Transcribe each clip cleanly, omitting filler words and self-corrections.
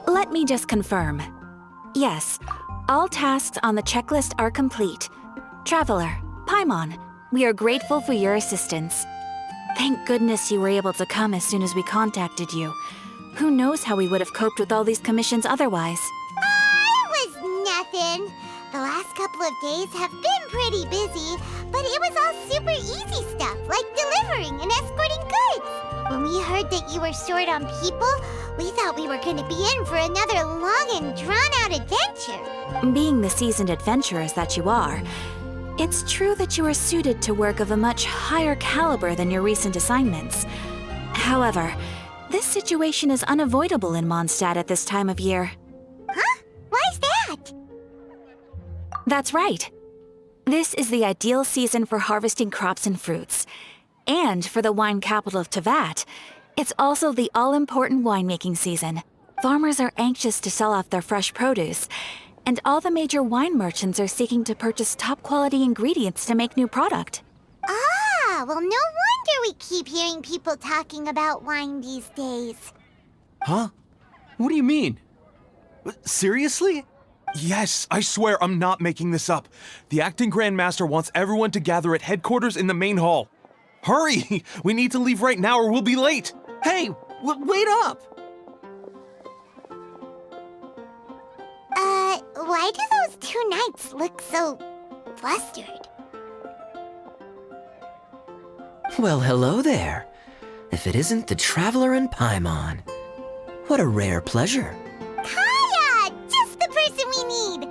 Let me just confirm. Yes, all tasks on the checklist are complete. Traveler, Paimon, we are grateful for your assistance. Thank goodness you were able to come as soon as we contacted you. Who knows how we would have coped with all these commissions otherwise? It was nothing. The last couple of days have been pretty busy, but it was all super easy stuff, like delivering and escorting goods. When we heard that you were short on people, we thought we were going to be in for another long and drawn-out adventure. Being the seasoned adventurers that you are, it's true that you are suited to work of a much higher caliber than your recent assignments. However, this situation is unavoidable in Mondstadt at this time of year. Huh? Why's that? That's right. This is the ideal season for harvesting crops and fruits. And for the wine capital of Teyvat, it's also the all-important winemaking season. Farmers are anxious to sell off their fresh produce, and all the major wine merchants are seeking to purchase top-quality ingredients to make new product. Ah, well, no wonder we keep hearing people talking about wine these days. Huh? What do you mean? Seriously? Yes, I swear I'm not making this up. The acting Grand Master wants everyone to gather at headquarters in the main hall. Hurry! We need to leave right now or we'll be late! Hey, wait up! Why do those two knights look so flustered? Well, hello there. If it isn't the Traveler and Paimon. What a rare pleasure. Kaya! Just the person we need!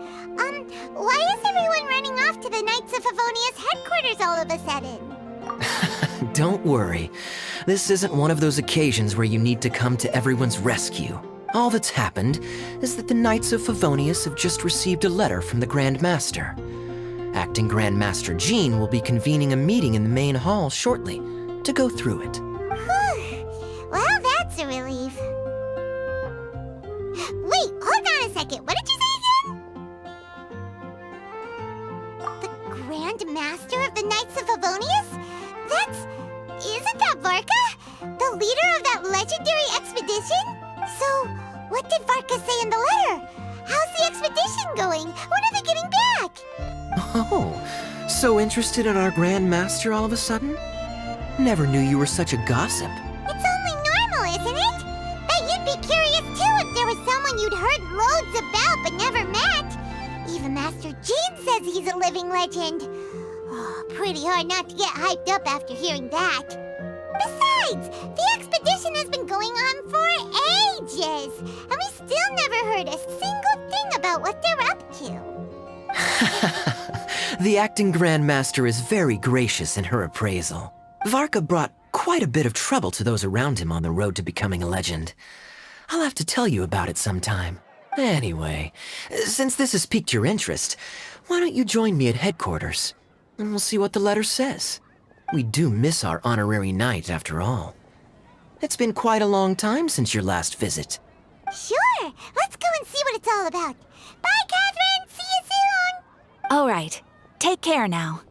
Why is everyone running off to the Knights of Favonia's headquarters all of a sudden? Don't worry. This isn't one of those occasions where you need to come to everyone's rescue. All that's happened is that the Knights of Favonius have just received a letter from the Grand Master. Acting Grand Master Jean will be convening a meeting in the main hall shortly to go through it. Well, that's a relief. Wait, hold on a second. What did you say again? The Grand Master of the Knights of Favonius? Isn't that Varka? The leader of that legendary expedition? So, what did Varka say in the letter? How's the expedition going? When are they getting back? Oh, so interested in our Grand Master all of a sudden? Never knew you were such a gossip. It's only normal, isn't it? Bet you'd be curious too if there was someone you'd heard loads about but never met. Even Master Jean says he's a living legend. Oh, pretty hard not to get hyped up after hearing that. Besides, the expedition has been going on for ages, and we still never heard a single thing about what they're up to. The acting Grand Master is very gracious in her appraisal. Varka brought quite a bit of trouble to those around him on the road to becoming a legend. I'll have to tell you about it sometime. Anyway, since this has piqued your interest, why don't you join me at headquarters? And we'll see what the letter says. We do miss our honorary knight, after all. It's been quite a long time since your last visit. Sure, let's go and see what it's all about. Bye, Catherine! See you soon! All right, take care now.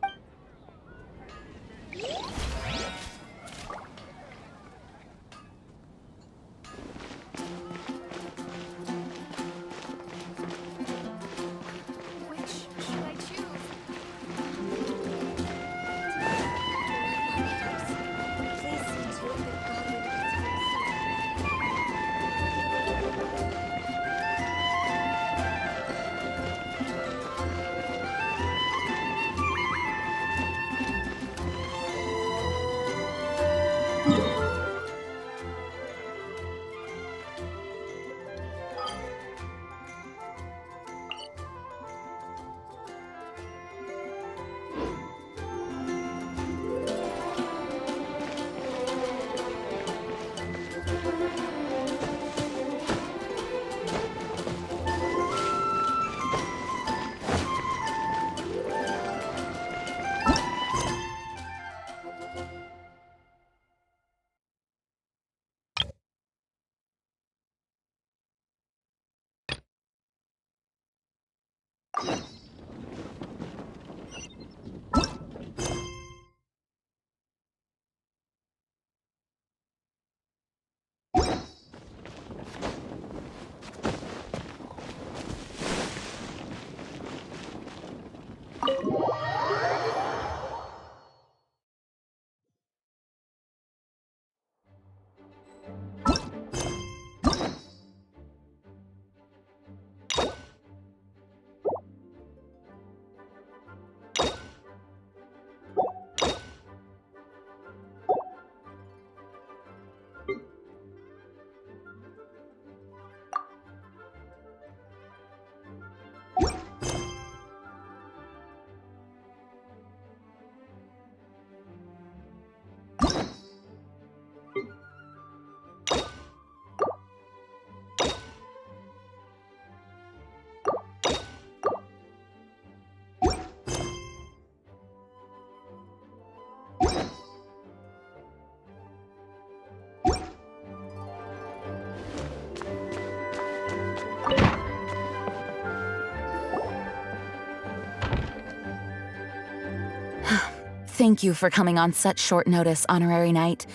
Thank you for coming on such short notice, Honorary Knight.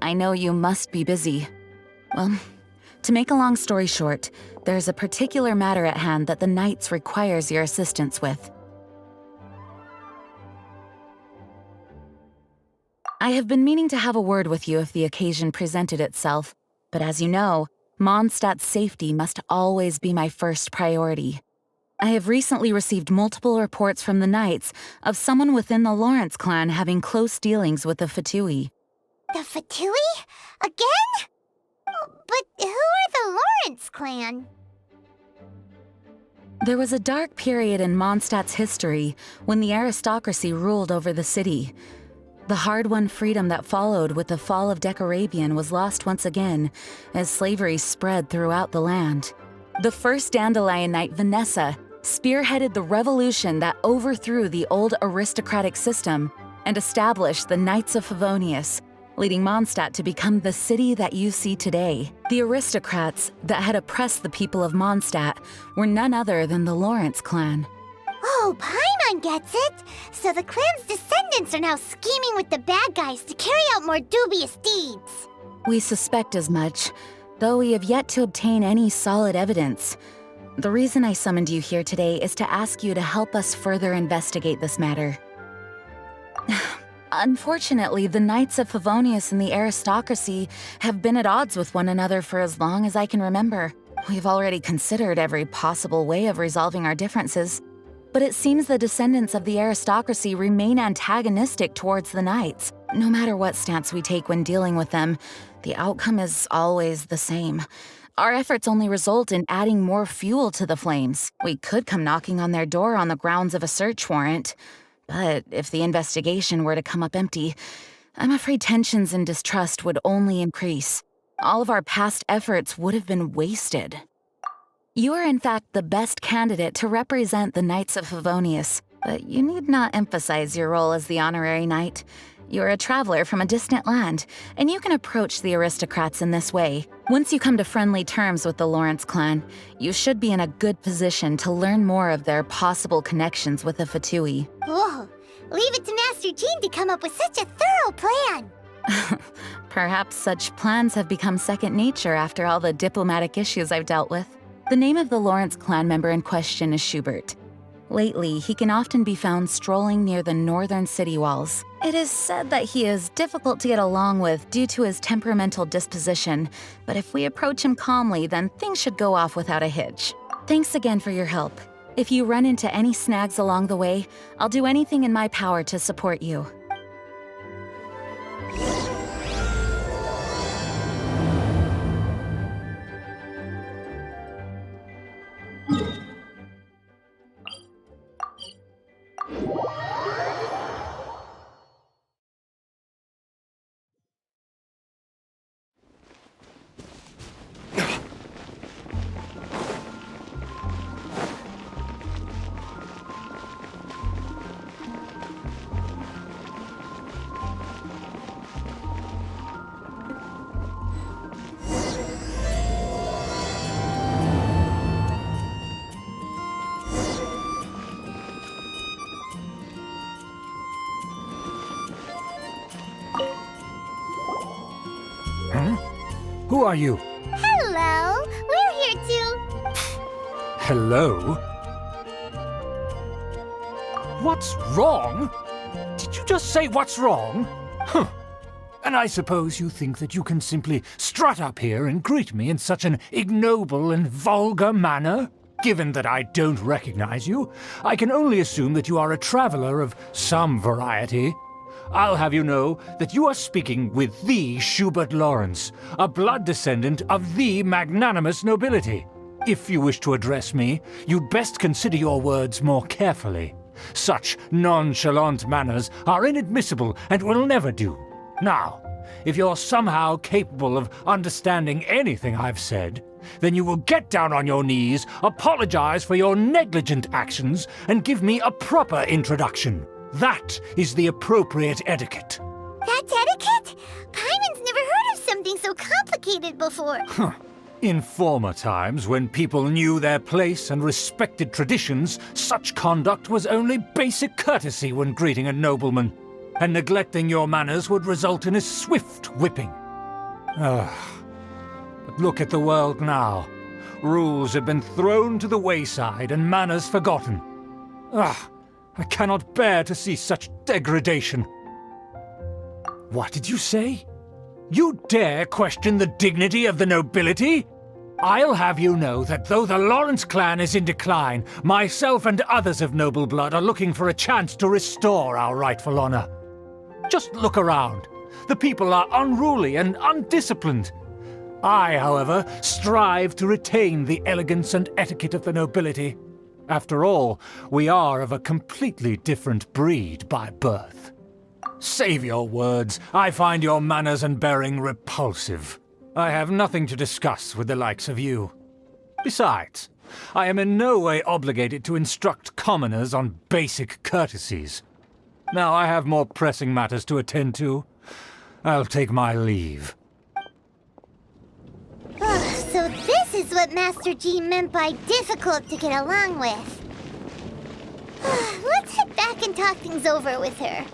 I know you must be busy. Well, to make a long story short, there's a particular matter at hand that the Knights requires your assistance with. I have been meaning to have a word with you if the occasion presented itself, but as you know, Mondstadt's safety must always be my first priority. I have recently received multiple reports from the Knights of someone within the Lawrence clan having close dealings with the Fatui. The Fatui? Again? But who are the Lawrence clan? There was a dark period in Mondstadt's history when the aristocracy ruled over the city. The hard-won freedom that followed with the fall of Decorabian was lost once again as slavery spread throughout the land. The first Dandelion Knight, Vanessa, spearheaded the revolution that overthrew the old aristocratic system and established the Knights of Favonius, leading Mondstadt to become the city that you see today. The aristocrats that had oppressed the people of Mondstadt were none other than the Lawrence clan. Oh, Paimon gets it! So the clan's descendants are now scheming with the bad guys to carry out more dubious deeds. We suspect as much, though we have yet to obtain any solid evidence. The reason I summoned you here today is to ask you to help us further investigate this matter. Unfortunately, the Knights of Favonius and the aristocracy have been at odds with one another for as long as I can remember. We've already considered every possible way of resolving our differences, but it seems the descendants of the aristocracy remain antagonistic towards the Knights. No matter what stance we take when dealing with them, the outcome is always the same. Our efforts only result in adding more fuel to the flames. We could come knocking on their door on the grounds of a search warrant, but if the investigation were to come up empty, I'm afraid tensions and distrust would only increase. All of our past efforts would have been wasted. You are in fact the best candidate to represent the Knights of Favonius, but you need not emphasize your role as the honorary knight. You're a traveler from a distant land, and you can approach the aristocrats in this way. Once you come to friendly terms with the Lawrence clan, you should be in a good position to learn more of their possible connections with the Fatui. Whoa, leave it to Master Jean to come up with such a thorough plan. Perhaps such plans have become second nature after all the diplomatic issues I've dealt with. The name of the Lawrence clan member in question is Schubert. Lately, he can often be found strolling near the northern city walls. It is said that he is difficult to get along with due to his temperamental disposition, but if we approach him calmly, then things should go off without a hitch. Thanks again for your help. If you run into any snags along the way, I'll do anything in my power to support you. Who are you? Hello, we're here to... Hello? What's wrong? Did you just say what's wrong? Huh. And I suppose you think that you can simply strut up here and greet me in such an ignoble and vulgar manner? Given that I don't recognize you, I can only assume that you are a traveler of some variety. I'll have you know that you are speaking with the Schubert Lawrence, a blood descendant of the magnanimous nobility. If you wish to address me, you'd best consider your words more carefully. Such nonchalant manners are inadmissible and will never do. Now, if you're somehow capable of understanding anything I've said, then you will get down on your knees, apologize for your negligent actions, and give me a proper introduction. That is the appropriate etiquette. That's etiquette? Paimon's never heard of something so complicated before. In former times, when people knew their place and respected traditions, such conduct was only basic courtesy when greeting a nobleman. and neglecting your manners would result in a swift whipping. But look at the world now. Rules have been thrown to the wayside and manners forgotten. I cannot bear to see such degradation. What did you say? You dare question the dignity of the nobility? I'll have you know that though the Lawrence clan is in decline, myself and others of noble blood are looking for a chance to restore our rightful honor. Just look around. The people are unruly and undisciplined. I, however, strive to retain the elegance and etiquette of the nobility. After all, we are of a completely different breed by birth. Save your words. I find your manners and bearing repulsive. I have nothing to discuss with the likes of you. Besides, I am in no way obligated to instruct commoners on basic courtesies. Now I have more pressing matters to attend to. I'll take my leave. So this is what Master G meant by difficult to get along with. Let's head back and talk things over with her.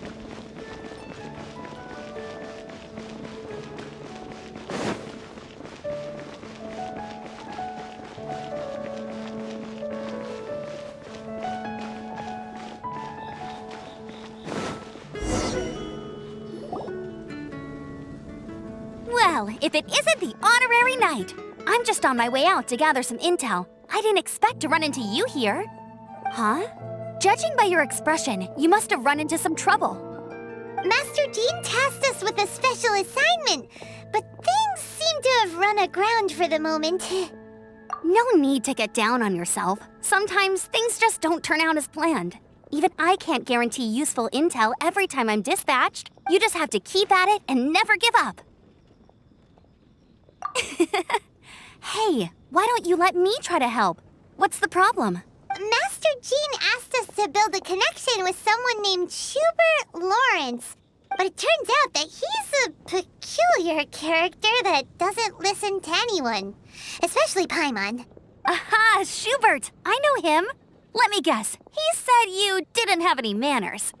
Well, if it isn't the honorary knight! I'm just on my way out to gather some intel. I didn't expect to run into you here. Huh? Judging by your expression, you must have run into some trouble. Master Jean tasked us with a special assignment, but things seem to have run aground for the moment. No need to get down on yourself. Sometimes things just don't turn out as planned. Even I can't guarantee useful intel every time I'm dispatched. You just have to keep at it and never give up. Hey, why don't you let me try to help? What's the problem? Master Jean asked us to build a connection with someone named Schubert Lawrence. But it turns out that he's a peculiar character that doesn't listen to anyone. Especially Paimon. Aha, Schubert! I know him. Let me guess. He said you didn't have any manners.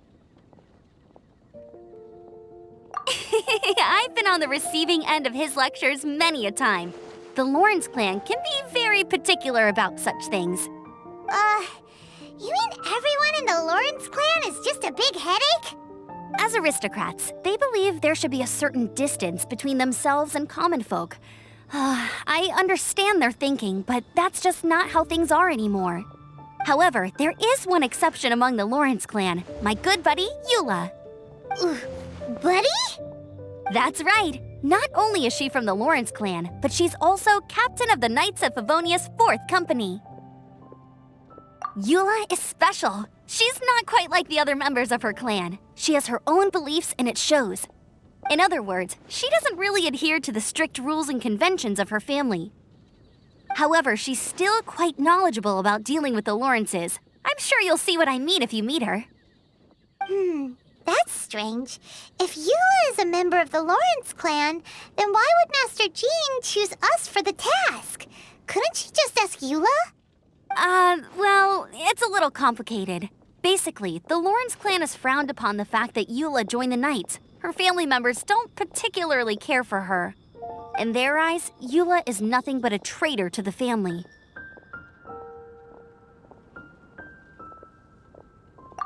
I've been on the receiving end of his lectures many a time. The Lawrence clan can be very particular about such things. You mean everyone in the Lawrence clan is just a big headache? As aristocrats, they believe there should be a certain distance between themselves and common folk. I understand their thinking, but that's just not how things are anymore. However, there is one exception among the Lawrence clan, my good buddy, Eula. Buddy? That's right. Not only is she from the Lawrence clan, but she's also captain of the Knights of Favonia's 4th Company. Eula is special. She's not quite like the other members of her clan. She has her own beliefs and it shows. In other words, she doesn't really adhere to the strict rules and conventions of her family. However, she's still quite knowledgeable about dealing with the Lawrences. I'm sure you'll see what I mean if you meet her. That's strange. If Eula is a member of the Lawrence clan, then why would Master Jean choose us for the task? Couldn't she just ask Eula? Well, it's a little complicated. Basically, the Lawrence clan has frowned upon the fact that Eula joined the Knights. Her family members don't particularly care for her. In their eyes, Eula is nothing but a traitor to the family.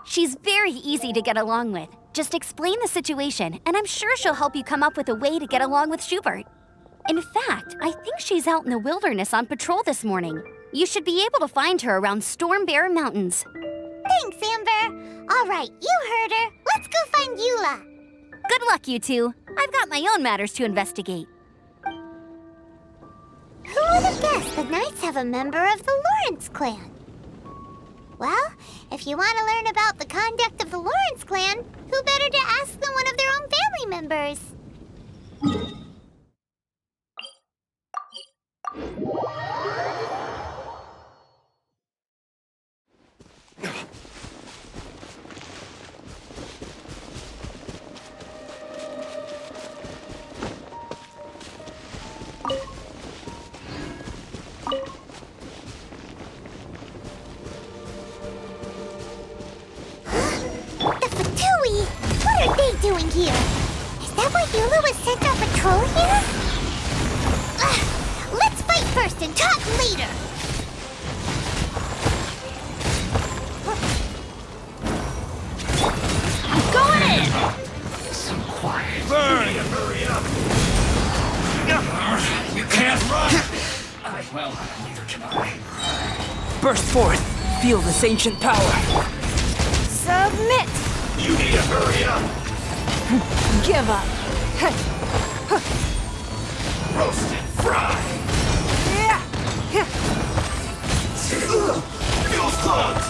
She's very easy to get along with. Just explain the situation, and I'm sure she'll help you come up with a way to get along with Schubert. In fact, I think she's out in the wilderness on patrol this morning. You should be able to find her around Storm Bear Mountains. Thanks, Amber. All right, you heard her. Let's go find Eula. Good luck, you two. I've got my own matters to investigate. Who would have guessed the Knights have a member of the Lawrence clan? Well, if you want to learn about the conduct of the Lawrence clan, who better to ask than one of their own family members? The Fatui! What are they here. Is that why Eula was sent on patrol here? Let's fight first and talk later. Going in! So quiet. Burn! Hurry up! You can't run! Well, neither can I. Burst forth. Feel this ancient power. Submit! You need to hurry up! Give up! Roast and fry! Fuel clogged!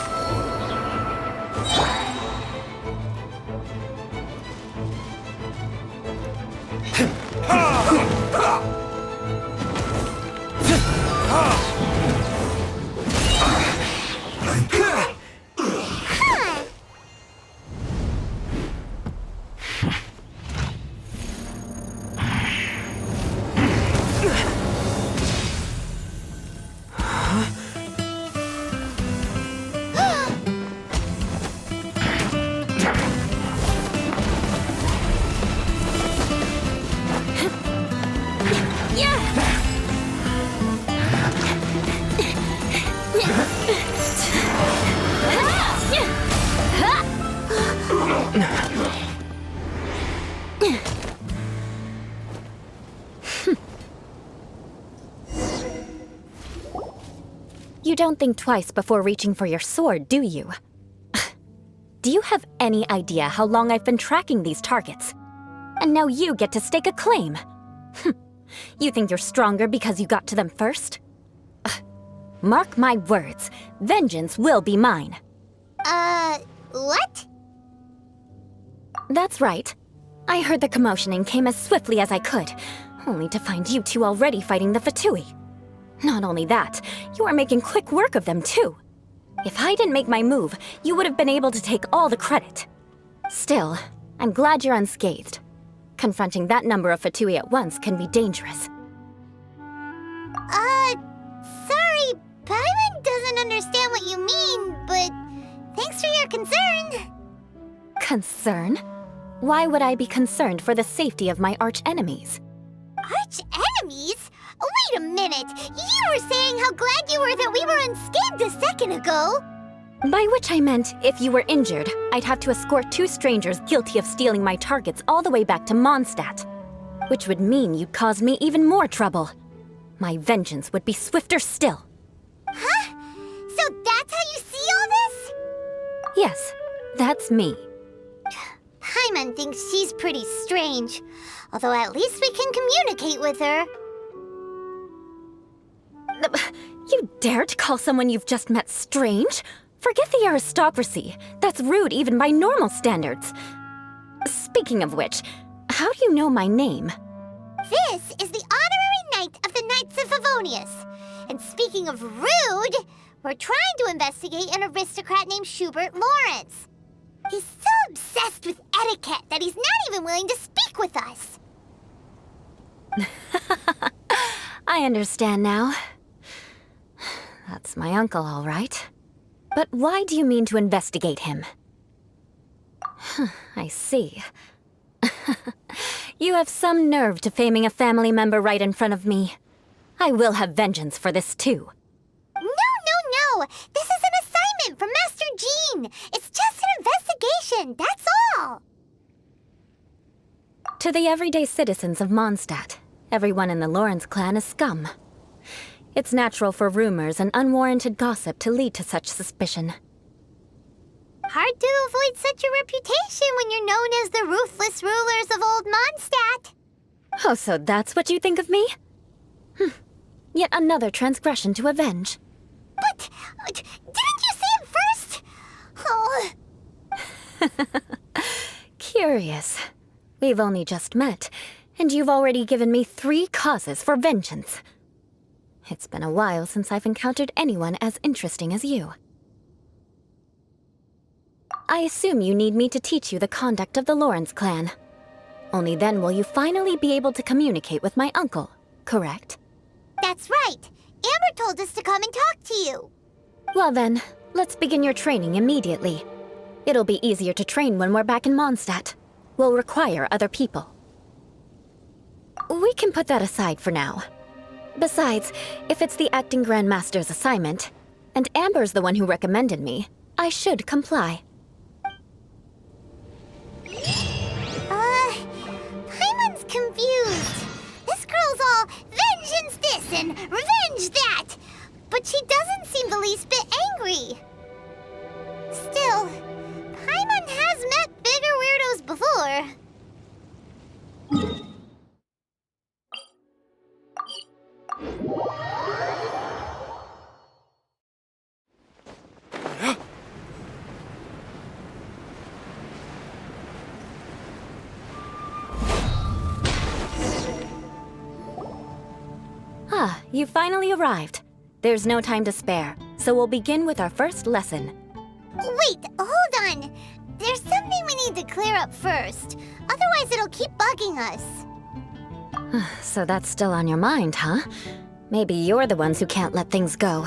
You don't think twice before reaching for your sword, do you? Do you have any idea how long I've been tracking these targets? And now you get to stake a claim. You think you're stronger because you got to them first? Mark my words, vengeance will be mine. What? That's right. I heard the commotion and came as swiftly as I could, only to find you two already fighting the Fatui. Not only that, you are making quick work of them too. If I didn't make my move, you would have been able to take all the credit. Still, I'm glad you're unscathed. Confronting that number of Fatui at once can be dangerous. Sorry, Paimon doesn't understand what you mean, but thanks for your concern. Concern? Why would I be concerned for the safety of my arch-enemies? Arch-enemies? Wait a minute! You were saying how glad you were that we were unscathed a second ago! By which I meant, if you were injured, I'd have to escort two strangers guilty of stealing my targets all the way back to Mondstadt. Which would mean you'd cause me even more trouble. My vengeance would be swifter still. Huh? So that's how you see all this? Yes, that's me. Paimon thinks she's pretty strange. Although at least we can communicate with her. You dare to call someone you've just met strange? Forget the aristocracy. That's rude even by normal standards. Speaking of which, how do you know my name? This is the honorary knight of the Knights of Favonius. And speaking of rude, we're trying to investigate an aristocrat named Schubert Lawrence. He's so obsessed with etiquette that he's not even willing to speak with us. I understand now. That's my uncle, all right. But why do you mean to investigate him? I see. You have some nerve to faming a family member right in front of me. I will have vengeance for this too. No! This is an assignment from Master Jean! It's just an investigation, that's all! To the everyday citizens of Mondstadt, everyone in the Lawrence clan is scum. It's natural for rumors and unwarranted gossip to lead to such suspicion. Hard to avoid such a reputation when you're known as the ruthless rulers of Old Mondstadt. Oh, so that's what you think of me? Yet another transgression to avenge. But didn't you say it first? Oh. Curious. We've only just met, and you've already given me 3 causes for vengeance. It's been a while since I've encountered anyone as interesting as you. I assume you need me to teach you the conduct of the Lawrence clan. Only then will you finally be able to communicate with my uncle, correct? That's right. Amber told us to come and talk to you. Well then, let's begin your training immediately. It'll be easier to train when we're back in Mondstadt. will require other people. We can put that aside for now. Besides, if it's the Acting Grand Master's assignment, and Amber's the one who recommended me, I should comply. Paimon's confused. This girl's all vengeance this and revenge that. But she doesn't seem the least bit angry. Still, Paimon has met bigger weirdos before. Ah, you finally arrived. There's no time to spare, so we'll begin with our first lesson. Wait, hold on. There's something we need to clear up first. Otherwise, it'll keep bugging us. So that's still on your mind, huh? Maybe you're the ones who can't let things go.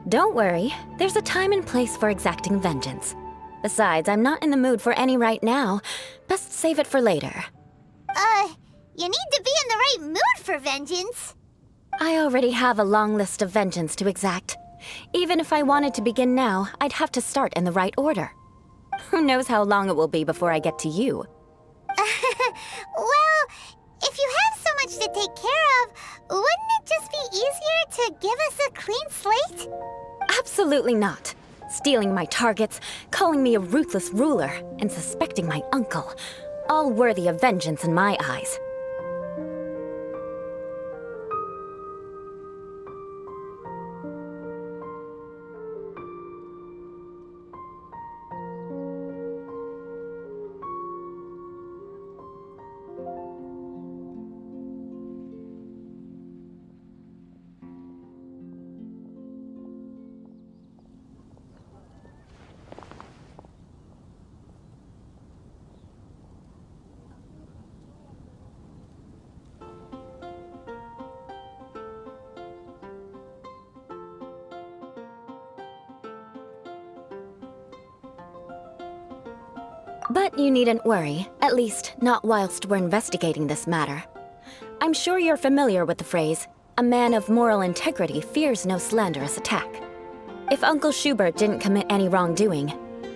Don't worry, there's a time and place for exacting vengeance. Besides, I'm not in the mood for any right now. Best save it for later. You need to be in the right mood for vengeance. I already have a long list of vengeance to exact. Even if I wanted to begin now, I'd have to start in the right order. Who knows how long it will be before I get to you? Well, if you have so much to take care of, wouldn't it just be easier to give us a clean slate? Absolutely not. Stealing my targets, calling me a ruthless ruler, and suspecting my uncle. All worthy of vengeance in my eyes. But you needn't worry, at least not whilst we're investigating this matter. I'm sure you're familiar with the phrase, a man of moral integrity fears no slanderous attack. If Uncle Schubert didn't commit any wrongdoing,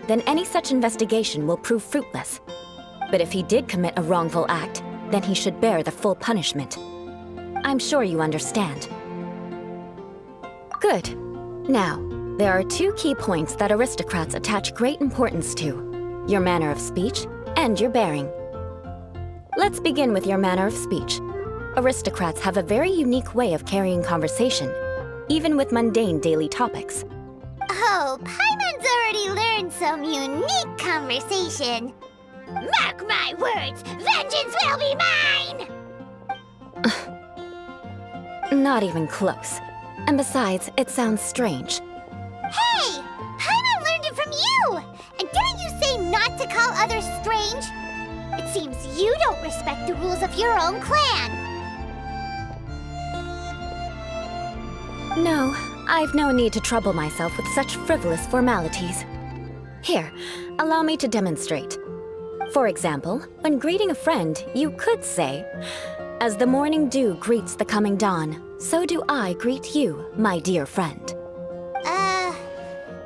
then any such investigation will prove fruitless. But if he did commit a wrongful act, then he should bear the full punishment. I'm sure you understand. Good. Now, there are two key points that aristocrats attach great importance to. Your manner of speech, and your bearing. Let's begin with your manner of speech. Aristocrats have a very unique way of carrying conversation, even with mundane daily topics. Oh, Paimon's already learned some unique conversation. Mark my words, vengeance will be mine! Not even close. And besides, it sounds strange. Hey! Paimon learned it from you! And didn't you say not to call others strange? It seems you don't respect the rules of your own clan. No, I've no need to trouble myself with such frivolous formalities. Here, allow me to demonstrate. For example, when greeting a friend, you could say, "As the morning dew greets the coming dawn, so do I greet you, my dear friend."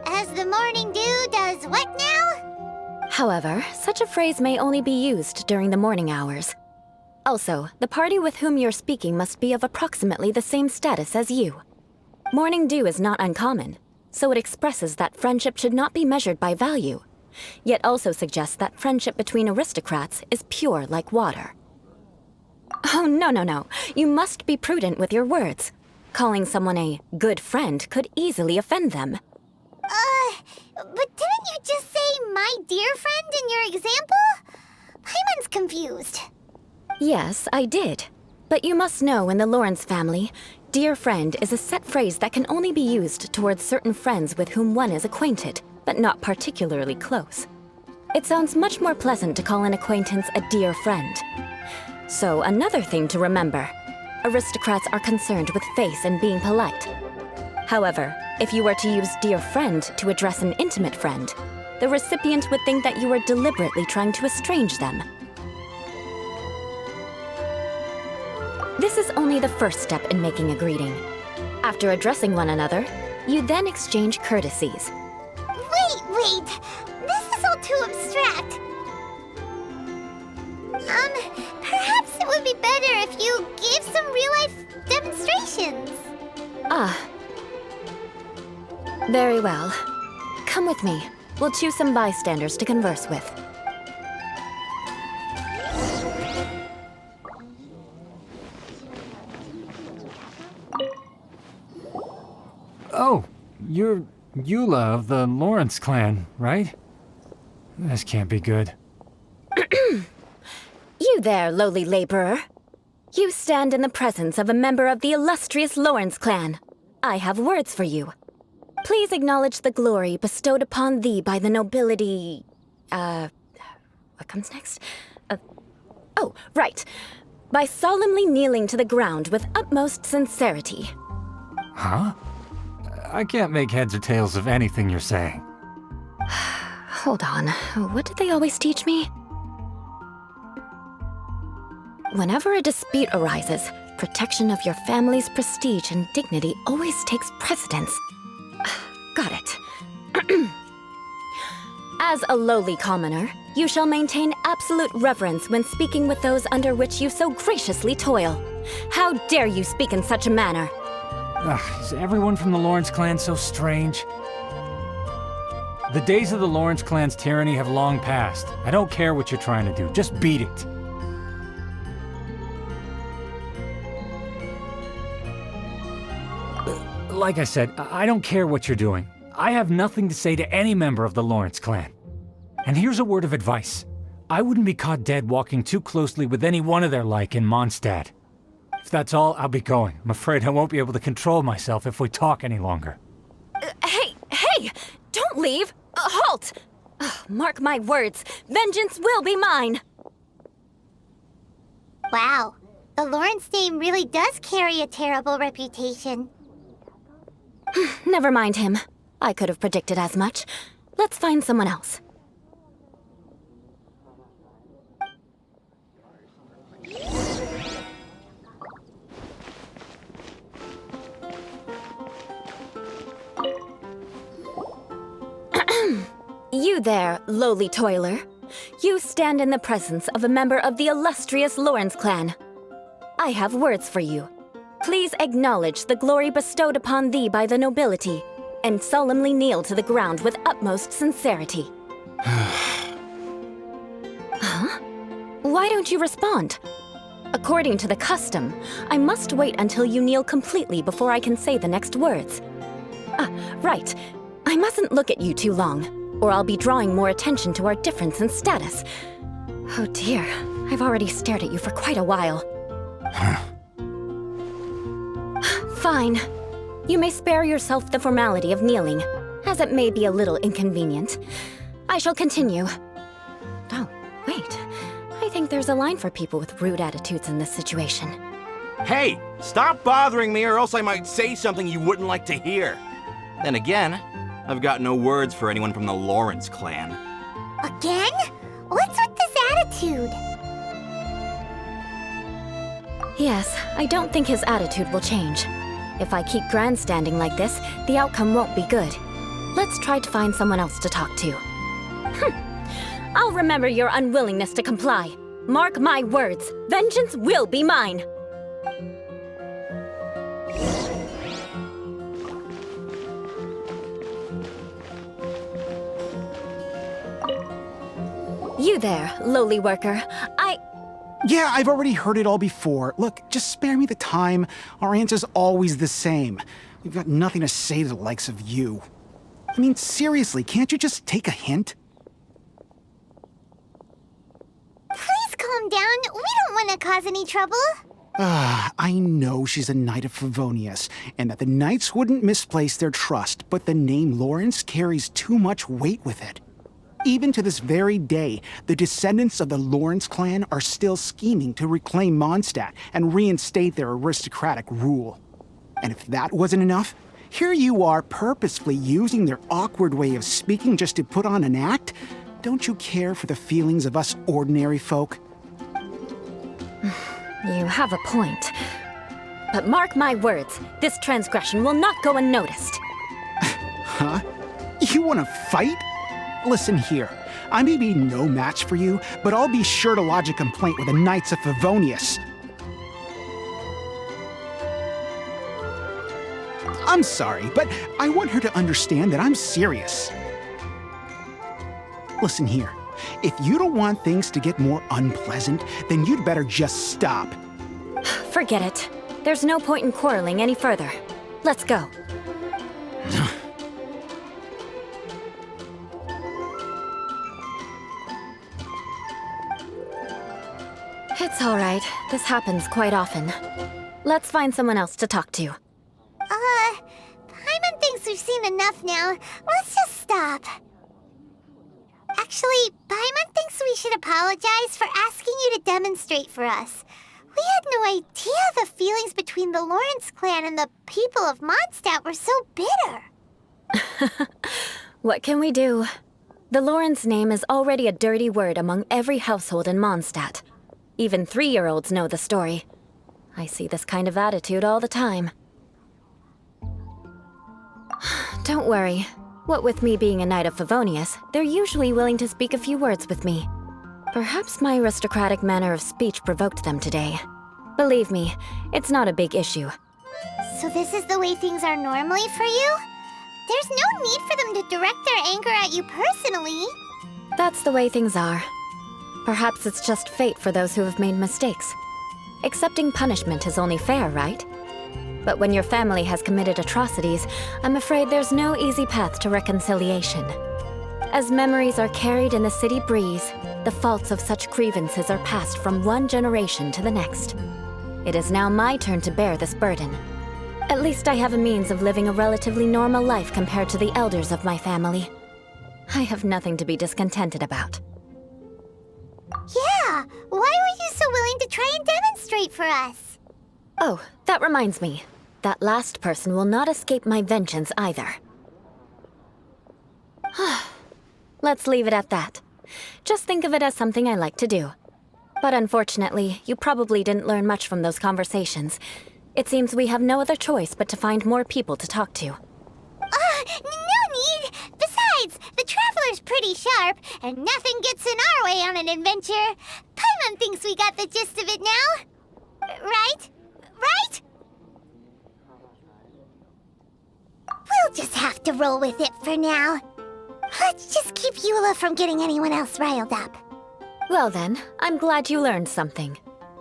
As the morning dew does what now? However, such a phrase may only be used during the morning hours. Also, the party with whom you're speaking must be of approximately the same status as you. Morning dew is not uncommon, so it expresses that friendship should not be measured by value, yet also suggests that friendship between aristocrats is pure like water. Oh, no. You must be prudent with your words. Calling someone a good friend could easily offend them. But didn't you just say my dear friend in your example? Paimon's confused. Yes, I did. But you must know in the Lawrence family, dear friend is a set phrase that can only be used towards certain friends with whom one is acquainted, but not particularly close. It sounds much more pleasant to call an acquaintance a dear friend. So another thing to remember, aristocrats are concerned with face and being polite. However, if you were to use dear friend to address an intimate friend, the recipient would think that you are deliberately trying to estrange them. This is only the first step in making a greeting. After addressing one another, you then exchange courtesies. Wait! This is all too abstract. Perhaps it would be better if you gave some real-life demonstrations. Ah. Very well. Come with me. We'll choose some bystanders to converse with. Oh, you're Eula of the Lawrence clan, right? This can't be good. You there, lowly laborer. You stand in the presence of a member of the illustrious Lawrence clan. I have words for you. Please acknowledge the glory bestowed upon thee by the nobility... what comes next? Oh, right. By solemnly kneeling to the ground with utmost sincerity. Huh? I can't make heads or tails of anything you're saying. Hold on. What did they always teach me? Whenever a dispute arises, protection of your family's prestige and dignity always takes precedence. Got it. As a lowly commoner, you shall maintain absolute reverence when speaking with those under which you so graciously toil. How dare you speak in such a manner? Is everyone from the Lawrence clan so strange? The days of the Lawrence clan's tyranny have long passed. I don't care what you're trying to do, just beat it. Like I said, I don't care what you're doing. I have nothing to say to any member of the Lawrence clan. And here's a word of advice. I wouldn't be caught dead walking too closely with any one of their like in Mondstadt. If that's all, I'll be going. I'm afraid I won't be able to control myself if we talk any longer. Hey! Don't leave! Halt! Mark my words, vengeance will be mine! Wow, the Lawrence name really does carry a terrible reputation. Never mind him. I could have predicted as much. Let's find someone else. You there, lowly toiler. You stand in the presence of a member of the illustrious Lawrence clan. I have words for you. Please acknowledge the glory bestowed upon thee by the nobility, and solemnly kneel to the ground with utmost sincerity. Huh? Why don't you respond? According to the custom, I must wait until you kneel completely before I can say the next words. Right. I mustn't look at you too long, or I'll be drawing more attention to our difference in status. Oh dear, I've already stared at you for quite a while. Fine. You may spare yourself the formality of kneeling, as it may be a little inconvenient. I shall continue. Oh, wait. I think there's a line for people with rude attitudes in this situation. Hey, stop bothering me or else I might say something you wouldn't like to hear. Then again, I've got no words for anyone from the Lawrence clan. Again? What's with this attitude? Yes, I don't think his attitude will change. If I keep grandstanding like this, the outcome won't be good. Let's try to find someone else to talk to. I'll remember your unwillingness to comply. Mark my words, vengeance will be mine! You there, lowly worker. Yeah, I've already heard it all before. Look, just spare me the time. Our answer's always the same. We've got nothing to say to the likes of you. I mean, seriously, can't you just take a hint? Please calm down. We don't want to cause any trouble. I know she's a knight of Favonius, and that the knights wouldn't misplace their trust, but the name Lawrence carries too much weight with it. Even to this very day, the descendants of the Lawrence clan are still scheming to reclaim Mondstadt and reinstate their aristocratic rule. And if that wasn't enough, Here you are purposefully using their awkward way of speaking just to put on an act? Don't you care for the feelings of us ordinary folk? You have a point. But mark my words, this transgression will not go unnoticed. Huh? You want to fight? Listen here. I may be no match for you, but I'll be sure to lodge a complaint with the Knights of Favonius. I'm sorry, but I want her to understand that I'm serious. Listen here. If you don't want things to get more unpleasant, then you'd better just stop. Forget it. There's no point in quarreling any further. Let's go. It's all right. This happens quite often. Let's find someone else to talk to. Paimon thinks we've seen enough now. Let's just stop. Actually, Paimon thinks we should apologize for asking you to demonstrate for us. We had no idea the feelings between the Lawrence clan and the people of Mondstadt were so bitter. What can we do? The Lawrence name is already a dirty word among every household in Mondstadt. Even 3-year-olds know the story. I see this kind of attitude all the time. Don't worry. What with me being a Knight of Favonius, they're usually willing to speak a few words with me. Perhaps my aristocratic manner of speech provoked them today. Believe me, it's not a big issue. So this is the way things are normally for you? There's no need for them to direct their anger at you personally. That's the way things are. Perhaps it's just fate for those who have made mistakes. Accepting punishment is only fair, right? But when your family has committed atrocities, I'm afraid there's no easy path to reconciliation. As memories are carried in the city breeze, the faults of such grievances are passed from one generation to the next. It is now my turn to bear this burden. At least I have a means of living a relatively normal life compared to the elders of my family. I have nothing to be discontented about. Yeah, why were you so willing to try and demonstrate for us? Oh, that reminds me. That last person will not escape my vengeance either. Let's leave it at that. Just think of it as something I like to do. But unfortunately, you probably didn't learn much from those conversations. It seems we have no other choice but to find more people to talk to. No need! Besides, the Traveler's pretty sharp, and nothing gets in our way on an adventure. Paimon thinks we got the gist of it now. Right? Right? We'll just have to roll with it for now. Let's just keep Eula from getting anyone else riled up. Well then, I'm glad you learned something.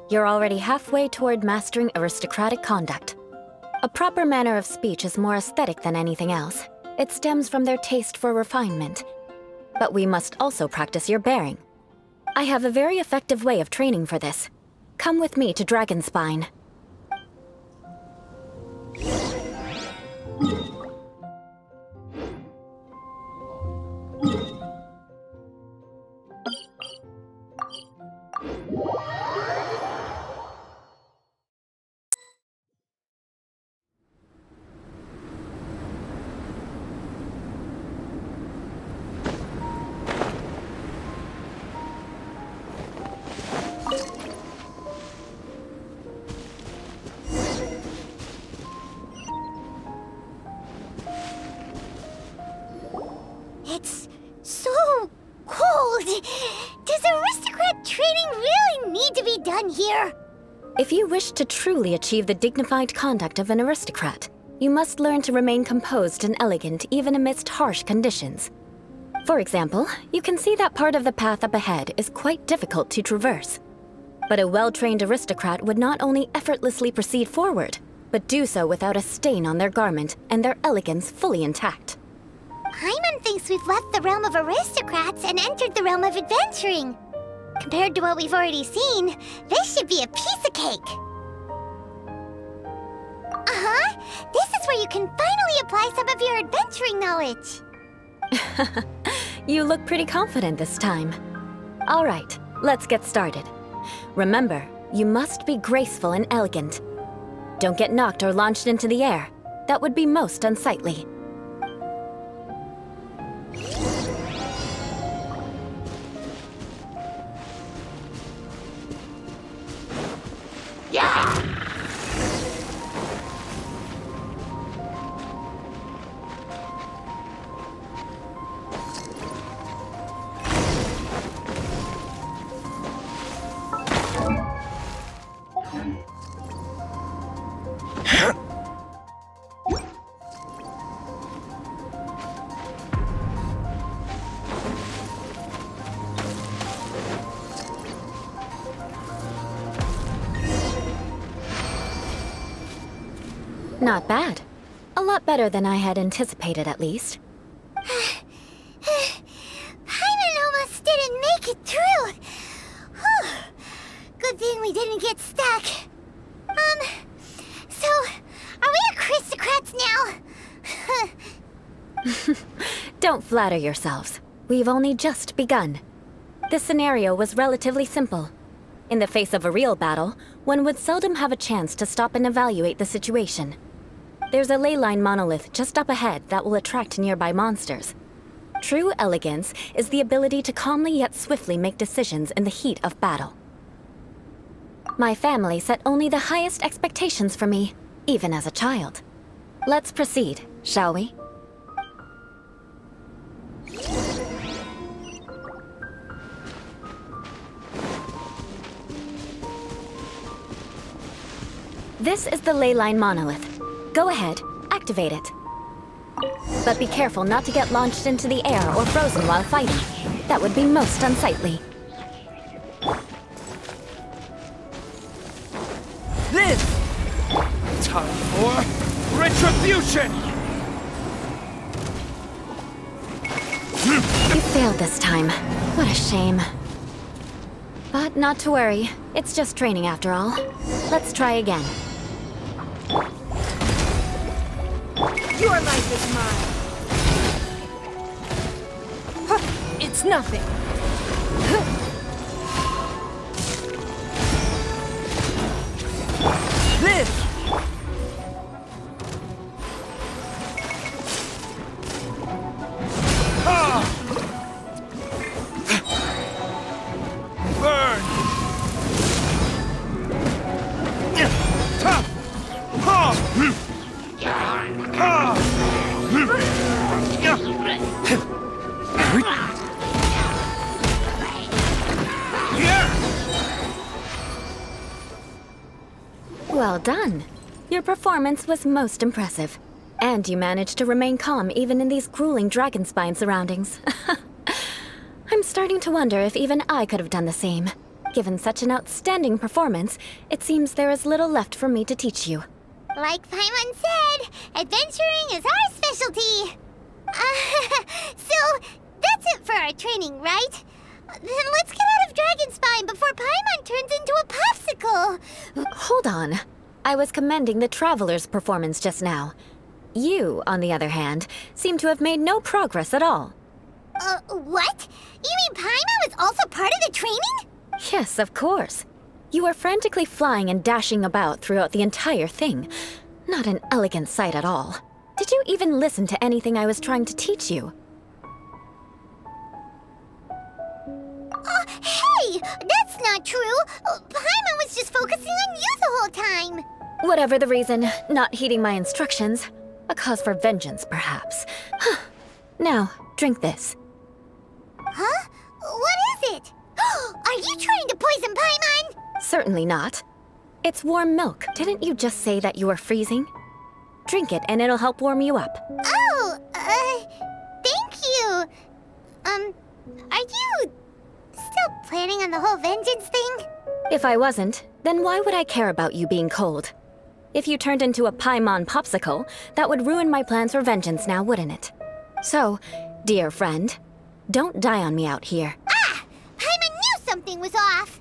You're already halfway toward mastering aristocratic conduct. A proper manner of speech is more aesthetic than anything else. It stems from their taste for refinement. But we must also practice your bearing. I have a very effective way of training for this. Come with me to Dragonspine. It's so cold. Does aristocrat training really need to be done here? If you wish to truly achieve the dignified conduct of an aristocrat, you must learn to remain composed and elegant even amidst harsh conditions. For example, you can see that part of the path up ahead is quite difficult to traverse. But a well-trained aristocrat would not only effortlessly proceed forward, but do so without a stain on their garment and their elegance fully intact. Paimon thinks we've left the realm of aristocrats and entered the realm of adventuring. Compared to what we've already seen, this should be a piece of cake. This is where you can finally apply some of your adventuring knowledge. You look pretty confident this time. All right, let's get started. Remember, you must be graceful and elegant. Don't get knocked or launched into the air. that would be most unsightly. Not bad. A lot better than I had anticipated, at least. Paimon almost didn't make it through. Whew. Good thing we didn't get stuck. So, are we aristocrats now? Don't flatter yourselves. We've only just begun. This scenario was relatively simple. In the face of a real battle, one would seldom have a chance to stop and evaluate the situation. There's a ley line monolith just up ahead that will attract nearby monsters. True elegance is the ability to calmly yet swiftly make decisions in the heat of battle. My family set only the highest expectations for me, even as a child. Let's proceed, shall we? This is the ley line monolith. Go ahead, activate it. But be careful not to get launched into the air or frozen while fighting. That would be most unsightly. This! Time for retribution! You failed this time. What a shame. But not to worry. It's just training after all. Let's try again. Your life is mine. It's nothing. This! Burn! Well done. Your performance was most impressive. And you managed to remain calm even in these grueling dragon spine surroundings. I'm starting to wonder if even I could have done the same. Given such an outstanding performance, it seems there is little left for me to teach you. Like Paimon said, adventuring is our specialty. So, that's it for our training, right? Then let's get out of Dragonspine before Paimon turns into a popsicle. Hold on. I was commending the Traveler's performance just now. You, on the other hand, seem to have made no progress at all. What? You mean Paimon was also part of the training? Yes, of course. You were frantically flying and dashing about throughout the entire thing. Not an elegant sight at all. Did you even listen to anything I was trying to teach you? Hey! That's not true! Paimon was just focusing on you the whole time! Whatever the reason, not heeding my instructions. A cause for vengeance, perhaps. Now, drink this. Huh? What is it? Are you trying to poison Paimon? Certainly not. It's warm milk. Didn't you just say that you were freezing? Drink it and it'll help warm you up. Oh, thank you. Are you still planning on the whole vengeance thing? If I wasn't, then why would I care about you being cold? If you turned into a Paimon popsicle, that would ruin my plans for vengeance now, wouldn't it? So, dear friend, don't die on me out here. Ah! Paimon knew something was off!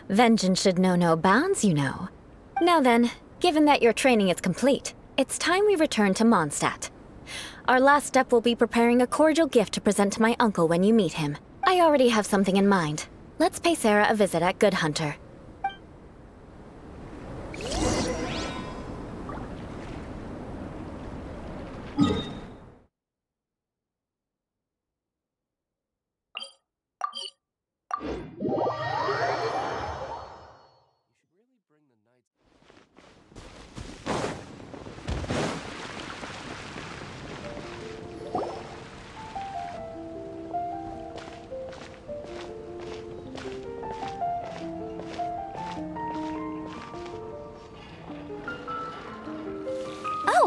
Vengeance should know no bounds, you know. Now then, given that your training is complete, it's time we return to Mondstadt. Our last step will be preparing a cordial gift to present to my uncle when you meet him. I already have something in mind. Let's pay Sarah a visit at Good Hunter. Oh,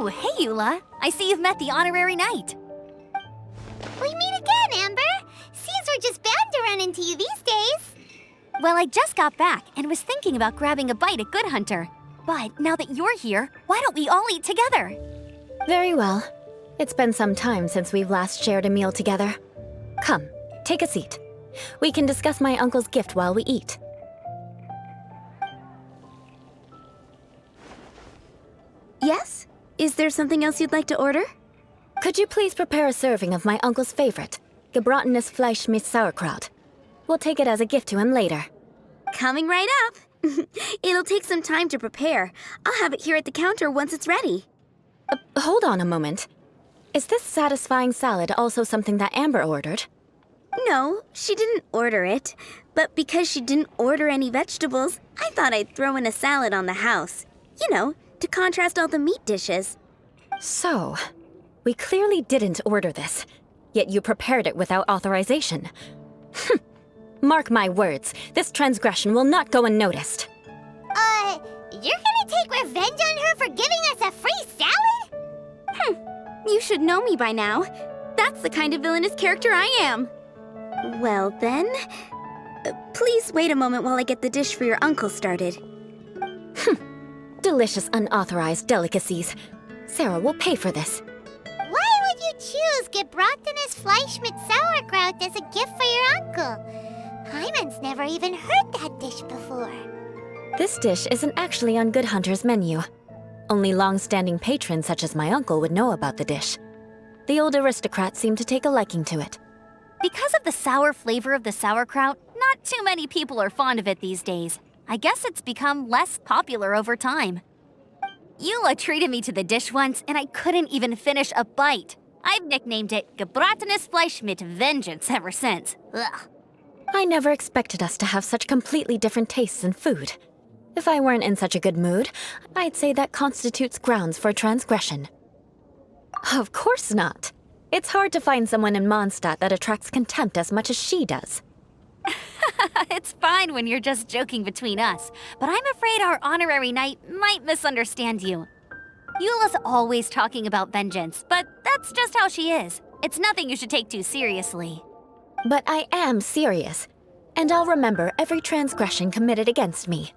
hey, Eula. I see you've met the honorary knight. We meet again, Amber. Seems we're just bound to run into you these days. Well, I just got back and was thinking about grabbing a bite at Good Hunter. But now that you're here, why don't we all eat together? Very well. It's been some time since we've last shared a meal together. Come, take a seat. We can discuss my uncle's gift while we eat. Yes? Is there something else you'd like to order? Could you please prepare a serving of my uncle's favorite, gebratenes Fleisch mit Sauerkraut? We'll take it as a gift to him later. Coming right up. It'll take some time to prepare. I'll have it here at the counter once it's ready. Hold on a moment. Is this satisfying salad also something that Amber ordered? No, she didn't order it. But because she didn't order any vegetables, I thought I'd throw in a salad on the house. You know, to contrast all the meat dishes. So, we clearly didn't order this, yet you prepared it without authorization. Mark my words, this transgression will not go unnoticed. You're gonna take revenge on her for giving us a free salad? You should know me by now. That's the kind of villainous character I am. Well then, please wait a moment while I get the dish for your uncle started. Delicious unauthorized delicacies. Sarah will pay for this. Why would you choose gebratenes Fleisch mit Sauerkraut as a gift for your uncle? Hyman's never even heard that dish before. This dish isn't actually on Good Hunter's menu. Only long-standing patrons such as my uncle would know about the dish. The old aristocrat seemed to take a liking to it. Because of the sour flavor of the sauerkraut, not too many people are fond of it these days. I guess it's become less popular over time. Eula treated me to the dish once, and I couldn't even finish a bite. I've nicknamed it gebratenes Fleisch mit Vengeance ever since. Ugh. I never expected us to have such completely different tastes in food. If I weren't in such a good mood, I'd say that constitutes grounds for transgression. Of course not. It's hard to find someone in Mondstadt that attracts contempt as much as she does. It's fine when you're just joking between us, but I'm afraid our honorary knight might misunderstand you. Eula's always talking about vengeance, but that's just how she is. It's nothing you should take too seriously. But I am serious, and I'll remember every transgression committed against me.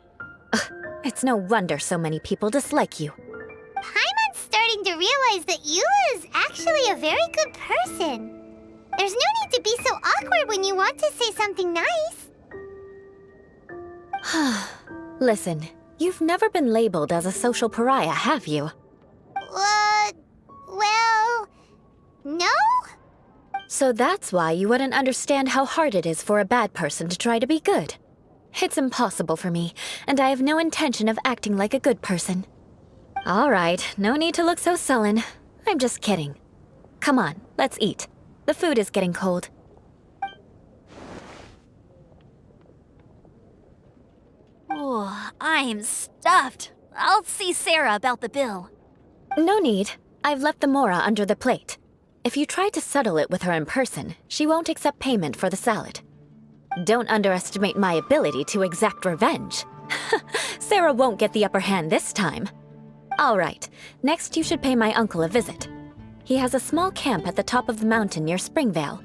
Ugh, it's no wonder so many people dislike you. Paimon's starting to realize that Eula is actually a very good person. There's no need to be so awkward when you want to say something nice. Listen, you've never been labeled as a social pariah, have you? Well, no? So that's why you wouldn't understand how hard it is for a bad person to try to be good. It's impossible for me, and I have no intention of acting like a good person. All right, no need to look so sullen. I'm just kidding. Come on, let's eat. The food is getting cold. Oh, I'm stuffed. I'll see Sarah about the bill. No need. I've left the mora under the plate. If you try to settle it with her in person, she won't accept payment for the salad. Don't underestimate my ability to exact revenge. Sarah won't get the upper hand this time. All right, next you should pay my uncle a visit. He has a small camp at the top of the mountain near Springvale.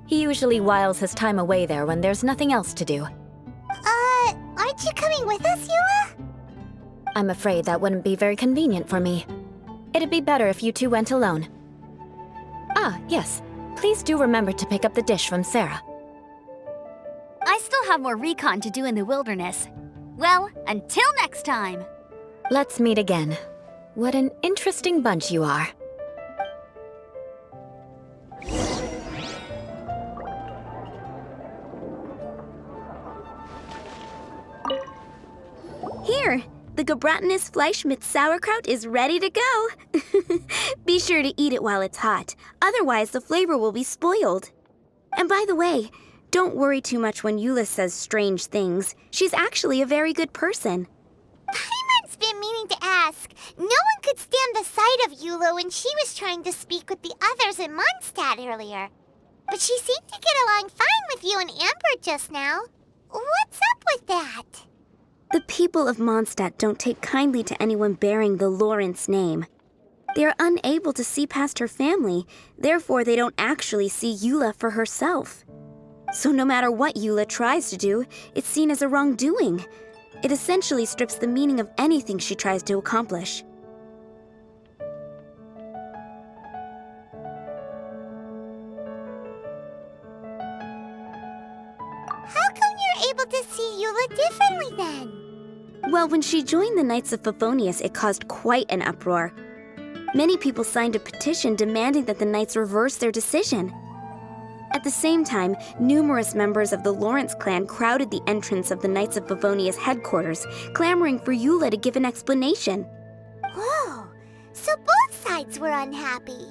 He usually whiles his time away there when there's nothing else to do. Aren't you coming with us, Eula? I'm afraid that wouldn't be very convenient for me. It'd be better if you two went alone. Ah, yes. Please do remember to pick up the dish from Sarah. I still have more recon to do in the wilderness. Well, until next time. Let's meet again. What an interesting bunch you are. Here, the gebratenes Fleisch mit Sauerkraut is ready to go. Be sure to eat it while it's hot, otherwise the flavor will be spoiled. And by the way, Don't worry too much when Eula says strange things. She's actually a very good person. Paimon's been meaning to ask. No one could stand the sight of Eula when she was trying to speak with the others in Mondstadt earlier. But she seemed to get along fine with you and Amber just now. What's up with that? The people of Mondstadt don't take kindly to anyone bearing the Lawrence name. They are unable to see past her family, therefore they don't actually see Eula for herself. So no matter what Eula tries to do, it's seen as a wrongdoing. It essentially strips the meaning of anything she tries to accomplish. How come you're able to see Eula differently then? Well, when she joined the Knights of Favonius, it caused quite an uproar. Many people signed a petition demanding that the Knights reverse their decision. At the same time, numerous members of the Lawrence clan crowded the entrance of the Knights of Favonius headquarters, clamoring for Eula to give an explanation. Whoa, so both sides were unhappy.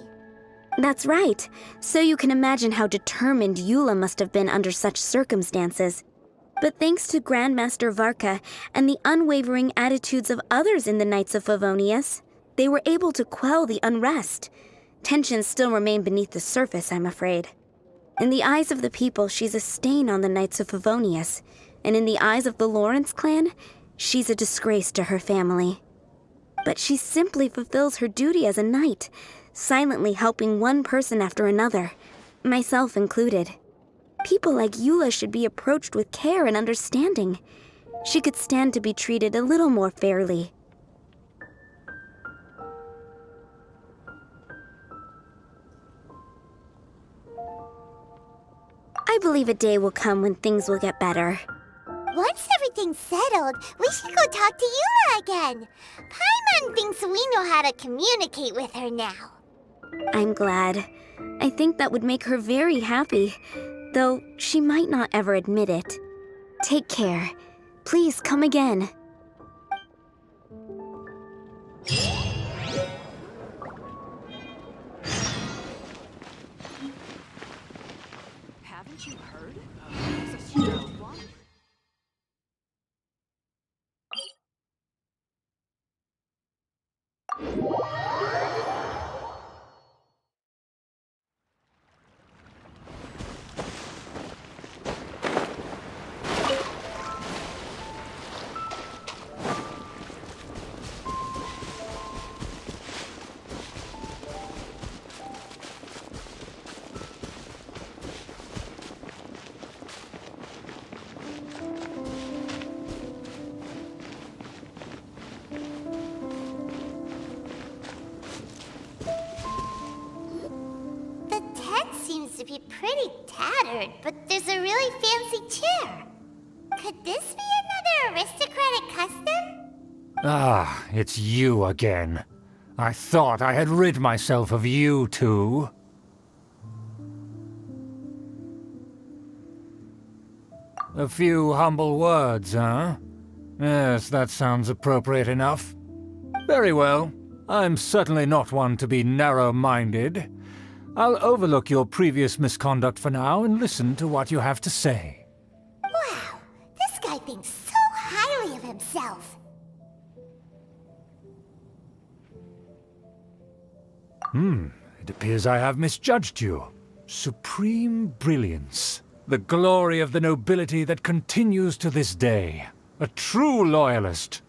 That's right. So you can imagine how determined Eula must have been under such circumstances. But thanks to Grandmaster Varka and the unwavering attitudes of others in the Knights of Favonius, they were able to quell the unrest. Tensions still remain beneath the surface, I'm afraid. In the eyes of the people, she's a stain on the Knights of Favonius, and in the eyes of the Lawrence clan, she's a disgrace to her family. But she simply fulfills her duty as a knight, silently helping one person after another, myself included. People like Eula should be approached with care and understanding. She could stand to be treated a little more fairly. I believe a day will come when things will get better. Once everything's settled, we should go talk to Eula again. Paimon thinks we know how to communicate with her now. I'm glad. I think that would make her very happy, though she might not ever admit it. Take care. Please come again. Haven't you heard? There's a strange one. To be pretty tattered, but there's a really fancy chair. Could this be another aristocratic custom? Ah, it's you again. I thought I had rid myself of you two. A few humble words, huh? Yes, that sounds appropriate enough. Very well. I'm certainly not one to be narrow-minded. I'll overlook your previous misconduct for now and listen to what you have to say. Wow, this guy thinks so highly of himself. It appears I have misjudged you. Supreme brilliance. The glory of the nobility that continues to this day. A true loyalist.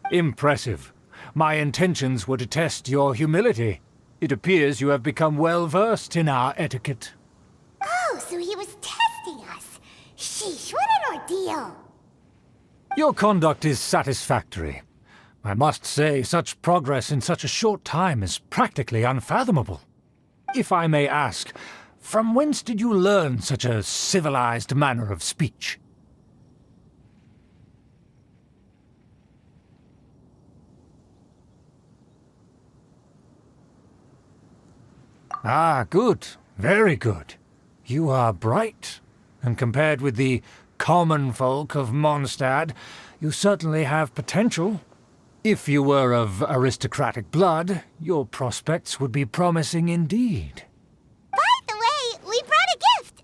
Impressive. My intentions were to test your humility. It appears you have become well-versed in our etiquette. Oh, so he was testing us. Sheesh, what an ordeal. Your conduct is satisfactory. I must say, such progress in such a short time is practically unfathomable. If I may ask, from whence did you learn such a civilized manner of speech? Ah, good. Very good. You are bright, and compared with the common folk of Mondstadt, you certainly have potential. If you were of aristocratic blood, your prospects would be promising indeed. By the way, we brought a gift.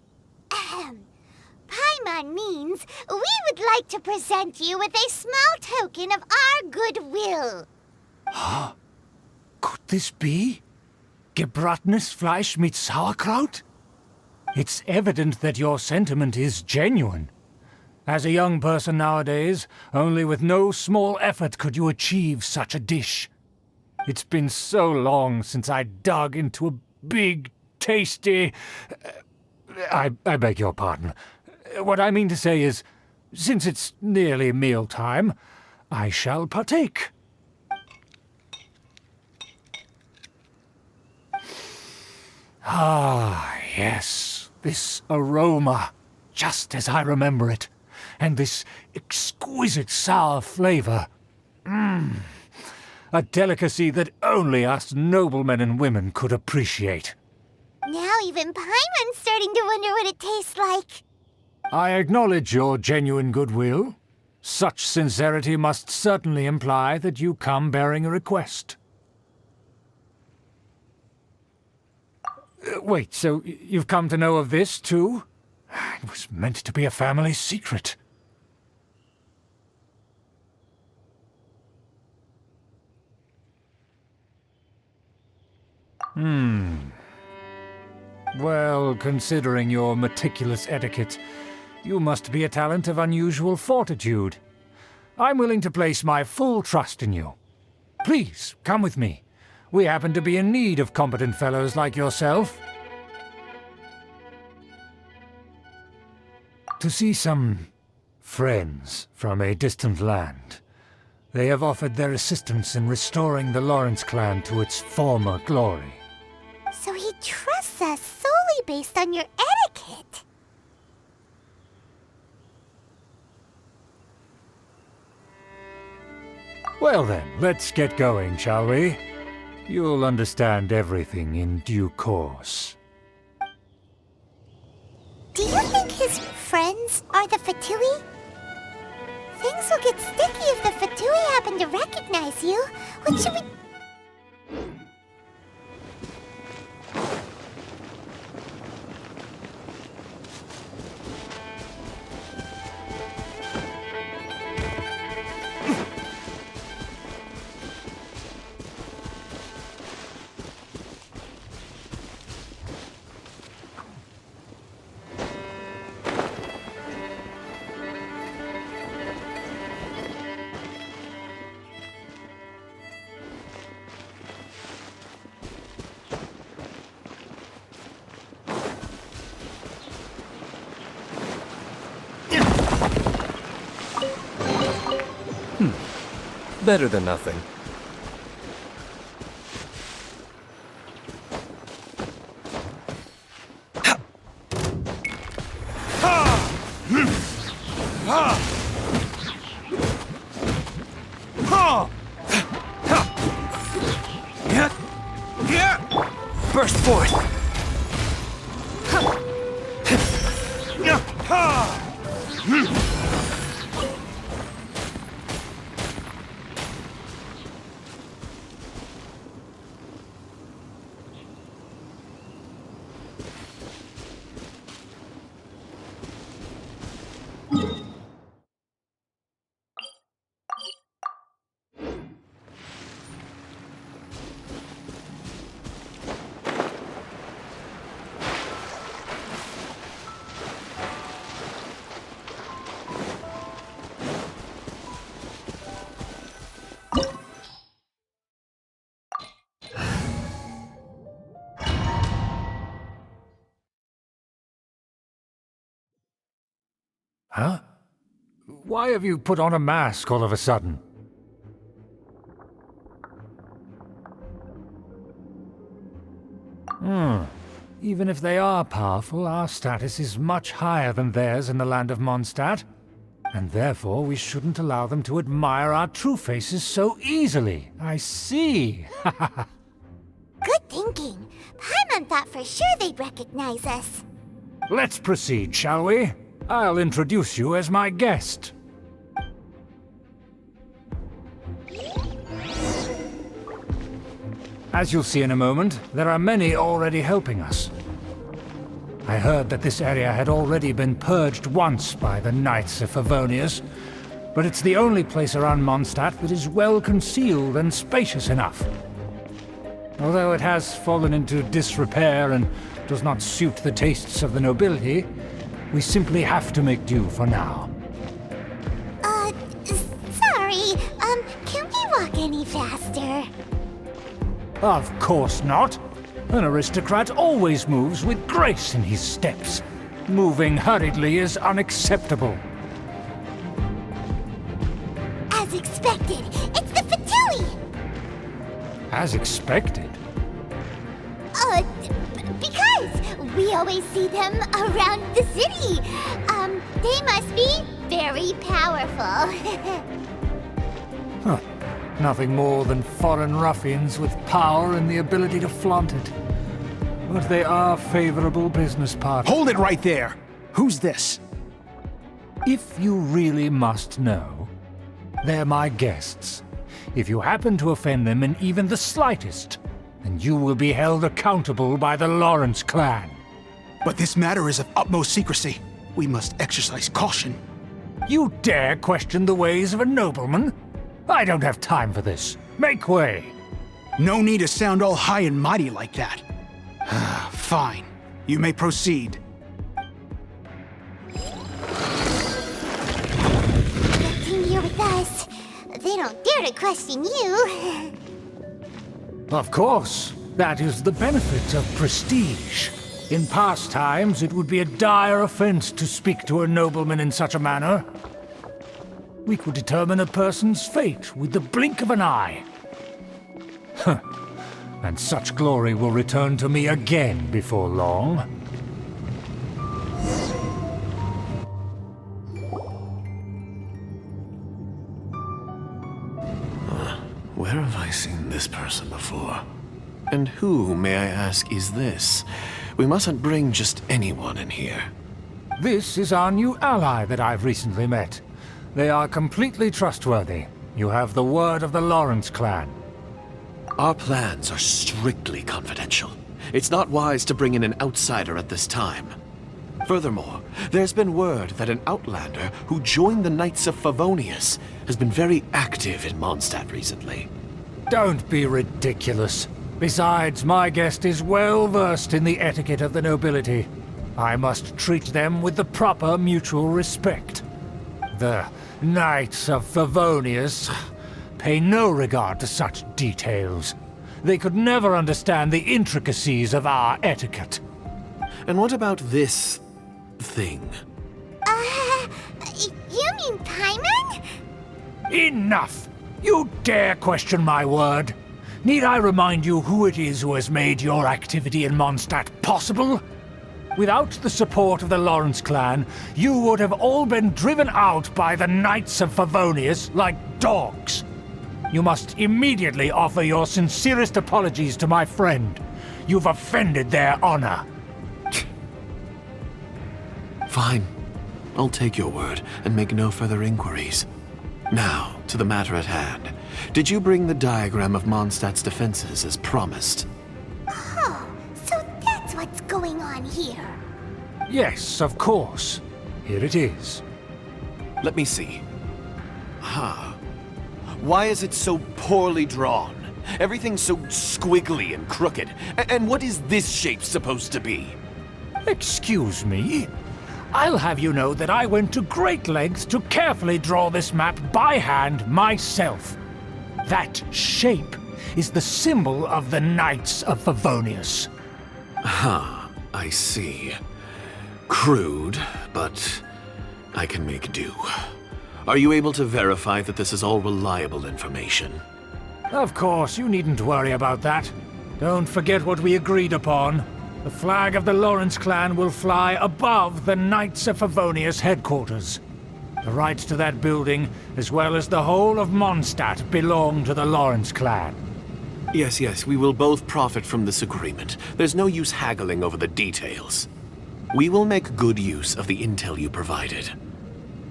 Paimon means, we would like to present you with a small token of our goodwill. Huh? Could this be? Gebratenes Fleisch mit Sauerkraut? It's evident that your sentiment is genuine. As a young person nowadays, only with no small effort could you achieve such a dish. It's been so long since I dug into a big, tasty... I beg your pardon. What I mean to say is, since it's nearly mealtime, I shall partake. Ah, yes, this aroma, just as I remember it, and this exquisite sour flavor. A delicacy that only us noblemen and women could appreciate. Now even Paimon's starting to wonder what it tastes like. I acknowledge your genuine goodwill. Such sincerity must certainly imply that you come bearing a request. Wait, so you've come to know of this, too? It was meant to be a family secret. Well, considering your meticulous etiquette, you must be a talent of unusual fortitude. I'm willing to place my full trust in you. Please, come with me. We happen to be in need of competent fellows like yourself. To see some friends from a distant land. They have offered their assistance in restoring the Lawrence clan to its former glory. So he trusts us solely based on your etiquette. Well then, let's get going, shall we? You'll understand everything in due course. Do you think his friends are the Fatui? Things will get sticky if the Fatui happen to recognize you. What should we... Better than nothing. Burst forth! Huh? Why have you put on a mask all of a sudden? Even if they are powerful, our status is much higher than theirs in the land of Mondstadt. And therefore we shouldn't allow them to admire our true faces so easily. I see. Good thinking. Paimon thought for sure they'd recognize us. Let's proceed, shall we? I'll introduce you as my guest. As you'll see in a moment, there are many already helping us. I heard that this area had already been purged once by the Knights of Favonius, but it's the only place around Mondstadt that is well concealed and spacious enough. Although it has fallen into disrepair and does not suit the tastes of the nobility, we simply have to make do for now. Sorry, can we walk any faster? Of course not. An aristocrat always moves with grace in his steps. Moving hurriedly is unacceptable. As expected, it's the Fatui! As expected. Because we always see them around the city. They must be very powerful. Huh. Nothing more than foreign ruffians with power and the ability to flaunt it. But they are favorable business partners. Hold it right there! Who's this? If you really must know, they're my guests. If you happen to offend them in even the slightest, then you will be held accountable by the Lawrence clan. But this matter is of utmost secrecy. We must exercise caution. You dare question the ways of a nobleman? I don't have time for this. Make way! No need to sound all high and mighty like that. Fine. You may proceed. Getting here with us. They don't dare to question you. Of course. That is the benefit of prestige. In past times, it would be a dire offense to speak to a nobleman in such a manner. We could determine a person's fate with the blink of an eye. Huh. And such glory will return to me again before long. Where have I seen this person before? And who, may I ask, is this? We mustn't bring just anyone in here. This is our new ally that I've recently met. They are completely trustworthy. You have the word of the Lawrence clan. Our plans are strictly confidential. It's not wise to bring in an outsider at this time. Furthermore, there's been word that an outlander who joined the Knights of Favonius has been very active in Mondstadt recently. Don't be ridiculous. Besides, my guest is well versed in the etiquette of the nobility. I must treat them with the proper mutual respect. The Knights of Favonius pay no regard to such details. They could never understand the intricacies of our etiquette. And what about this thing? You mean Paimon? Enough! You dare question my word? Need I remind you who it is who has made your activity in Mondstadt possible? Without the support of the Lawrence clan, you would have all been driven out by the Knights of Favonius like dogs. You must immediately offer your sincerest apologies to my friend. You've offended their honor. Fine. I'll take your word and make no further inquiries. Now, to the matter at hand. Did you bring the diagram of Mondstadt's defenses as promised? Oh, so that's what's going on here. Yes, of course. Here it is. Let me see. Why is it so poorly drawn? Everything's so squiggly and crooked. And what is this shape supposed to be? Excuse me? I'll have you know that I went to great lengths to carefully draw this map by hand myself. That shape is the symbol of the Knights of Favonius. I see. Crude, but I can make do. Are you able to verify that this is all reliable information? Of course, you needn't worry about that. Don't forget what we agreed upon. The flag of the Lawrence clan will fly above the Knights of Favonius headquarters. The rights to that building, as well as the whole of Mondstadt, belong to the Lawrence clan. Yes, we will both profit from this agreement. There's no use haggling over the details. We will make good use of the intel you provided.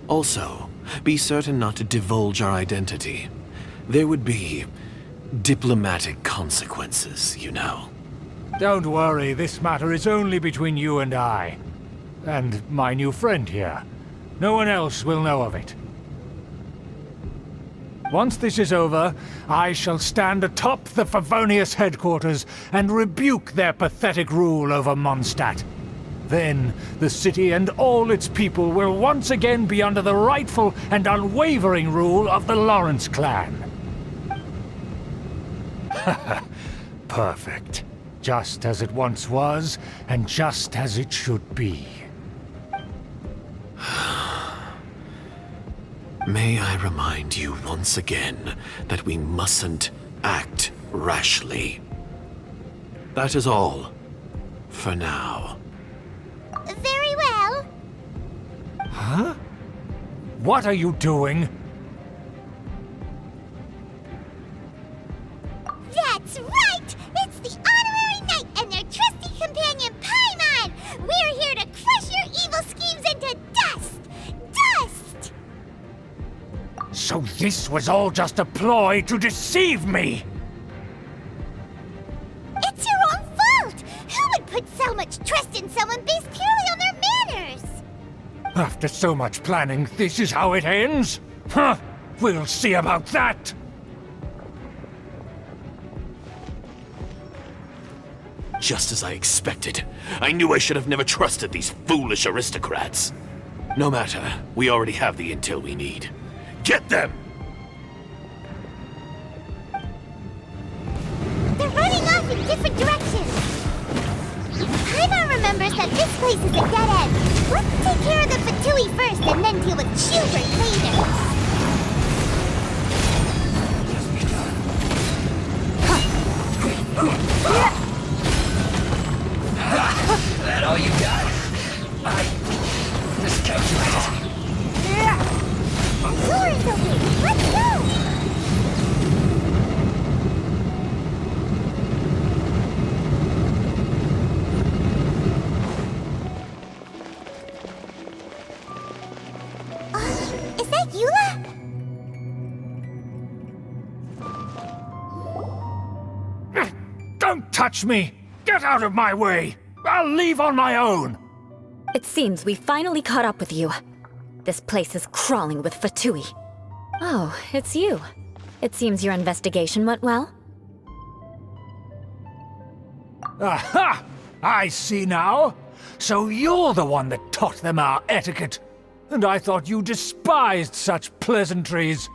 Also, be certain not to divulge our identity. There would be diplomatic consequences, you know. Don't worry, this matter is only between you and I. And my new friend here. No one else will know of it. Once this is over, I shall stand atop the Favonius headquarters and rebuke their pathetic rule over Mondstadt. Then, the city and all its people will once again be under the rightful and unwavering rule of the Lawrence clan. Perfect. Just as it once was, and just as it should be. May I remind you once again that we mustn't act rashly. That is all. For now. Very well. Huh? What are you doing? That's right! It's the Honorary Knight and their trusty companion Paimon! We're here to crush your evil schemes into dust! Dust! So this was all just a ploy to deceive me! It's your own fault! Who would put so much trust in someone based purely on their manners? After so much planning, this is how it ends? Huh! We'll see about that! Just as I expected. I knew I should have never trusted these foolish aristocrats. No matter, we already have the intel we need. Get them! They're running off in different directions. Paimon remembers that this place is a dead end. Let's take care of the Fatui first and then deal with Schubert later. That all you got? I miscalculated. Door's open! Let's go! Is that Eula? Don't touch me! Get out of my way! I'll leave on my own! It seems we finally caught up with you. This place is crawling with Fatui. Oh, it's you. It seems your investigation went well. Aha! I see now. So you're the one that taught them our etiquette. And I thought you despised such pleasantries.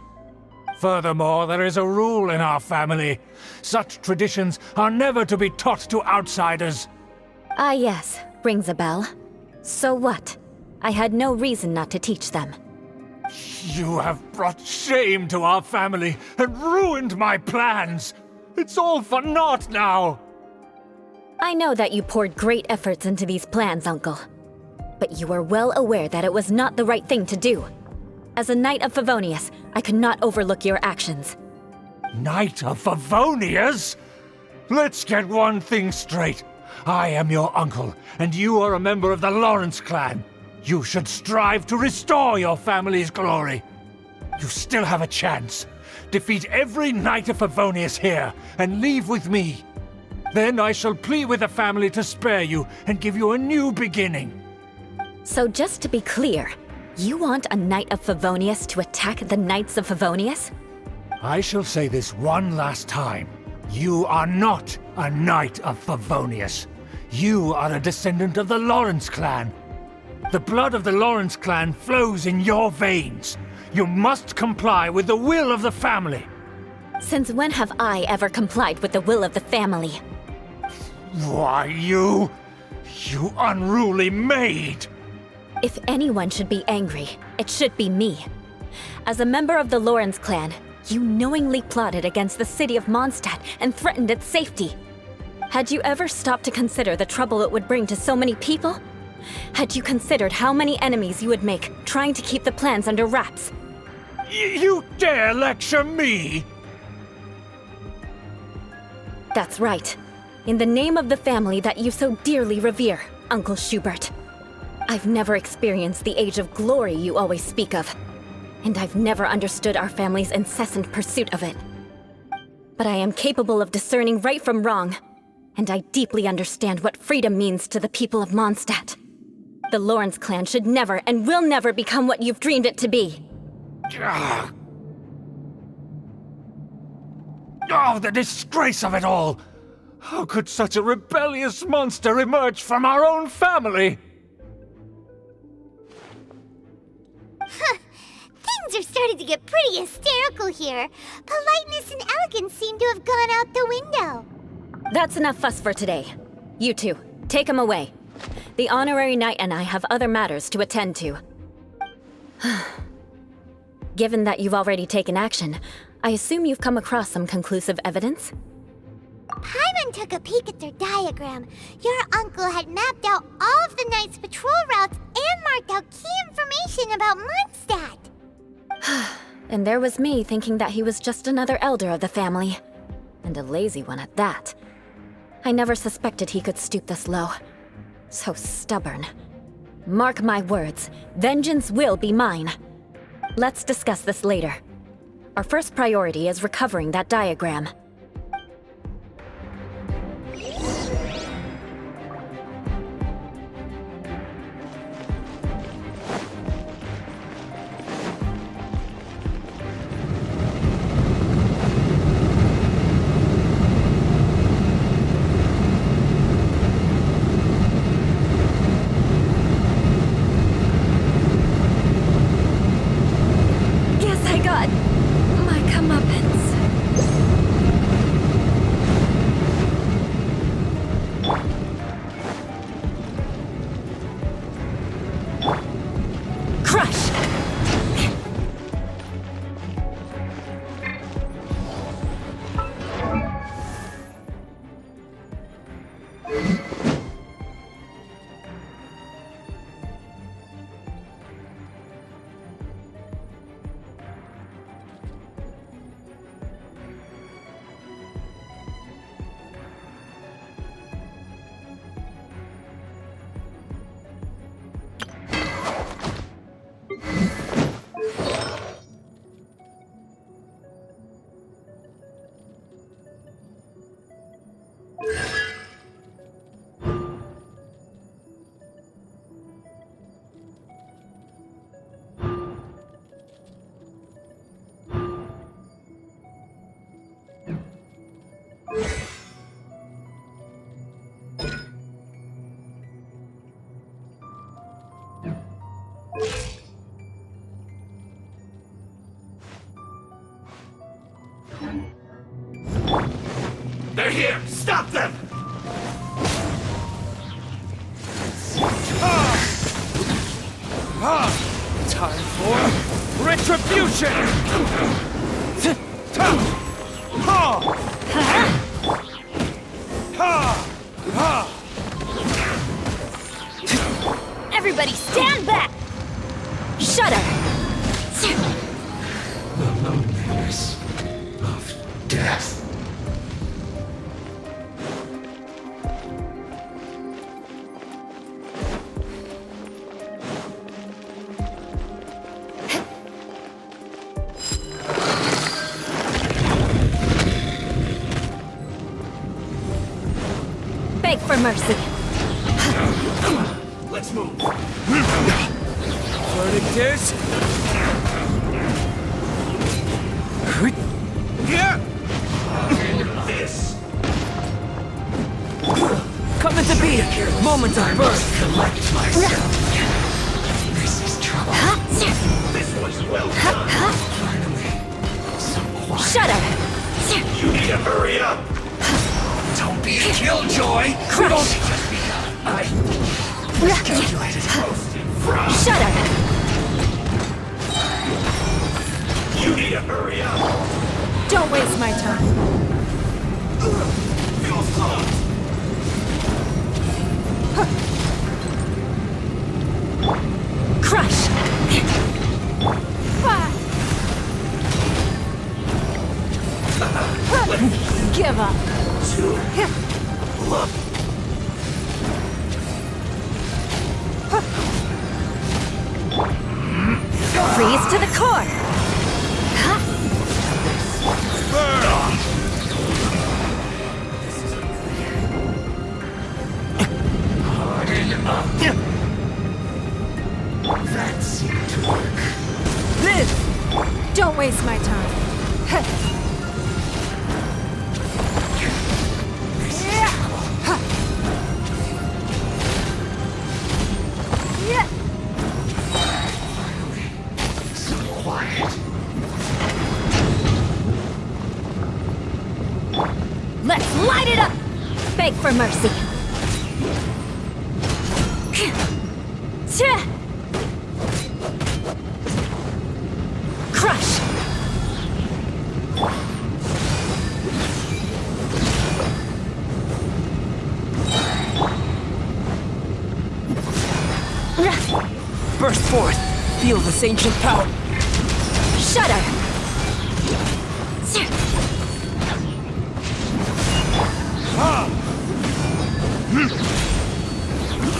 Furthermore, there is a rule in our family. Such traditions are never to be taught to outsiders. Ah yes, rings a bell. So what? I had no reason not to teach them. You have brought shame to our family and ruined my plans. It's all for naught now. I know that you poured great efforts into these plans, Uncle. But you were well aware that it was not the right thing to do. As a Knight of Favonius, I could not overlook your actions. Knight of Favonius? Let's get one thing straight. I am your uncle, and you are a member of the Lawrence clan. You should strive to restore your family's glory. You still have a chance. Defeat every Knight of Favonius here, and leave with me. Then I shall plead with the family to spare you and give you a new beginning. So just to be clear, you want a Knight of Favonius to attack the Knights of Favonius? I shall say this one last time. You are not a Knight of Favonius. You are a descendant of the Lawrence clan. The blood of the Lawrence clan flows in your veins. You must comply with the will of the family. Since when have I ever complied with the will of the family? Why, you unruly maid! If anyone should be angry, it should be me. As a member of the Lawrence clan, you knowingly plotted against the city of Mondstadt and threatened its safety. Had you ever stopped to consider the trouble it would bring to so many people? Had you considered how many enemies you would make trying to keep the plans under wraps? You dare lecture me? That's right. In the name of the family that you so dearly revere, Uncle Schubert. I've never experienced the age of glory you always speak of, and I've never understood our family's incessant pursuit of it. But I am capable of discerning right from wrong, And I deeply understand what freedom means to the people of Mondstadt. The Lawrence clan should never and will never become what you've dreamed it to be. Oh, the disgrace of it all! How could such a rebellious monster emerge from our own family? Things are starting to get pretty hysterical here. Politeness and elegance seem to have gone out the window. That's enough fuss for today. You two, take him away. The honorary knight and I have other matters to attend to. Given that you've already taken action, I assume you've come across some conclusive evidence? Paimon took a peek at their diagram. Your uncle had mapped out all of the Knight's patrol routes and marked out key information about Mondstadt. And there was me thinking that he was just another elder of the family. And a lazy one at that. I never suspected he could stoop this low. So stubborn. Mark my words, vengeance will be mine. Let's discuss this later. Our first priority is recovering that diagram. They're here! Stop them! Time for retribution! Everybody stand back! Shudder! The loneliness of death. Beg for mercy. Let's move. Verdict is... This. Coming to be! Moment of birth! Collect myself. This is trouble. This was well done. Finally. Shudder! You need to hurry up. Don't be a killjoy. Crush! I calculated. Fry. Shudder! You need to hurry up. Don't waste my time. Feel close. Crush! Give up. Look. Freeze to the core. Don't waste my time. Let's light it up! Beg for mercy. Crush! Burst forth! Feel this ancient power! Shudder!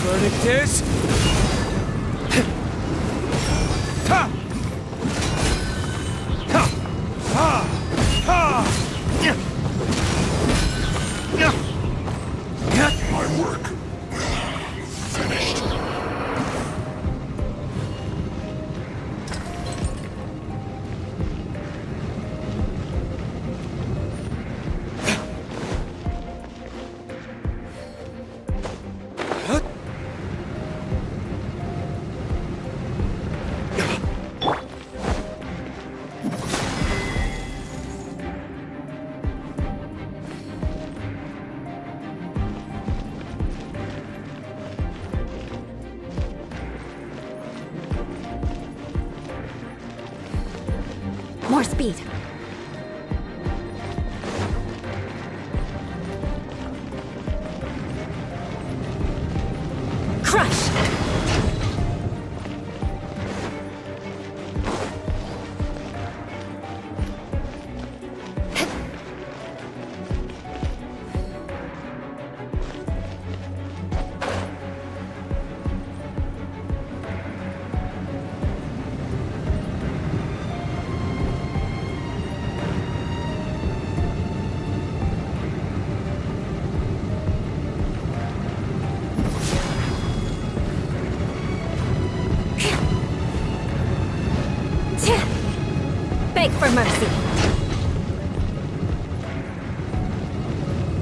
Verdict is... Ha! Ha! Ha! Ha! My work finished. More speed. Crush! Beg for mercy.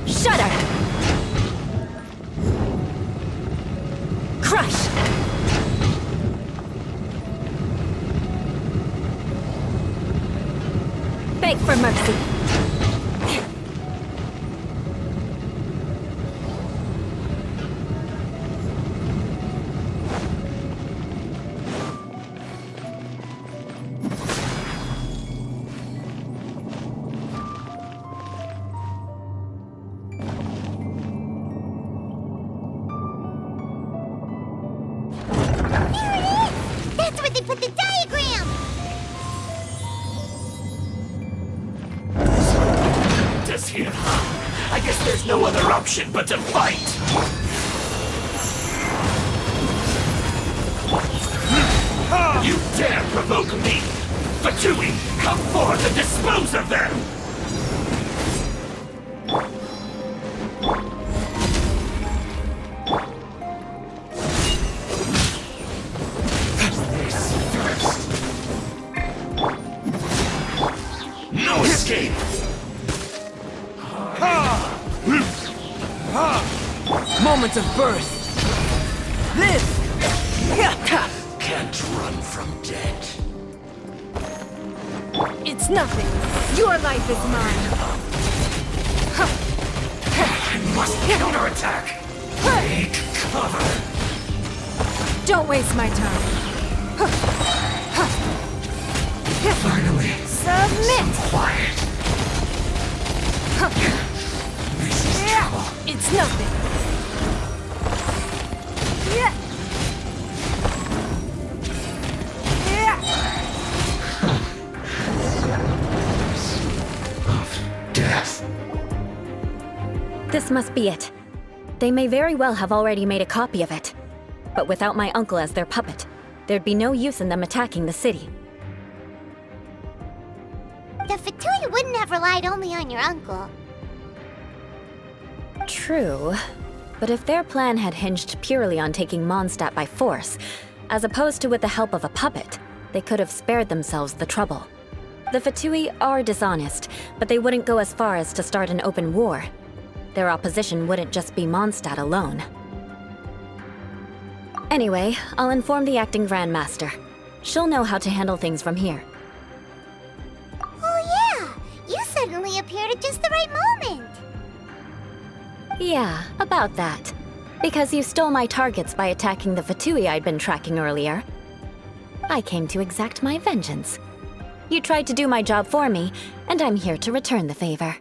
Shudder! Crush! Beg for mercy. That's where they put the diagram! Does here, huh? I guess there's no other option but to fight! You dare provoke me! Fatui, come forth and dispose of them! No escape! Moments of birth! Live! Can't run from dead. It's nothing. Your life is mine. I must counterattack! Take cover! Don't waste my time. Finally, Submit! quiet. This is trouble. It's nothing. Of death. This must be it. They may very well have already made a copy of it. But without my uncle as their puppet, there'd be no use in them attacking the city. The Fatui wouldn't have relied only on your uncle. True. But if their plan had hinged purely on taking Mondstadt by force, as opposed to with the help of a puppet, they could have spared themselves the trouble. The Fatui are dishonest, but they wouldn't go as far as to start an open war. Their opposition wouldn't just be Mondstadt alone. Anyway, I'll inform the acting Grand Master. She'll know how to handle things from here. Oh yeah! You suddenly appeared at just the right moment! Yeah, about that. Because you stole my targets by attacking the Fatui I'd been tracking earlier. I came to exact my vengeance. You tried to do my job for me, and I'm here to return the favor.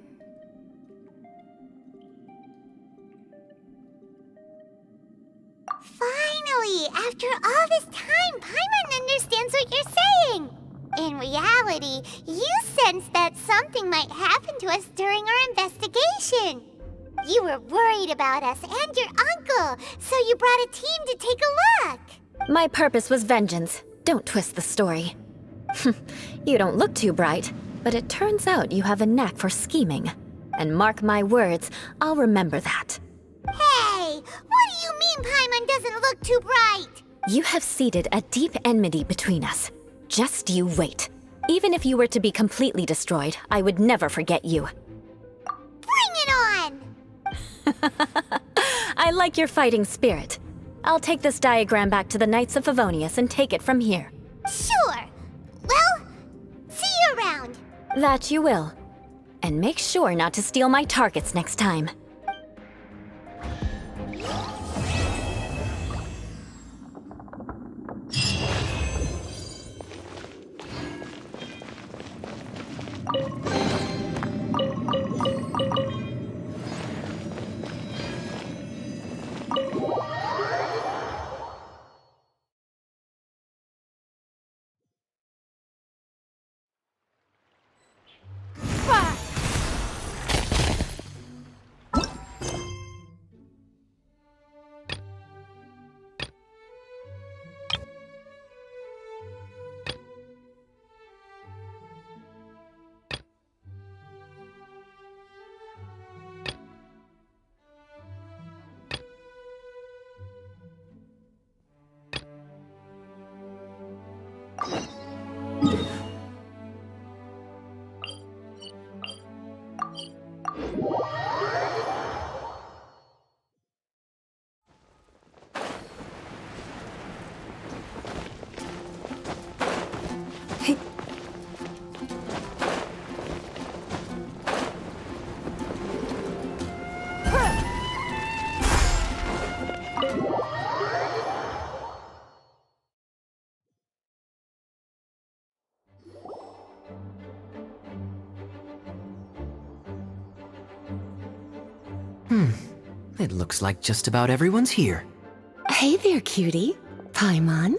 Finally! After all this time, Paimon understands what you're saying! In reality, you sensed that something might happen to us during our investigation. You were worried about us and your uncle, so you brought a team to take a look. My purpose was vengeance. Don't twist the story. You don't look too bright, but it turns out you have a knack for scheming. And mark my words, I'll remember that. Hey! What do you mean Paimon doesn't look too bright? You have seeded a deep enmity between us. Just you wait. Even if you were to be completely destroyed, I would never forget you. Bring it on! I like your fighting spirit. I'll take this diagram back to the Knights of Favonius and take it from here. Sure. Well, see you around. That you will. And make sure not to steal my targets next time. It looks like just about everyone's here. Hey there, cutie. Paimon.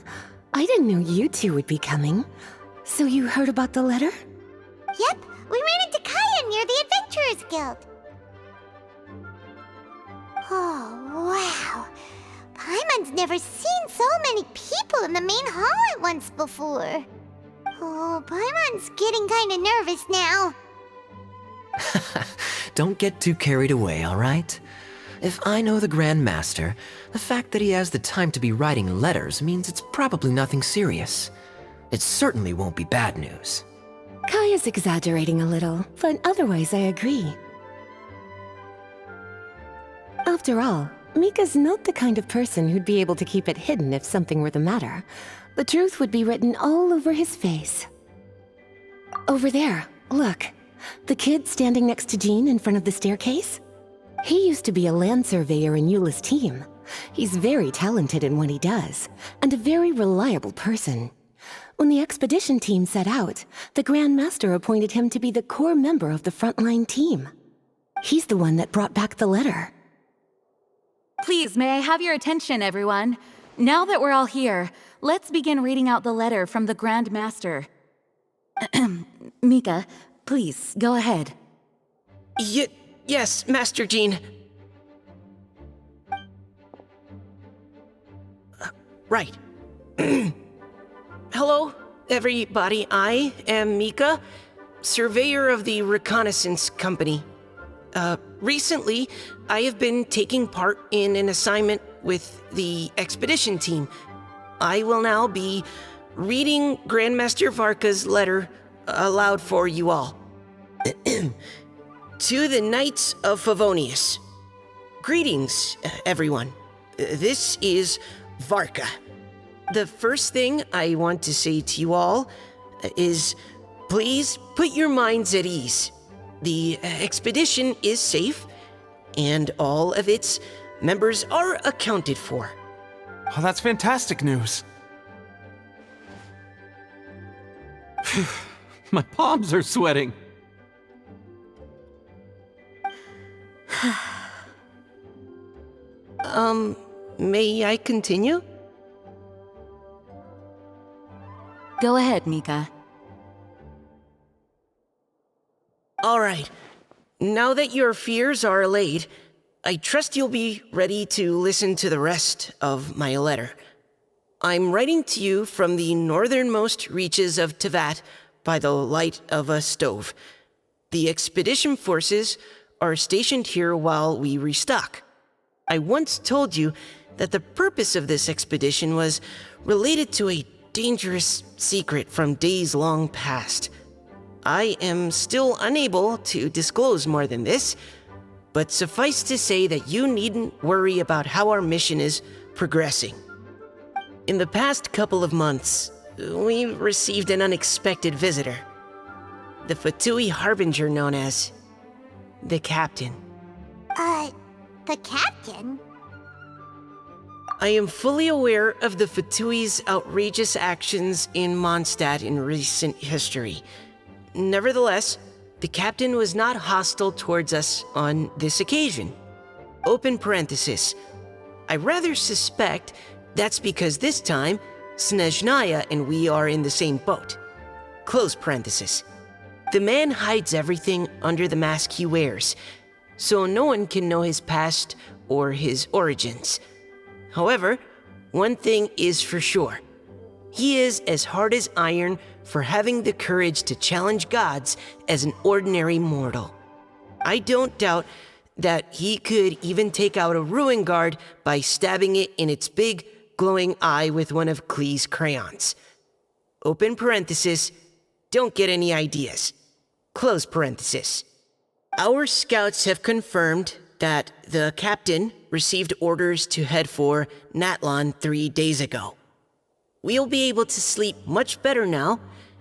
I didn't know you two would be coming. So you heard about the letter? Yep, we ran into Kaya near the Adventurers Guild. Oh, wow. Paimon's never seen so many people in the main hall at once before. Oh, Paimon's getting kinda nervous now. Don't get too carried away, all right? If I know the Grand Master, the fact that he has the time to be writing letters means it's probably nothing serious. It certainly won't be bad news. Kaya's exaggerating a little, but otherwise I agree. After all, Mika's not the kind of person who'd be able to keep it hidden if something were the matter. The truth would be written all over his face. Over there, look. The kid standing next to Jean in front of the staircase? He used to be a land surveyor in Eula's team. He's very talented in what he does, and a very reliable person. When the expedition team set out, the Grand Master appointed him to be the core member of the frontline team. He's the one that brought back the letter. Please, may I have your attention, everyone? Now that we're all here, let's begin reading out the letter from the Grand Master. Mika, please, go ahead. Yes, Master Jean. Right. Hello, everybody. I am Mika, surveyor of the Reconnaissance Company. Recently, I have been taking part in an assignment with the expedition team. I will now be reading Grandmaster Varka's letter aloud for you all. To the Knights of Favonius. Greetings, everyone. This is Varka. The first thing I want to say to you all is please put your minds at ease. The expedition is safe, and all of its members are accounted for. Oh, that's fantastic news. My palms are sweating. May I continue? Go ahead, Mika. All right. Now that your fears are allayed, I trust you'll be ready to listen to the rest of my letter. I'm writing to you from the northernmost reaches of Tevat by the light of a stove. The expedition forces are stationed here while we restock. I once told you that the purpose of this expedition was related to a dangerous secret from days long past. I am still unable to disclose more than this, but suffice to say that you needn't worry about how our mission is progressing. In the past couple of months, we received an unexpected visitor. The Fatui Harbinger known as the Captain. The Captain? I am fully aware of the Fatui's outrageous actions in Mondstadt in recent history. Nevertheless, the Captain was not hostile towards us on this occasion. Open parenthesis. I rather suspect that's because this time, Snezhnaya and we are in the same boat. Close parenthesis. The man hides everything under the mask he wears, so no one can know his past or his origins. However, one thing is for sure. He is as hard as iron for having the courage to challenge gods as an ordinary mortal. I don't doubt that he could even take out a ruin guard by stabbing it in its big, glowing eye with one of Klee's crayons. Open parenthesis, don't get any ideas. Close parenthesis. Our scouts have confirmed that the Captain received orders to head for Natlan 3 days ago. We'll be able to sleep much better now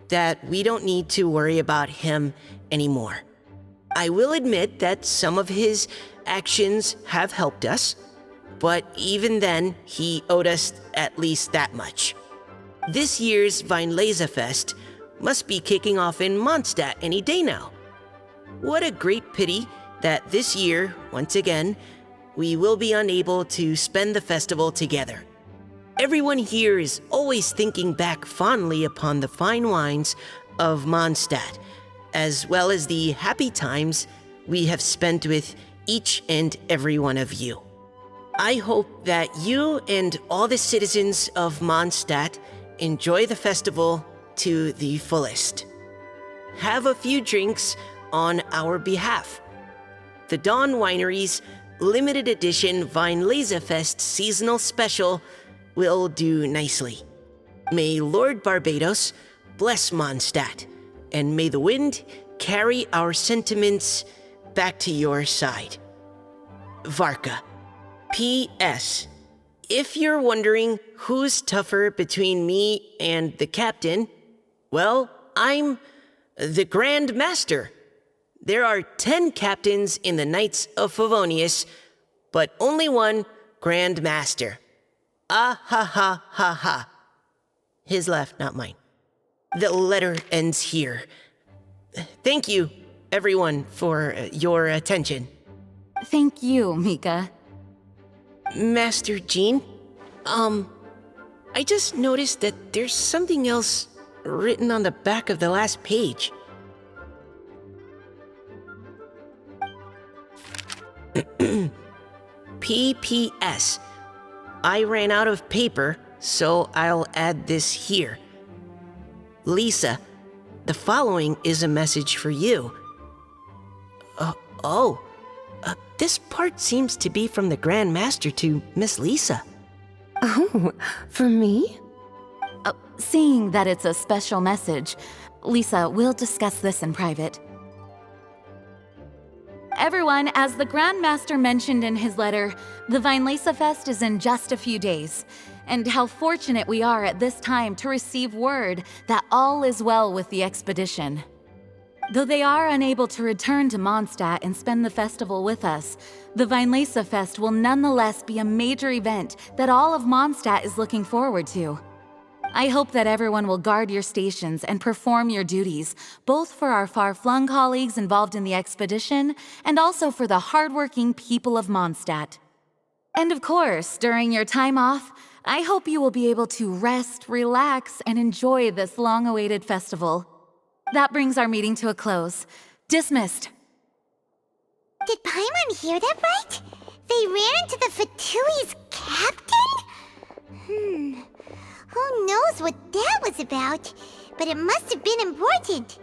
that we don't need to worry about him anymore. I will admit that some of his actions have helped us, but even then, he owed us at least that much. This year's Weinlesefest must be kicking off in Mondstadt any day now. What a great pity that this year, once again, we will be unable to spend the festival together. Everyone here is always thinking back fondly upon the fine wines of Mondstadt, as well as the happy times we have spent with each and every one of you. I hope that you and all the citizens of Mondstadt enjoy the festival to the fullest. Have a few drinks on our behalf. The Dawn Winery's limited edition Weinlesefest seasonal special will do nicely. May Lord Barbados bless Mondstadt, and may the wind carry our sentiments back to your side. Varka. P.S. If you're wondering who's tougher between me and the Captain, well, I'm the Grand Master. There are 10 captains in the Knights of Favonius, but only one Grand Master. Ah ha ha ha ha. His laugh, not mine. The letter ends here. Thank you, everyone, for your attention. Thank you, Mika. Master Jean, I just noticed that there's something else written on the back of the last page. P.P.S. I ran out of paper, so I'll add this here. Lisa, the following is a message for you. This part seems to be from the Grand Master to Miss Lisa. Oh, for me? Seeing that it's a special message, Lisa, we'll discuss this in private. Everyone, as the Grand Master mentioned in his letter, the Vinelesa Fest is in just a few days. And how fortunate we are at this time to receive word that all is well with the expedition. Though they are unable to return to Mondstadt and spend the festival with us, the Vinelesa Fest will nonetheless be a major event that all of Mondstadt is looking forward to. I hope that everyone will guard your stations and perform your duties, both for our far-flung colleagues involved in the expedition and also for the hardworking people of Mondstadt. And of course, during your time off, I hope you will be able to rest, relax, and enjoy this long-awaited festival. That brings our meeting to a close. Dismissed. Did Paimon hear that right? They ran into the Fatui's captain? Who knows what that was about? But it must have been important.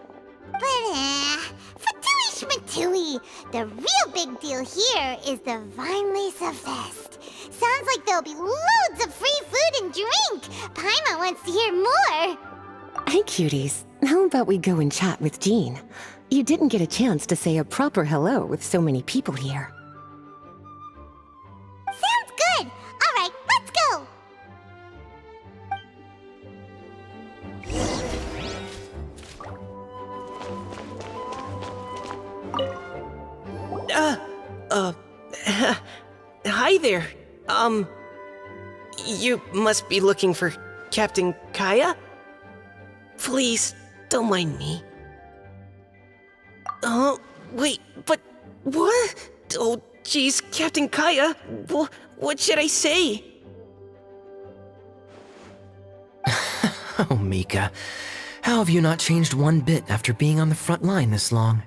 But, Fatui Schmatui! The real big deal here is the Vinelesa Fest. Sounds like there'll be loads of free food and drink! Paimon wants to hear more! Hey, cuties. How about we go and chat with Jean? You didn't get a chance to say a proper hello with so many people here. Sounds good! Alright, let's go! Hi there. You must be looking for Captain Kaya? Please, don't mind me. Oh, wait, but what? Oh, jeez, Captain Kaya, what should I say? Oh, Mika. How have you not changed one bit after being on the front line this long?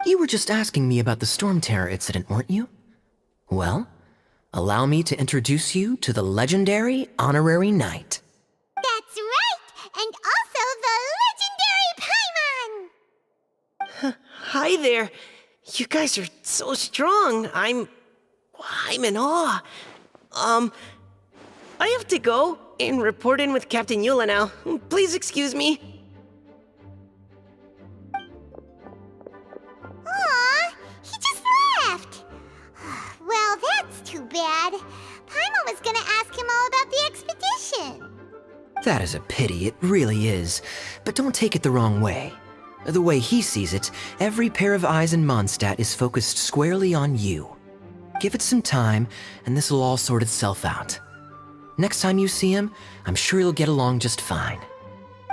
You were just asking me about the Storm Terror incident, weren't you? Well, allow me to introduce you to the legendary Honorary Knight. That's right! And also the legendary Paimon! Hi there. You guys are so strong. I'm in awe. I have to go and report in with Captain Eula now. Please excuse me. Aw, he just left. Well, that's too bad. Paimon was gonna ask him all about the expedition. That is a pity, it really is. But don't take it the wrong way. The way he sees it, every pair of eyes in Mondstadt is focused squarely on you. Give it some time, and this will all sort itself out. Next time you see him, I'm sure you'll get along just fine.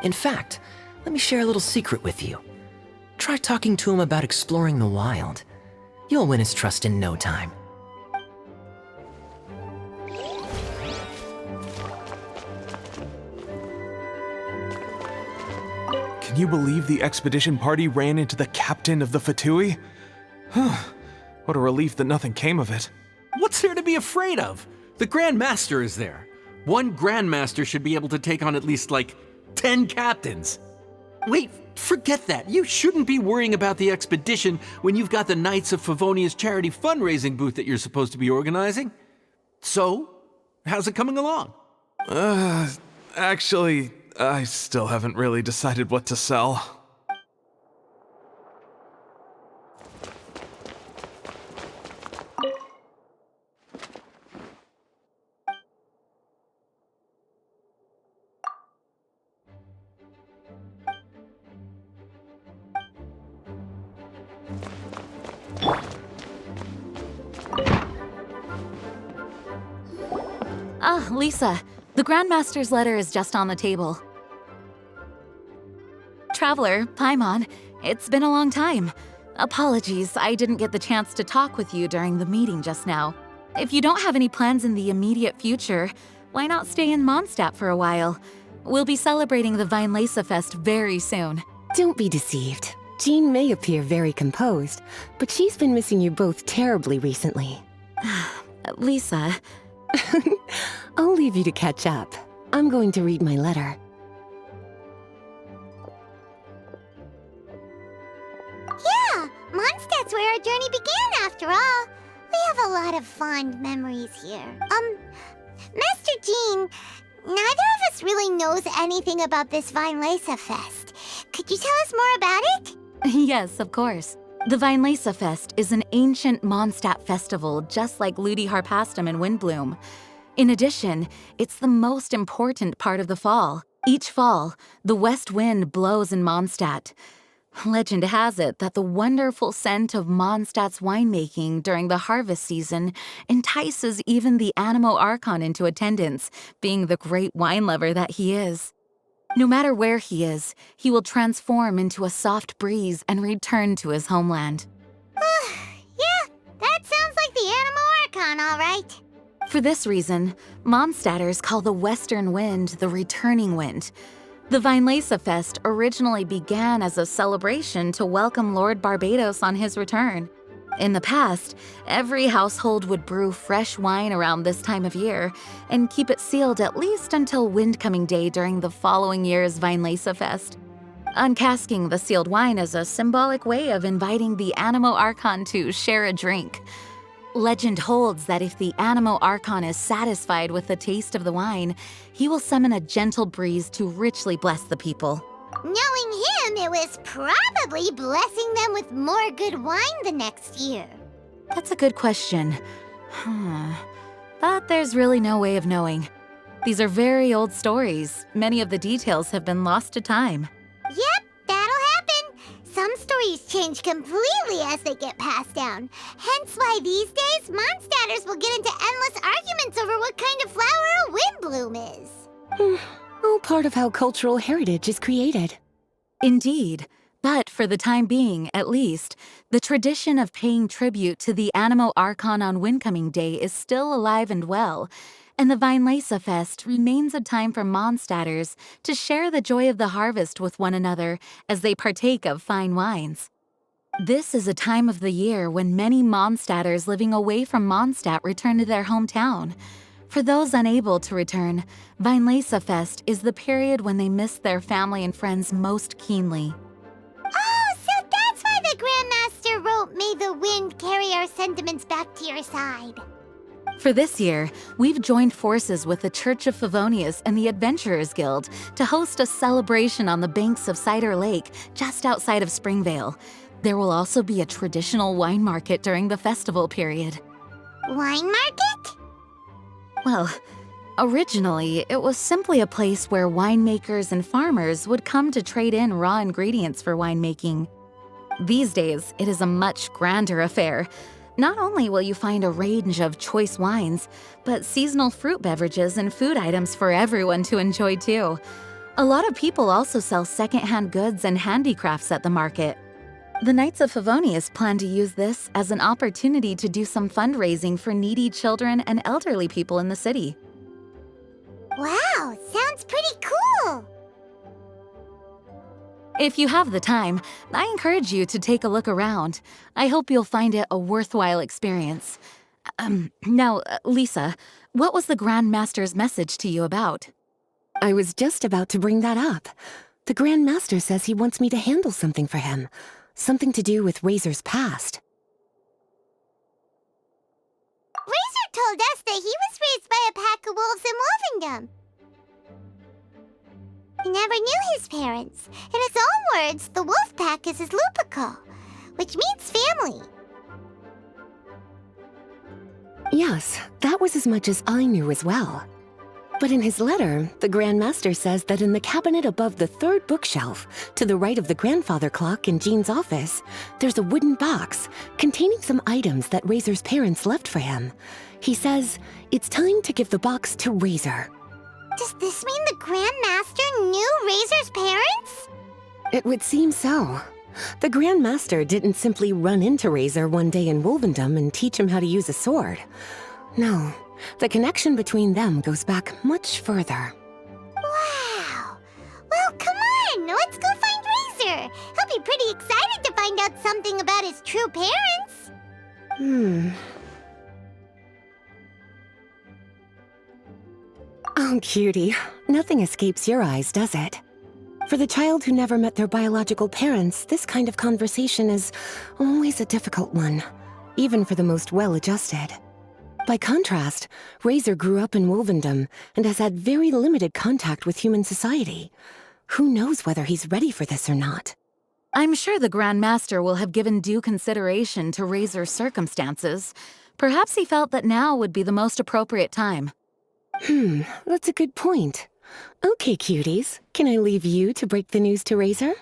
In fact, let me share a little secret with you. Try talking to him about exploring the wild. You'll win his trust in no time. Can you believe the expedition party ran into the captain of the Fatui? What a relief that nothing came of it. What's there to be afraid of? The Grand Master is there. One Grand Master should be able to take on at least, 10 captains. Wait, forget that. You shouldn't be worrying about the expedition when you've got the Knights of Favonia's charity fundraising booth that you're supposed to be organizing. So, how's it coming along? Actually, I still haven't really decided what to sell. Ah, Lisa, the Grandmaster's letter is just on the table. Traveler, Paimon, it's been a long time. Apologies, I didn't get the chance to talk with you during the meeting just now. If you don't have any plans in the immediate future, why not stay in Mondstadt for a while? We'll be celebrating the Vinelesa Fest very soon. Don't be deceived. Jean may appear very composed, but she's been missing you both terribly recently. Lisa... I'll leave you to catch up. I'm going to read my letter. Yeah, Mondstadt's where our journey began after all. We have a lot of fond memories here. Master Jean, neither of us really knows anything about this Vinelesa Fest. Could you tell us more about it? Yes, of course. The Vinelesa Fest is an ancient Mondstadt festival just like Ludi Harpastum and Windbloom. In addition, it's the most important part of the fall. Each fall, the west wind blows in Mondstadt. Legend has it that the wonderful scent of Mondstadt's winemaking during the harvest season entices even the Animo Archon into attendance, being the great wine lover that he is. No matter where he is, he will transform into a soft breeze and return to his homeland. Yeah, that sounds like the Animo Archon, all right. For this reason, Mondstadters call the western wind the returning wind. The Vinelesa Fest originally began as a celebration to welcome Lord Barbados on his return. In the past, every household would brew fresh wine around this time of year and keep it sealed at least until Windcoming Day during the following year's Vinelesa Fest. Uncasking the sealed wine is a symbolic way of inviting the Animo Archon to share a drink. Legend holds that if the Animo Archon is satisfied with the taste of the wine, he will summon a gentle breeze to richly bless the people. Knowing him, it was probably blessing them with more good wine the next year. That's a good question. But there's really no way of knowing. These are very old stories. Many of the details have been lost to time. Yep, that'll happen. Some stories change completely as they get passed down. Hence why these days, Mondstadters will get into endless arguments over what kind of flower a windbloom is. All part of how cultural heritage is created. Indeed. But for the time being, at least, the tradition of paying tribute to the Animo Archon on Windcoming Day is still alive and well, and the Vinelesa Fest remains a time for Mondstadters to share the joy of the harvest with one another as they partake of fine wines. This is a time of the year when many Mondstadters living away from Mondstadt return to their hometown. For those unable to return, Vinelesa Fest is the period when they miss their family and friends most keenly. Oh, so that's why the Grandmaster wrote, "May the wind carry our sentiments back to your side." For this year, we've joined forces with the Church of Favonius and the Adventurers Guild to host a celebration on the banks of Cider Lake just outside of Springvale. There will also be a traditional wine market during the festival period. Wine market? Well, originally, it was simply a place where winemakers and farmers would come to trade in raw ingredients for winemaking. These days, it is a much grander affair. Not only will you find a range of choice wines, but seasonal fruit beverages and food items for everyone to enjoy too. A lot of people also sell secondhand goods and handicrafts at the market. The Knights of Favonius plan to use this as an opportunity to do some fundraising for needy children and elderly people in the city. Wow, sounds pretty cool! If you have the time, I encourage you to take a look around. I hope you'll find it a worthwhile experience. Now, Lisa, what was the Grand Master's message to you about? I was just about to bring that up. The Grand Master says he wants me to handle something for him. Something to do with Razor's past. Razor told us that he was raised by a pack of wolves in Wolvendom. He never knew his parents. In his own words, the wolf pack is his lupical, which means family. Yes, that was as much as I knew as well. But in his letter, the Grand Master says that in the cabinet above the third bookshelf, to the right of the grandfather clock in Jean's office, there's a wooden box containing some items that Razor's parents left for him. He says it's time to give the box to Razor. Does this mean the Grand Master knew Razor's parents? It would seem so. The Grand Master didn't simply run into Razor one day in Wolvendom and teach him how to use a sword. No. The connection between them goes back much further. Wow! Well, come on! Let's go find Razor! He'll be pretty excited to find out something about his true parents! Oh, cutie. Nothing escapes your eyes, does it? For the child who never met their biological parents, this kind of conversation is always a difficult one, even for the most well-adjusted. By contrast, Razor grew up in Wolvendom and has had very limited contact with human society. Who knows whether he's ready for this or not? I'm sure the Grand Master will have given due consideration to Razor's circumstances. Perhaps he felt that now would be the most appropriate time. That's a good point. Okay, cuties, can I leave you to break the news to Razor?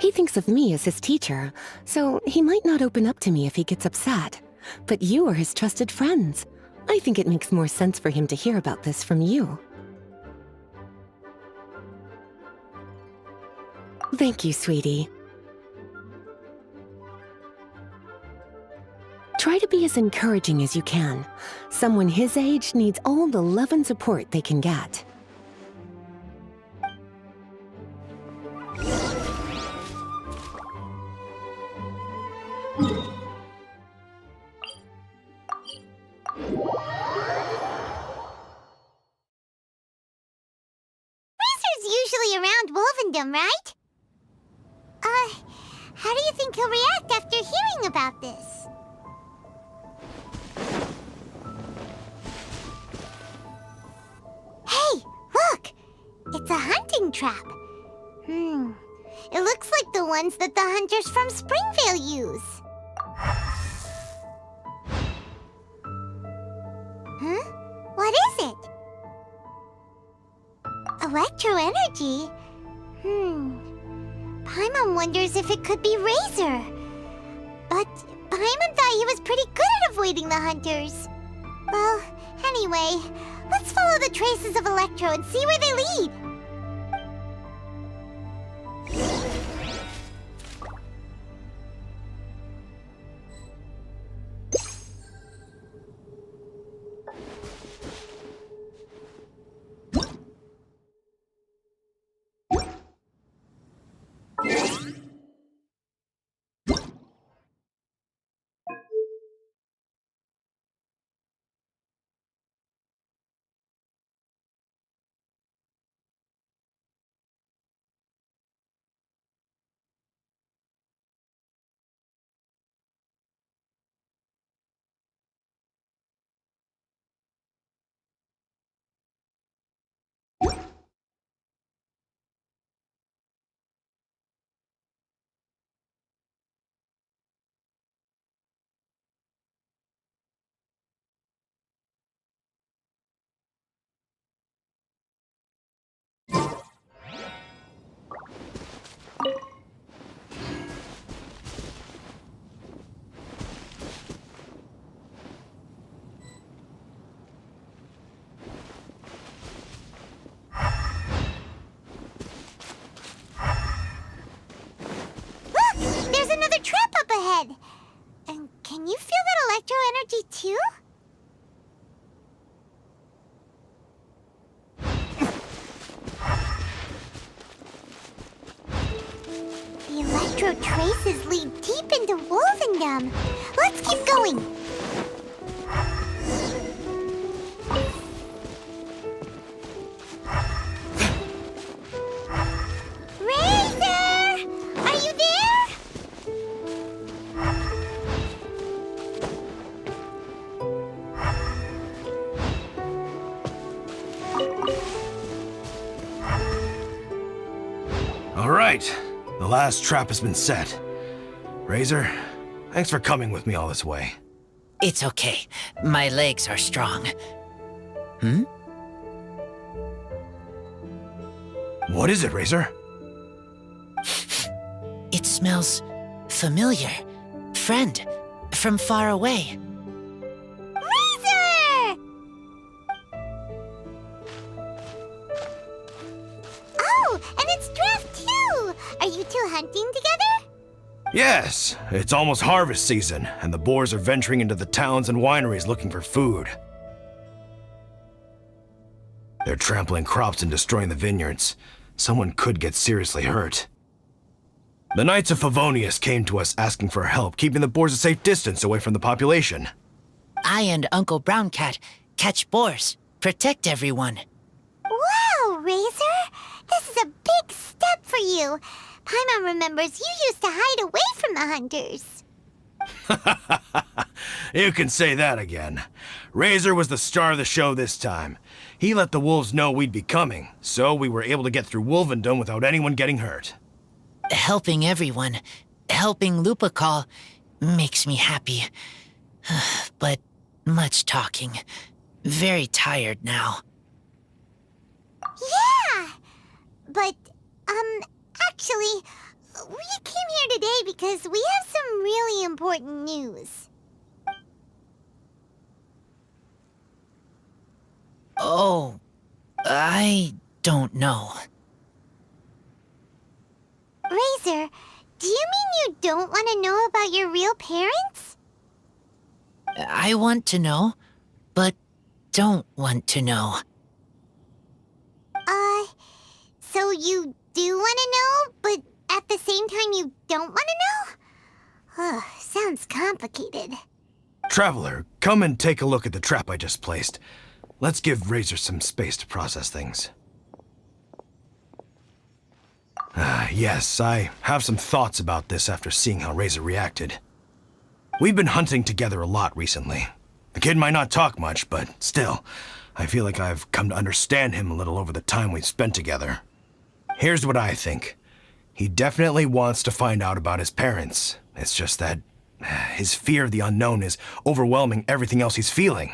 He thinks of me as his teacher, so he might not open up to me if he gets upset. But you are his trusted friends. I think it makes more sense for him to hear about this from you. Thank you, sweetie. Try to be as encouraging as you can. Someone his age needs all the love and support they can get. Razor's usually around Wolvendom, right? How do you think he'll react after hearing about this? Hey, look! It's a hunting trap. It looks like the ones that the hunters from Springvale use. Huh? What is it? Electro energy? Paimon wonders if it could be Razor. But Paimon thought he was pretty good at avoiding the hunters. Well, anyway, let's follow the traces of Electro and see where they lead. And can you feel that electro energy too? The electro traces lead deep into Wolvendom. Let's keep going. All right, the last trap has been set. Razor, thanks for coming with me all this way. It's okay. My legs are strong. What is it, Razor? It smells familiar. Friend, from far away. Razor! Oh, and it's Draft too! Are you two hunting together? Yes, it's almost harvest season, and the boars are venturing into the towns and wineries looking for food. They're trampling crops and destroying the vineyards. Someone could get seriously hurt. The Knights of Favonius came to us asking for help, keeping the boars a safe distance away from the population. I and Uncle Brown Cat catch boars, protect everyone. Wow, Razor! This is a big step for you. Paimon remembers you used to hide away from the hunters. You can say that again. Razor was the star of the show this time. He let the wolves know we'd be coming, so we were able to get through Wolvendom without anyone getting hurt. Helping everyone, helping Lupercal, makes me happy. But much talking. Very tired now. Yeah! But, actually, we came here today because we have some really important news. Oh, I don't know. Razor, do you mean you don't want to know about your real parents? I want to know, but don't want to know. So you do want to know, but at the same time you don't want to know? Sounds complicated. Traveler, come and take a look at the trap I just placed. Let's give Razor some space to process things. Yes, I have some thoughts about this after seeing how Razor reacted. We've been hunting together a lot recently. The kid might not talk much, but still, I feel like I've come to understand him a little over the time we've spent together. Here's what I think. He definitely wants to find out about his parents. It's just that his fear of the unknown is overwhelming everything else he's feeling.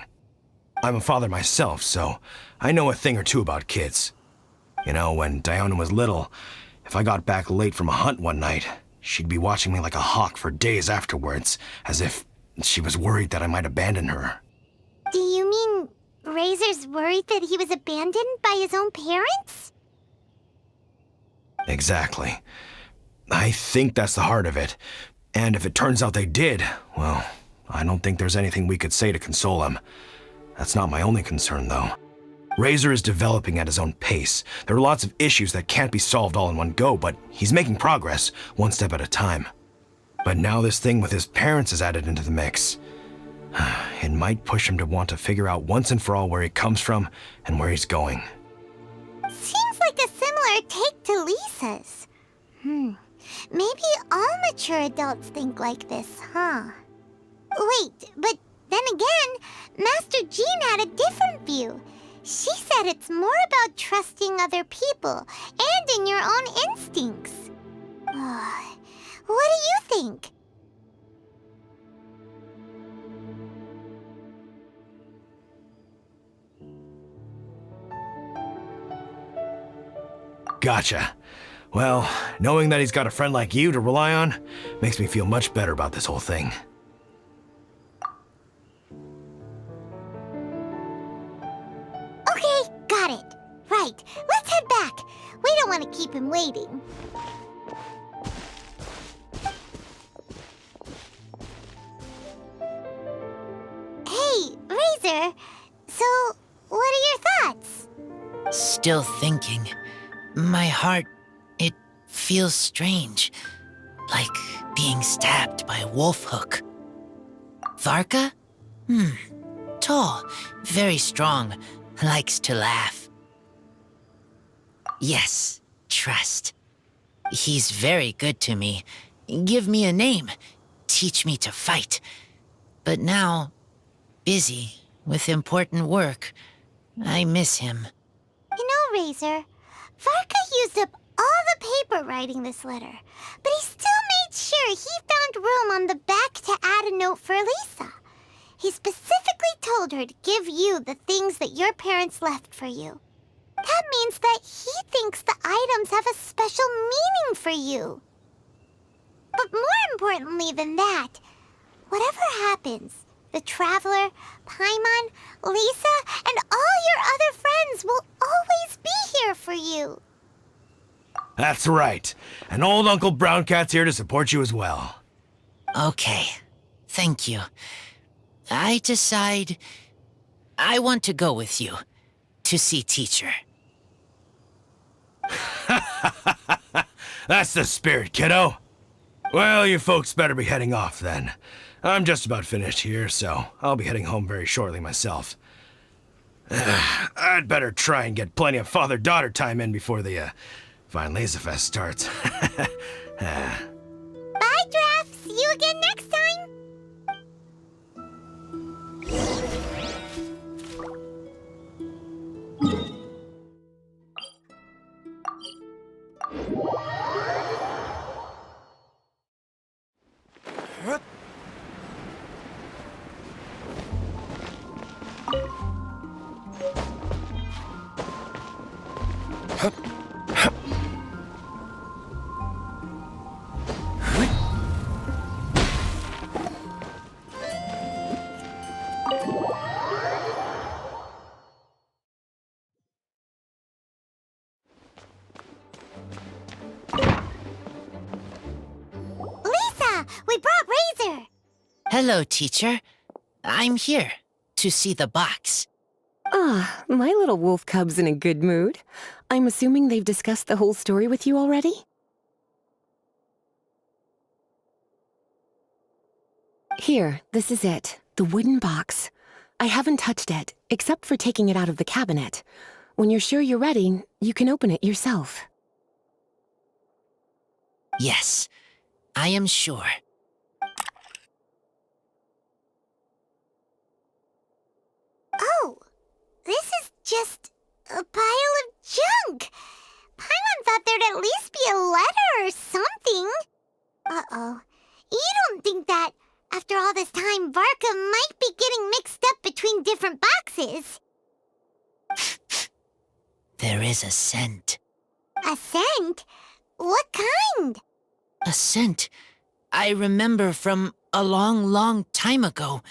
I'm a father myself, so I know a thing or two about kids. You know, when Diana was little, if I got back late from a hunt one night, she'd be watching me like a hawk for days afterwards, as if she was worried that I might abandon her. Do you mean Razor's worried that he was abandoned by his own parents? Exactly. I think that's the heart of it. And if it turns out they did, well, I don't think there's anything we could say to console him. That's not my only concern, though. Razor is developing at his own pace. There are lots of issues that can't be solved all in one go, but he's making progress, one step at a time. But now this thing with his parents is added into the mix. It might push him to want to figure out once and for all where he comes from and where he's going. Seems like a similar take to Lisa's. Maybe all mature adults think like this, huh? Wait, but then again, Master Jean had a different view. She said it's more about trusting other people and in your own instincts. What do you think? Gotcha. Well, knowing that he's got a friend like you to rely on makes me feel much better about this whole thing. Okay, got it. Right, let's head back. We don't want to keep him waiting. Hey, Razor. So, what are your thoughts? Still thinking. My heart, it feels strange. Like being stabbed by a wolf hook. Varka? Tall, very strong, likes to laugh. Yes, trust. He's very good to me. Give me a name. Teach me to fight. But now, busy with important work. I miss him. You know, Razor, Varka used up all the paper writing this letter, but he still made sure he found room on the back to add a note for Lisa. He specifically told her to give you the things that your parents left for you. That means that he thinks the items have a special meaning for you. But more importantly than that, whatever happens, the Traveler, Paimon, Lisa, and all your other friends will always be here for you. That's right. And old Uncle Brown Cat's here to support you as well. Okay, thank you. I decide I want to go with you to see teacher. That's the spirit, kiddo. Well, you folks better be heading off then. I'm just about finished here, so I'll be heading home very shortly myself. I'd better try and get plenty of father-daughter time in before the Fine Laser Fest starts. Bye, Draft. See you again next time. We brought Razor! Hello, teacher. I'm here to see the box. Ah, my little wolf cub's in a good mood. I'm assuming they've discussed the whole story with you already? Here, this is it. The wooden box. I haven't touched it, except for taking it out of the cabinet. When you're sure you're ready, you can open it yourself. Yes, I am sure. Oh, this is just a pile of junk. Paimon thought there'd at least be a letter or something. Uh-oh. You don't think that, after all this time, Varka might be getting mixed up between different boxes? There is a scent. A scent? What kind? A scent I remember from a long, long time ago.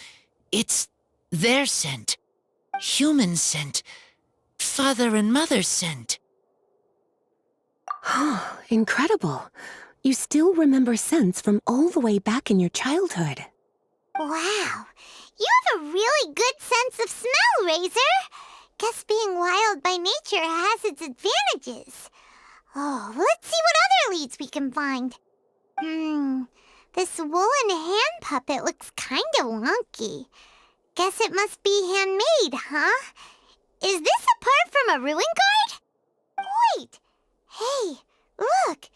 It's their scent. Human scent. Father and mother scent. Incredible. You still remember scents from all the way back in your childhood. Wow. You have a really good sense of smell, Razor. Guess being wild by nature has its advantages. Oh, let's see what other leads we can find. This woolen hand puppet looks kinda wonky. Guess it must be handmade, huh? Is this a part from a ruin guard? Wait! Hey, look!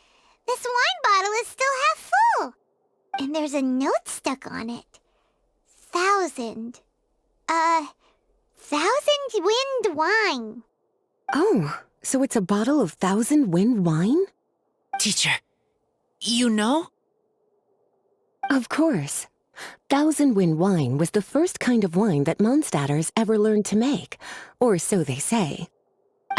This wine bottle is still half full! And there's a note stuck on it. 1,000 wind wine. Oh, so it's a bottle of 1,000 wind wine? Teacher, you know? Of course. 1,000 wind wine was the first kind of wine that Mondstadters ever learned to make, or so they say.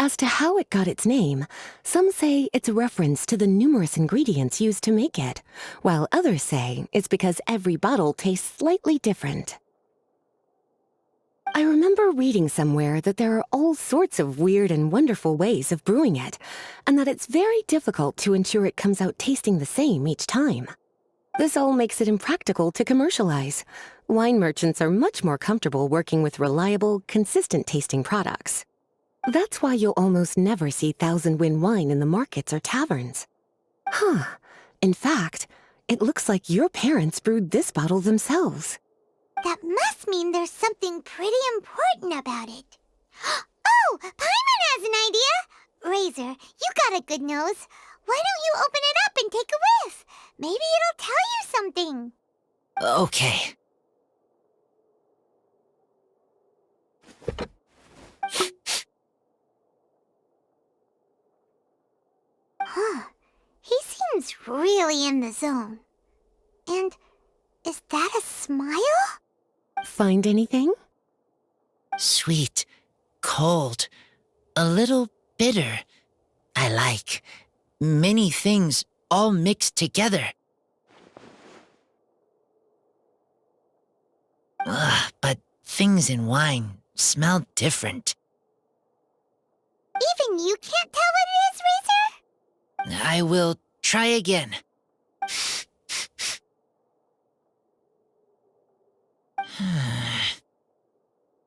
As to how it got its name, some say it's a reference to the numerous ingredients used to make it, while others say it's because every bottle tastes slightly different. I remember reading somewhere that there are all sorts of weird and wonderful ways of brewing it, and that it's very difficult to ensure it comes out tasting the same each time. This all makes it impractical to commercialize. Wine merchants are much more comfortable working with reliable, consistent-tasting products. That's why you'll almost never see 1,000 wind wine in the markets or taverns. Huh. In fact, it looks like your parents brewed this bottle themselves. That must mean there's something pretty important about it. Oh, Paimon has an idea! Razor, you got a good nose. Why don't you open it up and take a whiff? Maybe it'll tell you something. Okay. Huh. He seems really in the zone. And is that a smile? Find anything? Sweet, cold, a little bitter. I like many things all mixed together. But things in wine smell different. Even you can't tell what it is, Razor? I will try again.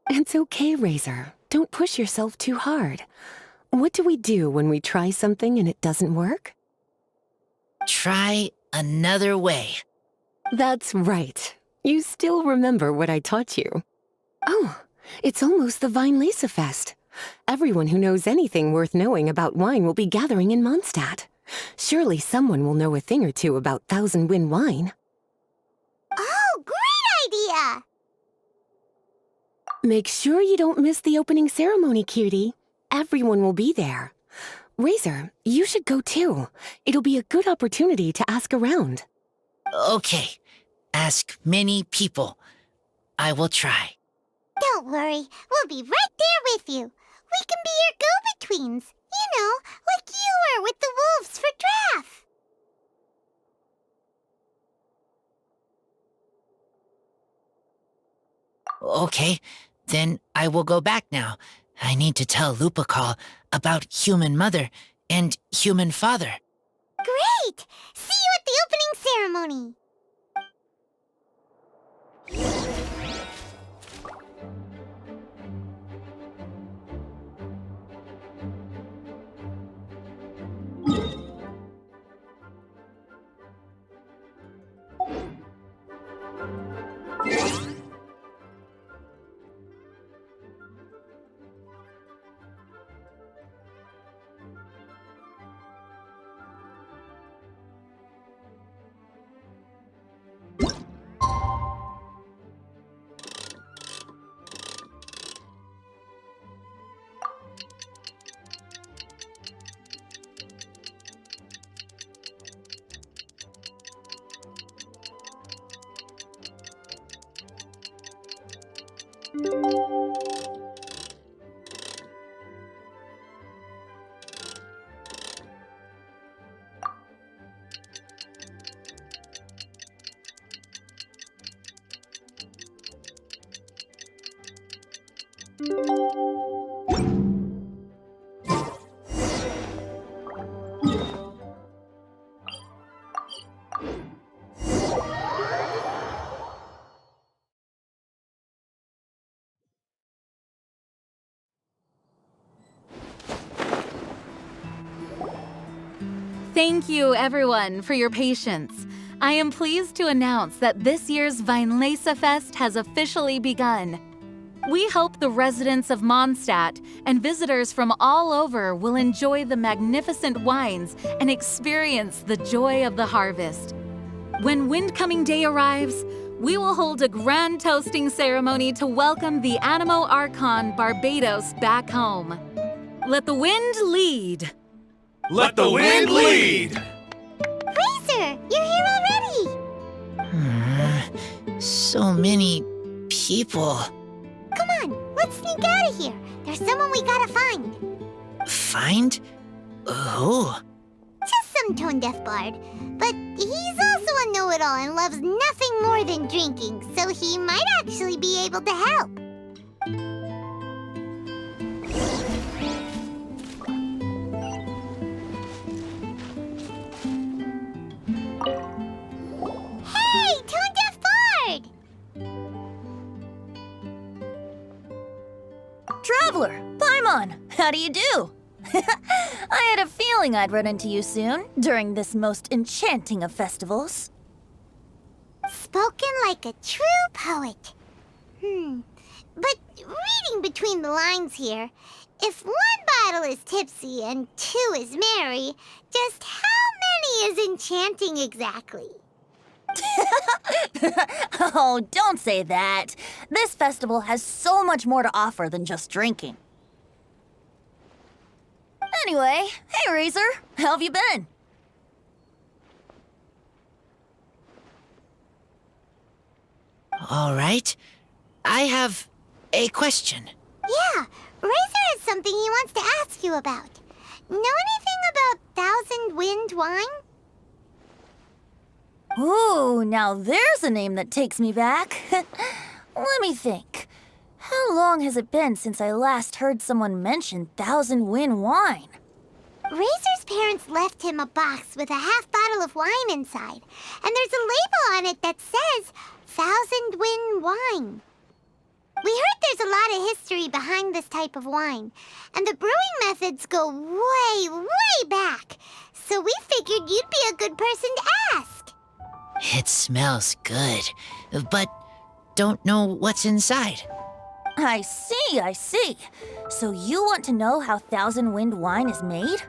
It's okay, Razor. Don't push yourself too hard. What do we do when we try something and it doesn't work? Try another way. That's right. You still remember what I taught you. Oh, it's almost the Weinlese Fest. Everyone who knows anything worth knowing about wine will be gathering in Mondstadt. Surely someone will know a thing or two about 1,000 wind wine. Oh, great idea! Make sure you don't miss the opening ceremony, cutie. Everyone will be there. Razor, you should go too. It'll be a good opportunity to ask around. Okay. Ask many people. I will try. Don't worry. We'll be right there with you. We can be your go-betweens. You know, like you were with the wolves for Draff. Okay, then I will go back now. I need to tell Lupakal about human mother and human father. Great! See you at the opening ceremony. Thank you, everyone, for your patience. I am pleased to announce that this year's Weinlese Fest has officially begun. We hope the residents of Mondstadt and visitors from all over will enjoy the magnificent wines and experience the joy of the harvest. When Windcoming Day arrives, we will hold a grand toasting ceremony to welcome the Animo Archon Barbados back home. Let the wind lead. Let the wind lead! Razor, you're here already! So many people. Come on, let's sneak out of here. There's someone we gotta find. Find? Who? Just some tone-deaf bard. But he's also a know-it-all and loves nothing more than drinking, so he might actually be able to help. Hey, tone-deaf bard! Traveler, Paimon, how do you do? I had a feeling I'd run into you soon, during this most enchanting of festivals. Spoken like a true poet. But reading between the lines here, if one bottle is tipsy and two is merry, just how many is enchanting exactly? Oh, don't say that. This festival has so much more to offer than just drinking. Anyway, hey Razor, how have you been? All right. I have a question. Yeah, Razor has something he wants to ask you about. Know anything about Thousand Wind wine? Ooh, now there's a name that takes me back. Let me think. How long has it been since I last heard someone mention Thousand Wind wine? Razor's parents left him a box with a half bottle of wine inside, and there's a label on it that says Thousand Wind wine. We heard there's a lot of history behind this type of wine, and the brewing methods go way, way back, so we figured you'd be a good person to ask. It smells good, but don't know what's inside. I see. So you want to know how Thousand Wind wine is made?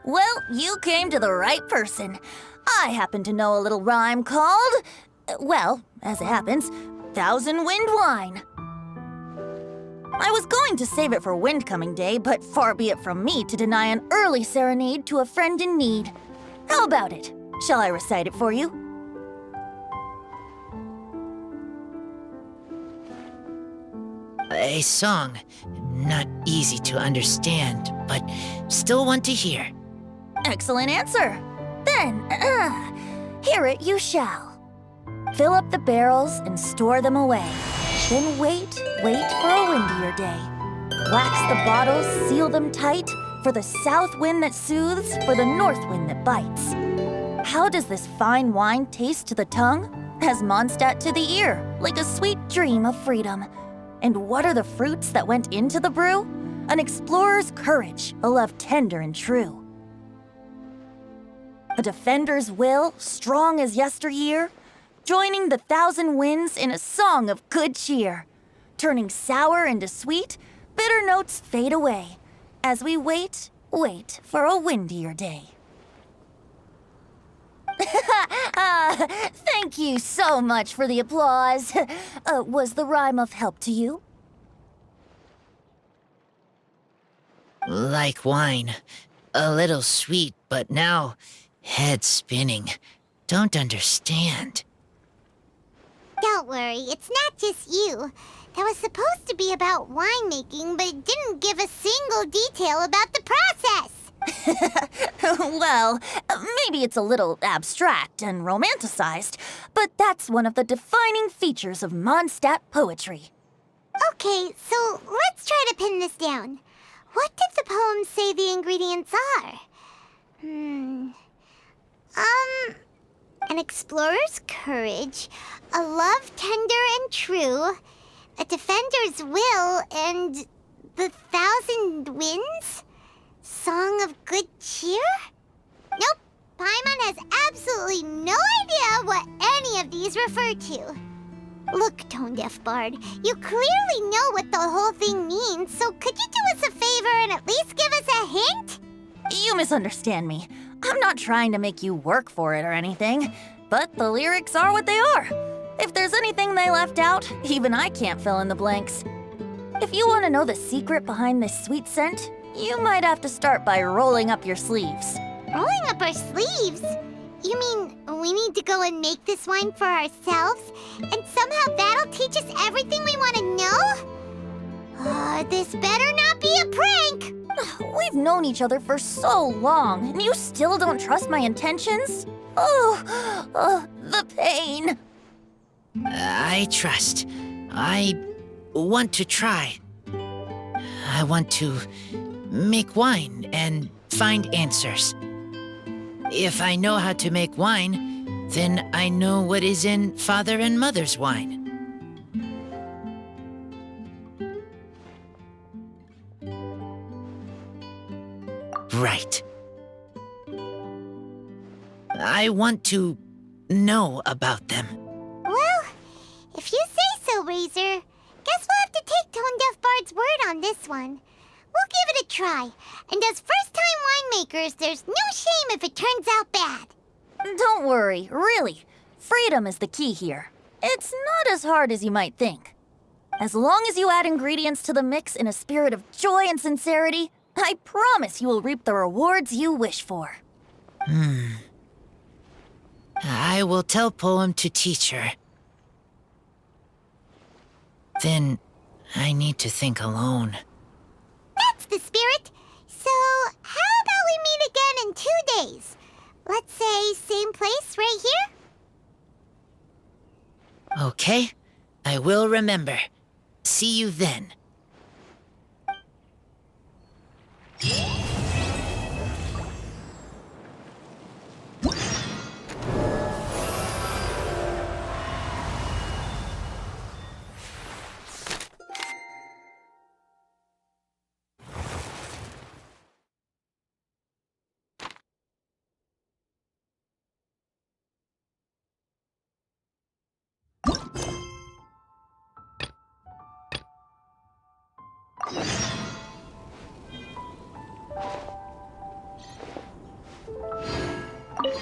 Well, you came to the right person. I happen to know a little rhyme called, well, as it happens, Thousand Wind wine. I was going to save it for Windcoming Day, but far be it from me to deny an early serenade to a friend in need. How about it? Shall I recite it for you? A song. Not easy to understand, but still want to hear. Excellent answer. Then, hear it you shall. Fill up the barrels and store them away. Then wait for a windier day. Wax the bottles, seal them tight, for the south wind that soothes, for the north wind that bites. How does this fine wine taste to the tongue? As Mondstadt to the ear, like a sweet dream of freedom. And what are the fruits that went into the brew? An explorer's courage, a love tender and true. A defender's will, strong as yesteryear, joining the thousand winds in a song of good cheer. Turning sour into sweet, bitter notes fade away, as we wait for a windier day. Thank you so much for the applause. Was the rhyme of help to you? Like wine. A little sweet, but now head spinning. Don't understand. Don't worry, it's not just you. That was supposed to be about winemaking, but it didn't give a single detail about the process. Well, maybe it's a little abstract and romanticized, but that's one of the defining features of Mondstadt poetry. Okay, so let's try to pin this down. What did the poem say the ingredients are? An explorer's courage, a love tender and true, a defender's will, and the 1,000 winds? Song of good cheer? Nope, Paimon has absolutely no idea what any of these refer to. Look, Tone-Deaf Bard, you clearly know what the whole thing means, so could you do us a favor and at least give us a hint? You misunderstand me. I'm not trying to make you work for it or anything, but the lyrics are what they are. If there's anything they left out, even I can't fill in the blanks. If you want to know the secret behind this sweet scent, you might have to start by rolling up your sleeves. Rolling up our sleeves? You mean we need to go and make this wine for ourselves, and somehow that'll teach us everything we want to know? This better not be a prank! We've known each other for so long, and you still don't trust my intentions? The pain. I trust. I want to try. I want to make wine and find answers. If I know how to make wine, then I know what is in Father and Mother's wine. Right. I want to know about them. Well, if you say so, Razor, guess we'll have to take Tone-Deaf Bard's word on this one. We'll give it a try, and as first-time winemakers, there's no shame if it turns out bad. Don't worry, really. Freedom is the key here. It's not as hard as you might think. As long as you add ingredients to the mix in a spirit of joy and sincerity, I promise you will reap the rewards you wish for. I will tell Poem to teach her. Then I need to think alone. That's the spirit. So, how about we meet again in 2 days? Let's say same place right here? Okay, I will remember. See you then.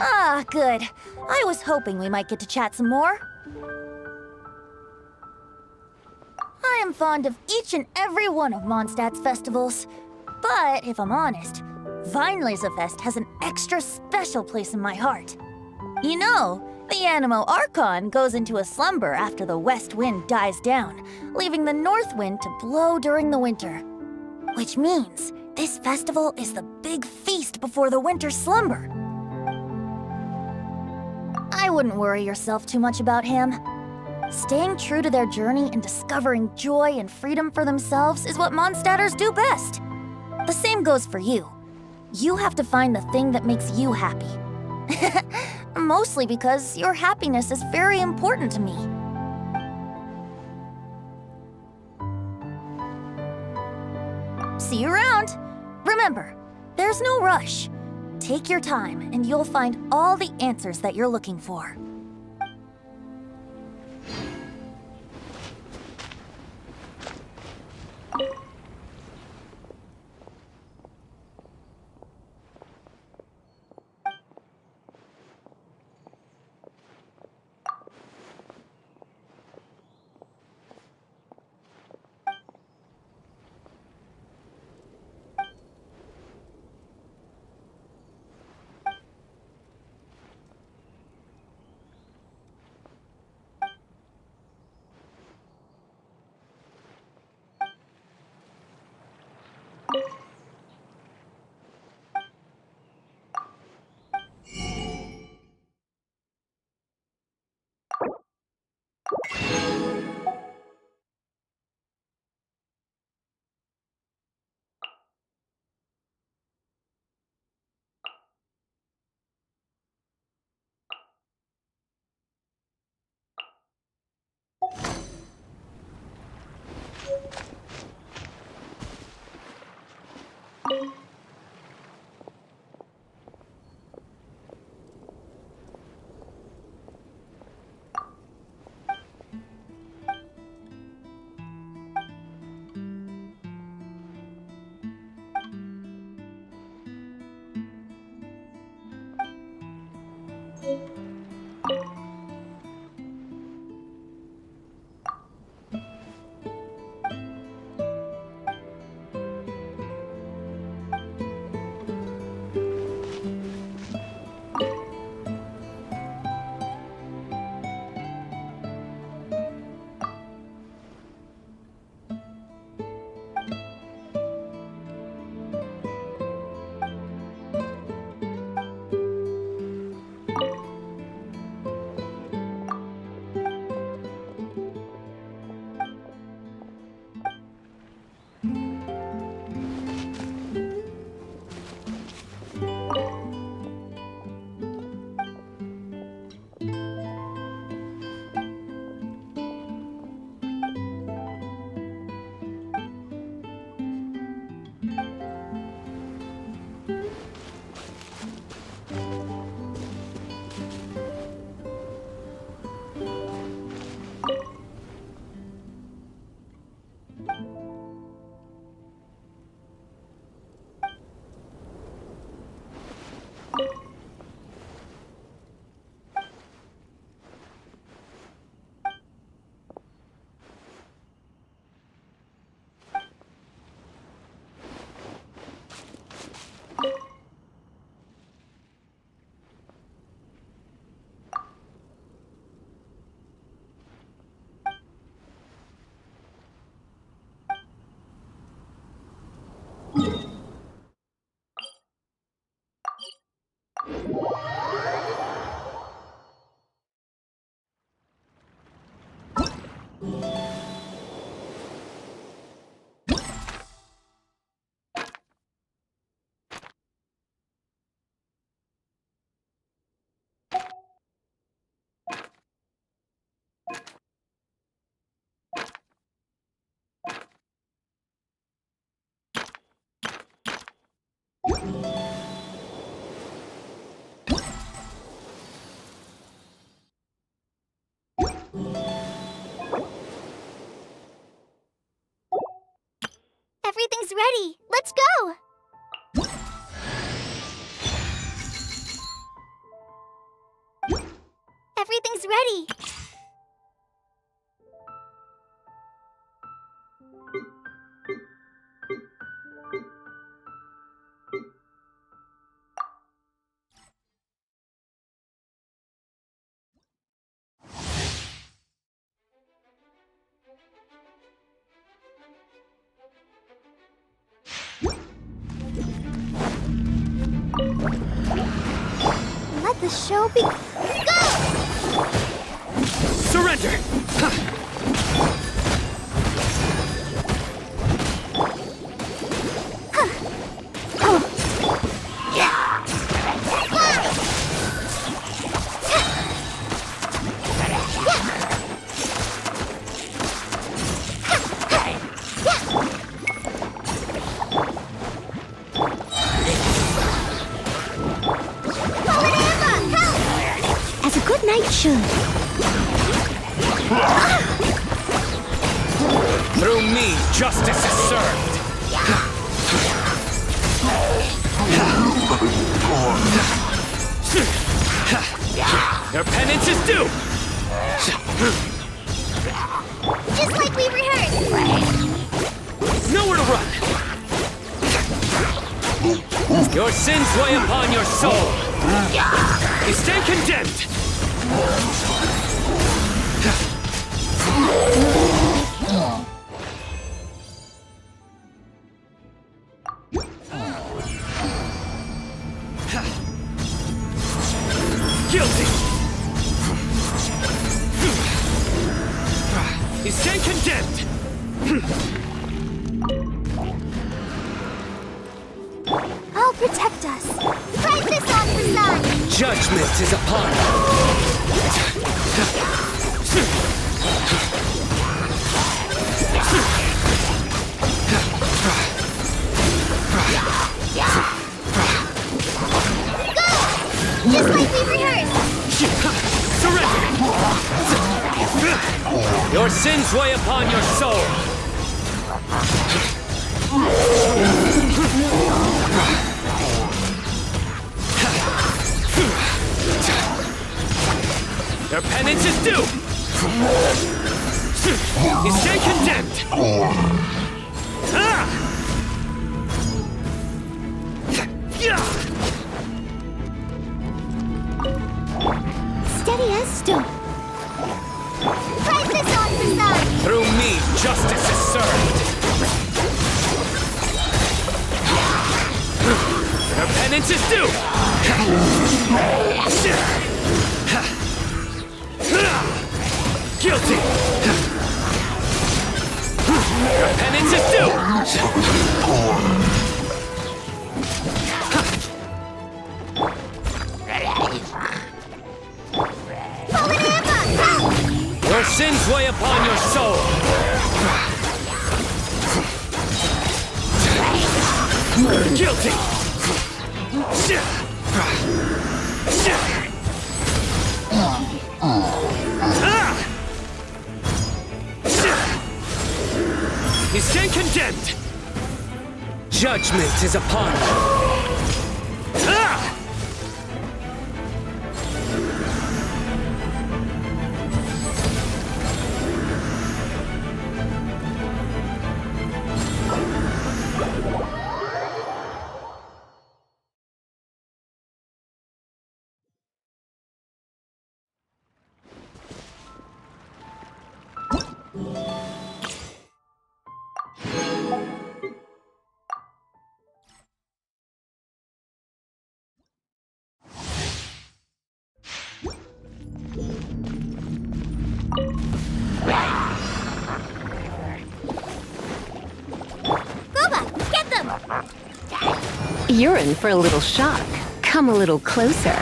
Ah, good. I was hoping we might get to chat some more. I am fond of each and every one of Mondstadt's festivals. But if I'm honest, Weinlesefest has an extra special place in my heart. You know, the Animo Archon goes into a slumber after the west wind dies down, leaving the north wind to blow during the winter. Which means this festival is the big feast before the winter slumber. I wouldn't worry yourself too much about him. Staying true to their journey and discovering joy and freedom for themselves is what Mondstadters do best. The same goes for you. You have to find the thing that makes you happy. Mostly because your happiness is very important to me. See you around. Remember, there's no rush. Take your time, and you'll find all the answers that you're looking for. Everything's ready. Let's go! Everything's ready. Let the show be... Go! Surrender! As a good knight should. Through me, justice is served! Your penance is due! Just like we rehearsed. Nowhere to run! Your sins weigh upon your soul! You stand condemned! Guilty! You stand condemned! I'll protect us. Fight this on for Sun. Judgment is upon Just like we rehearsed. Surrender! Your sins weigh upon your soul! Your penance is due! You stand condemned! Ah! Steady as stone. Fight this on for Sun. Through me, justice is served! Your penance is due! Guilty! Your penance is due! Your sins weigh upon your soul! Guilty! You stand condemned! Judgment is upon you! You're in for a little shock. Come a little closer.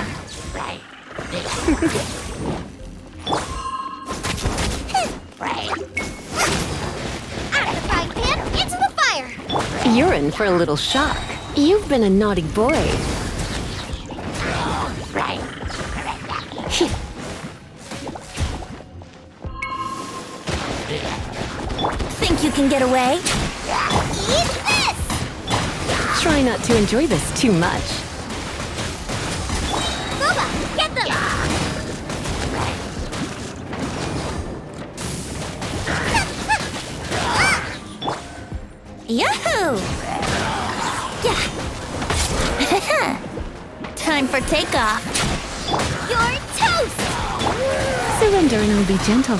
Into the fire! You're in for a little shock. You've been a naughty boy. Think you can get away? Eat this! Try not to enjoy this too much. Booba, get them! Yahoo! Yeah. Time for takeoff. You're toast! Surrender and I'll be gentle.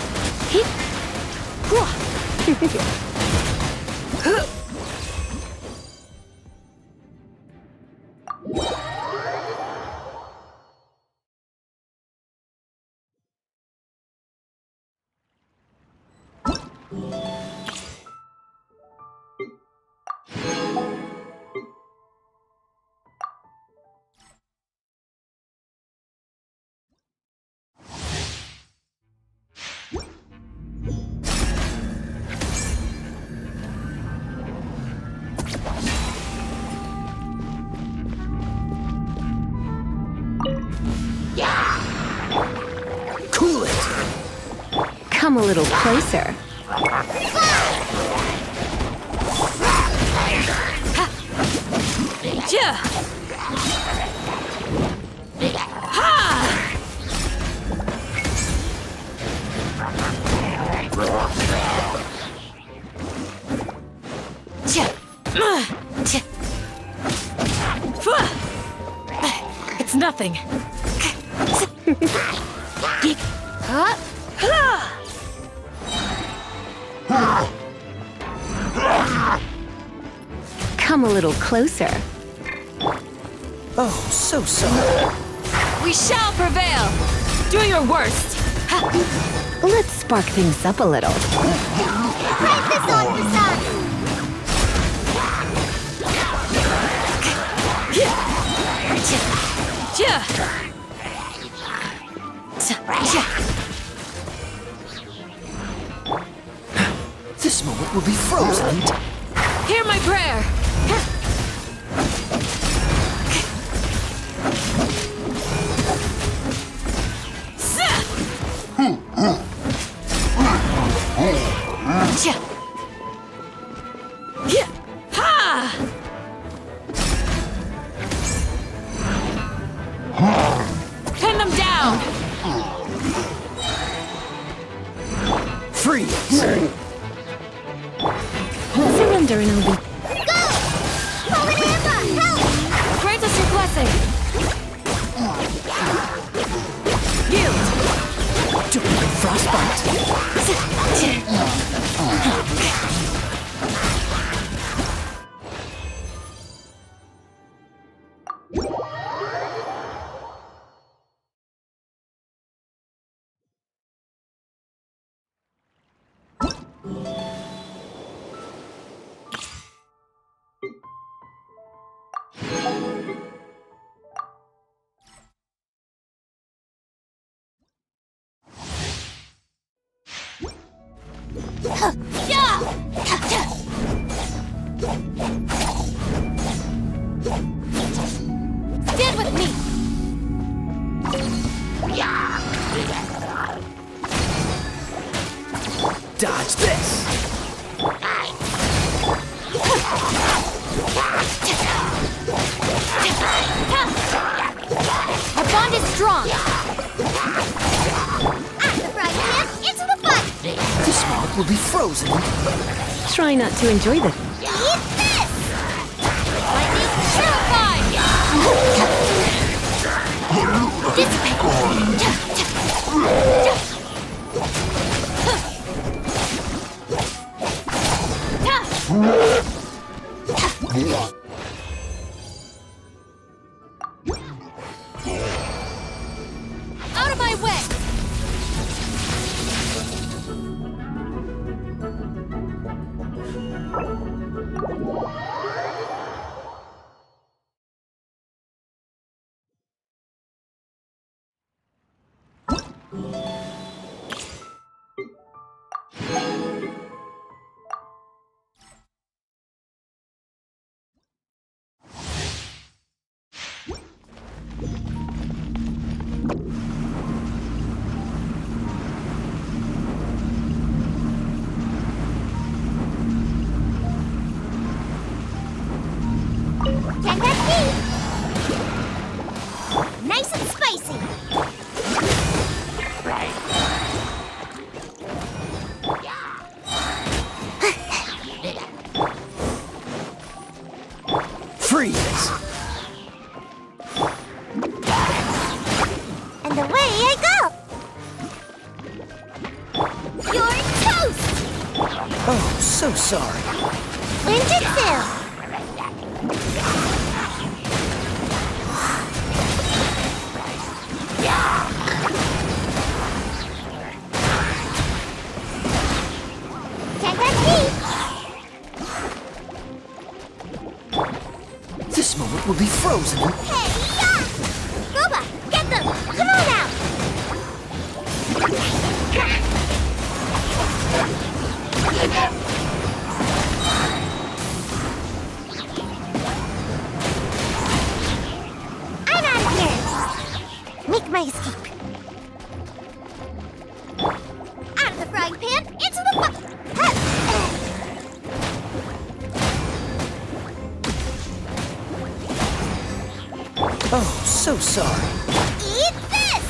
Cool it! Come a little closer. Yeah. Ha! It's nothing. Come a little closer. Oh, so sorry. We shall prevail. Do your worst. Let's spark things up a little. Write this on the sun! This moment will be frozen. Hear my prayer. Pin them down. Freeze! Surrender and I'll be... Go! Holy Rampa, help! Grant us your blessing. Yield. Don't let frostbite. Stand with me. Dodge this! Our bond is strong. At the right hand, into the fight! This moment will be frozen. Try not to enjoy this. Eat this! Lightning purified. Dissipate! Can that be? Nice and spicy. Freeze! And away I go! You're toast! Oh, so sorry. Ninjutsu! Can that This moment will be frozen. be? Hey, yeah! Boba, get them! Come on out! I'm out of here! Make my escape. Out of the frying pan, into the Oh, so sorry. Eat this!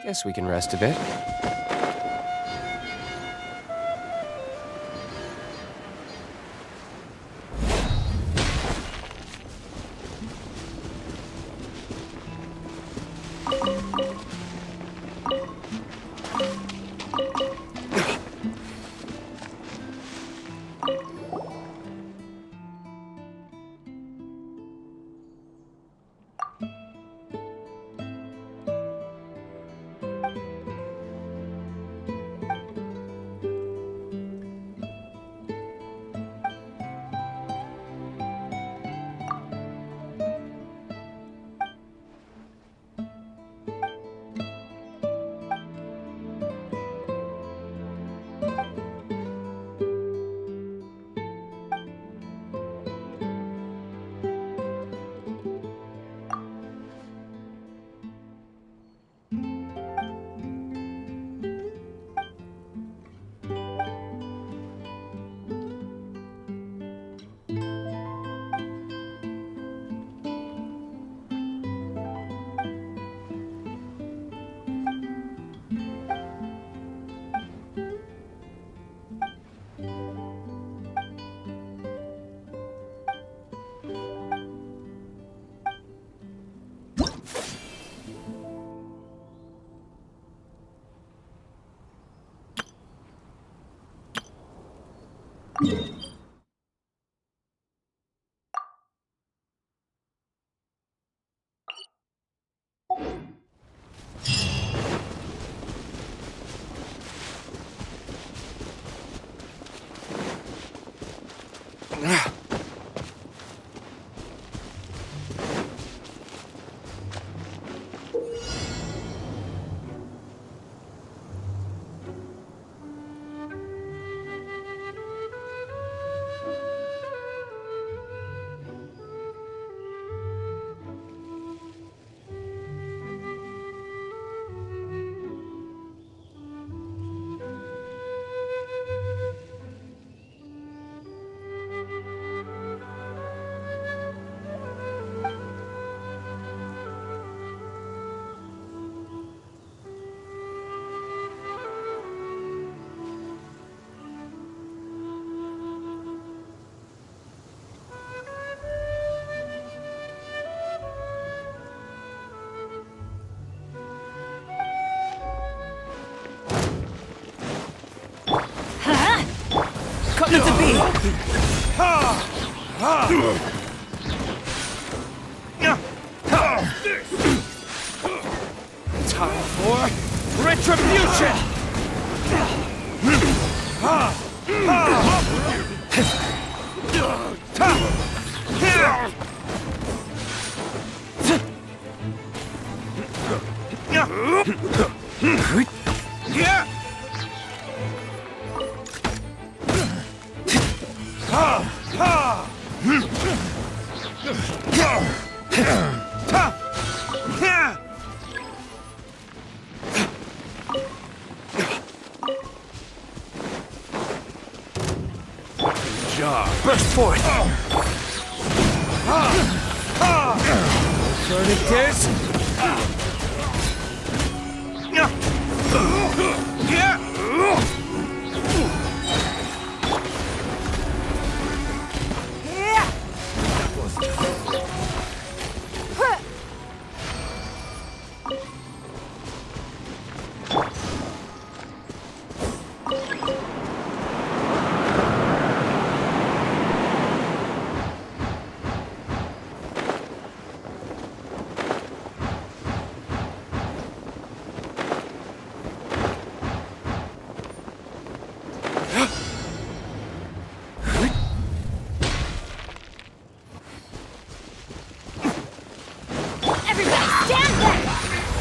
Guess we can rest a bit. Time for retribution! Burst forth! Verdict is...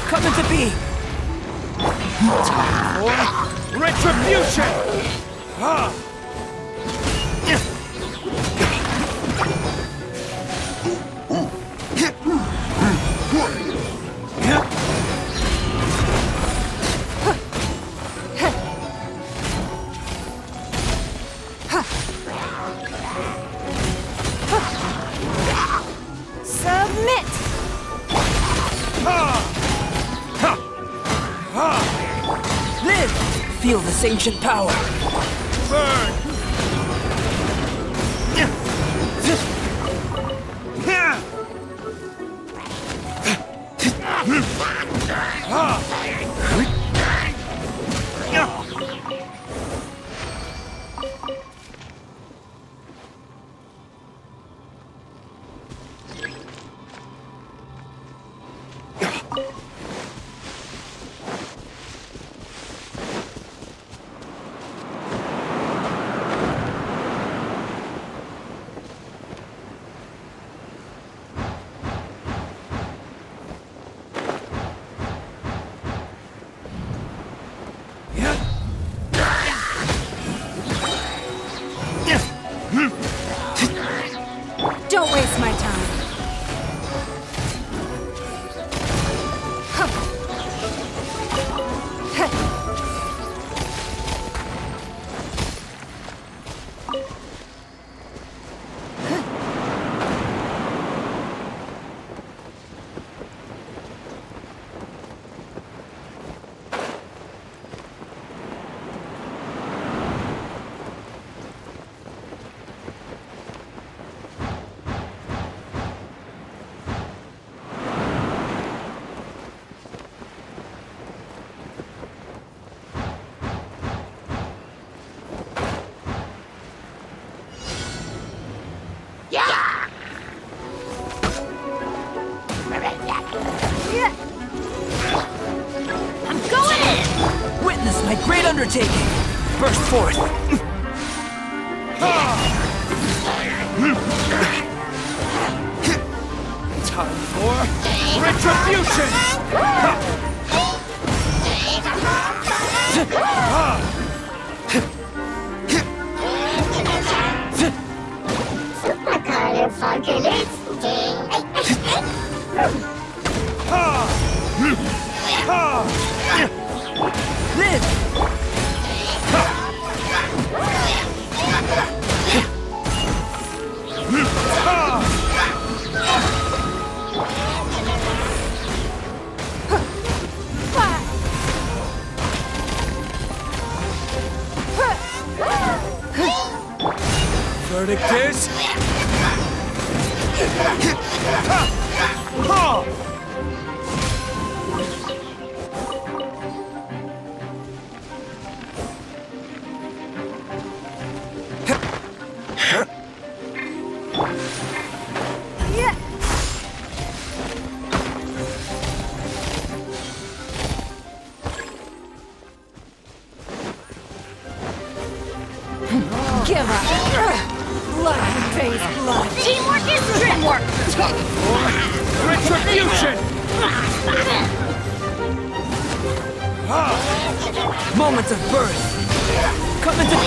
Coming to be! Time for retribution! Submit! Live! Feel this ancient power! Burn! Don't waste my time. I'm going in! Witness my great undertaking! Burst forth! Time for retribution! Verdict is... Raise blood. Teamwork is dreamwork. Retribution! Moments of birth. Come into...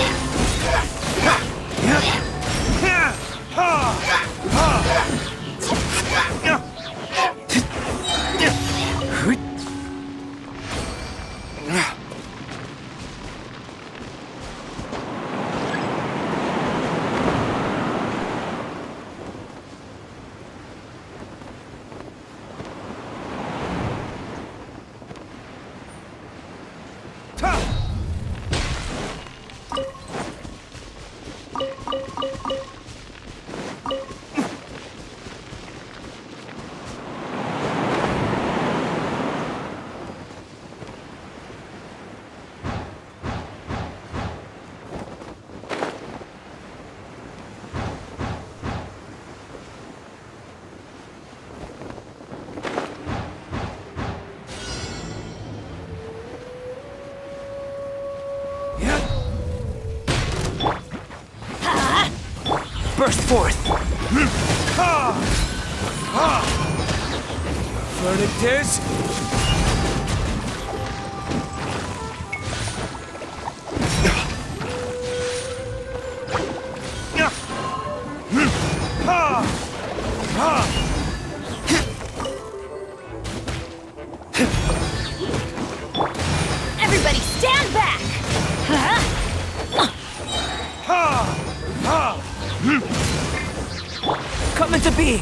Burst forth! Verdict is... Everybody stand back! Come into being!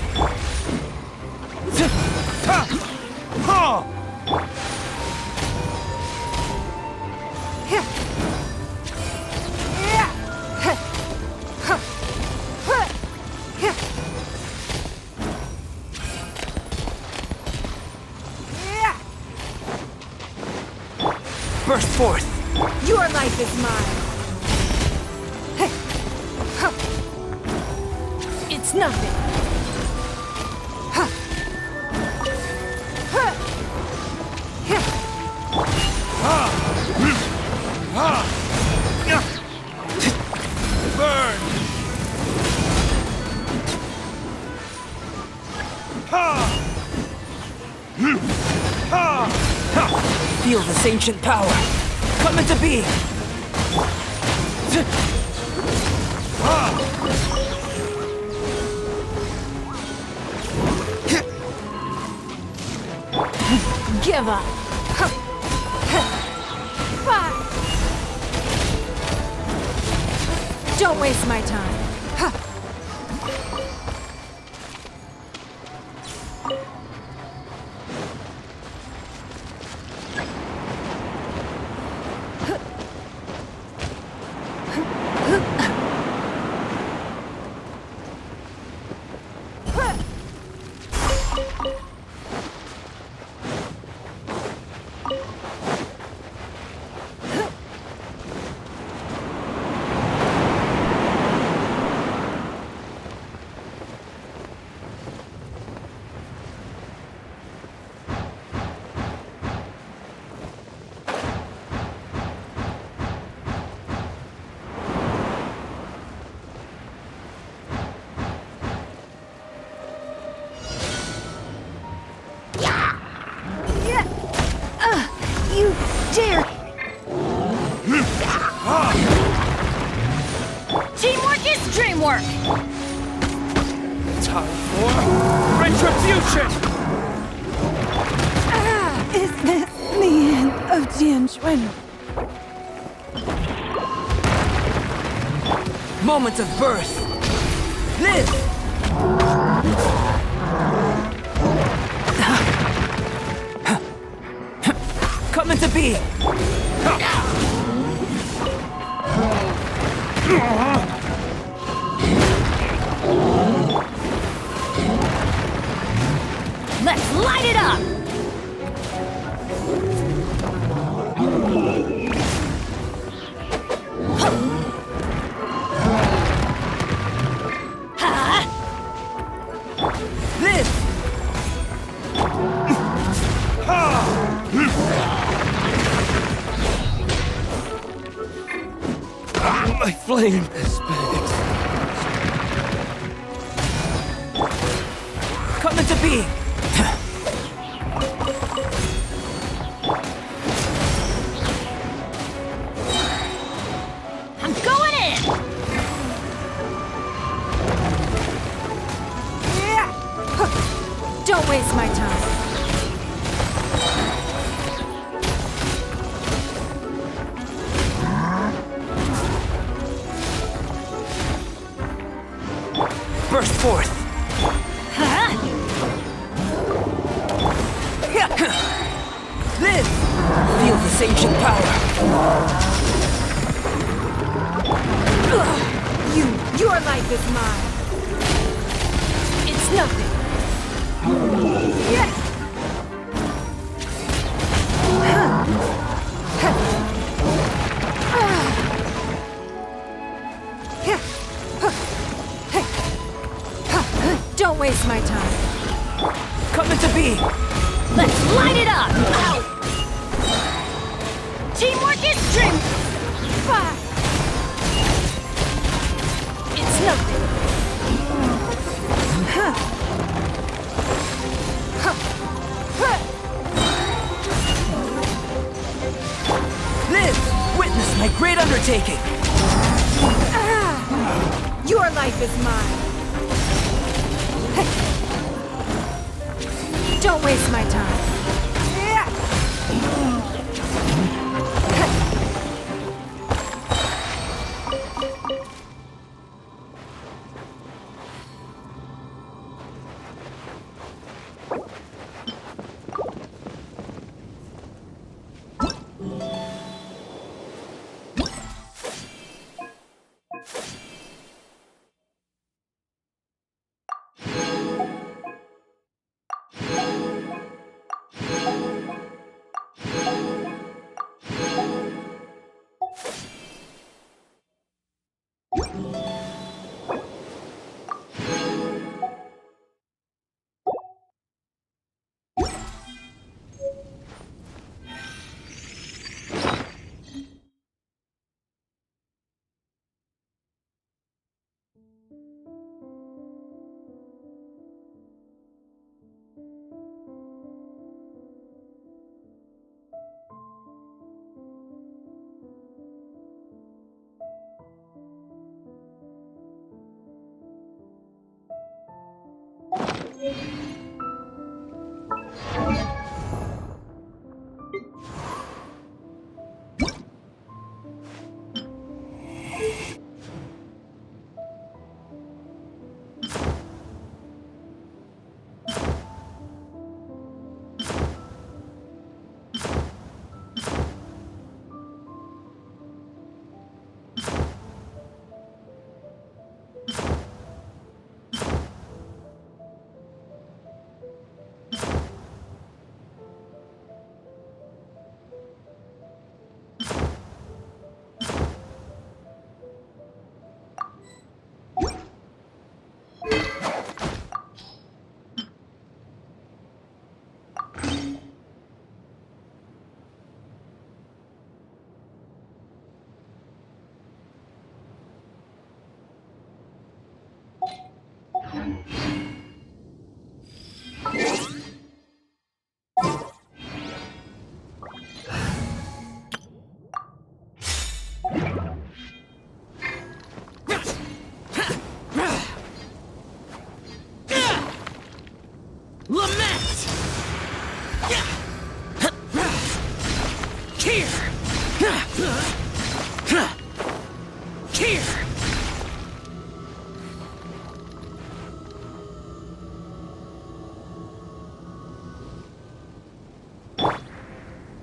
Burst forth! Your life is mine. It's nothing. Burn! Feel this ancient power! Come into being! Give up. Fine. Don't waste my time. You dare! Teamwork is dreamwork! Time for retribution! Is this the end of Jianquan? Moments of birth! Live! Come into being! Let's light it up! Live! My flame is into being! I'm going in! Don't waste my time. Burst forth! Live! Feel this ancient power! Your life is mine. It's nothing. Don't waste my time. Come into being! Let's light it up! Ow. Teamwork is strength! It's nothing. Live! Witness my great undertaking! Your life is mine. Don't waste my time.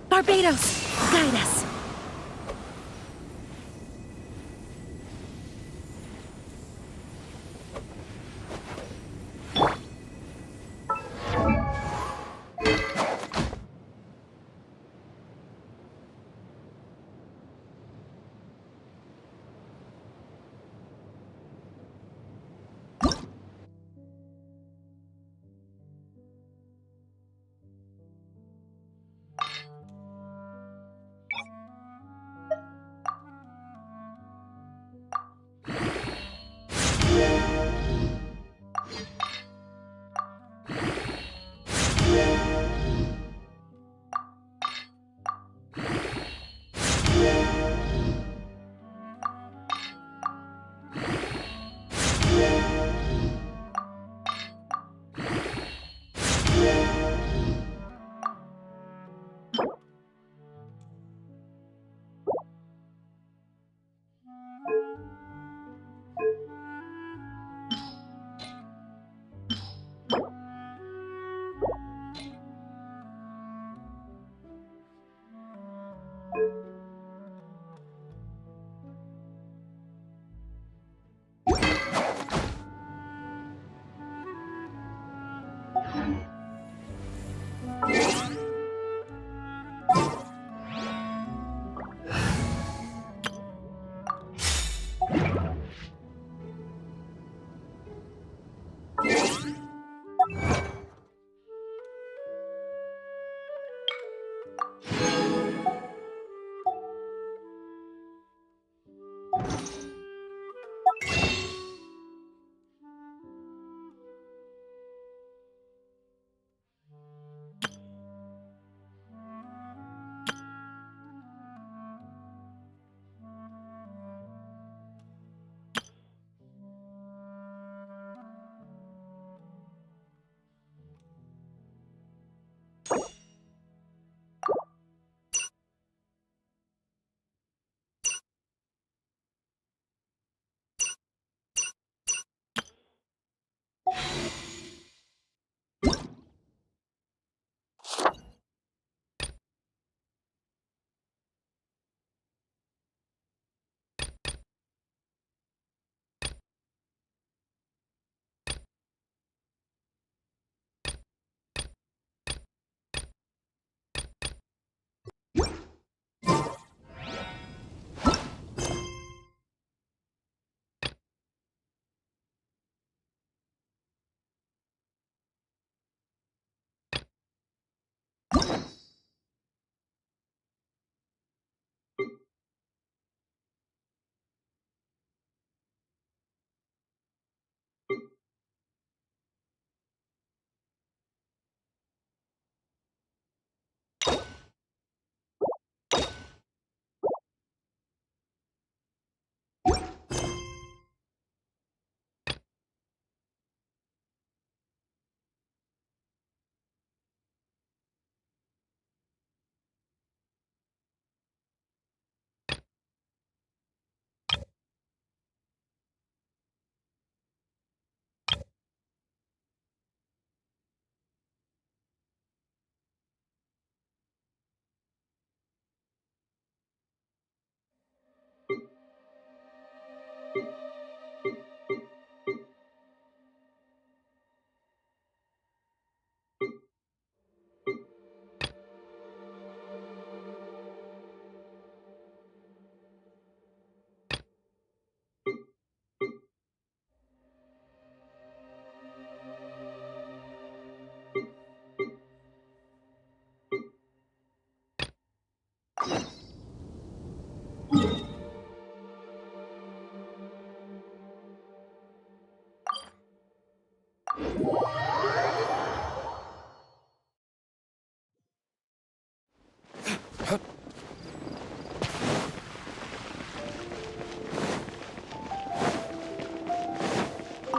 Barbados, guide us.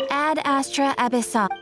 Ad Astra Abyssal.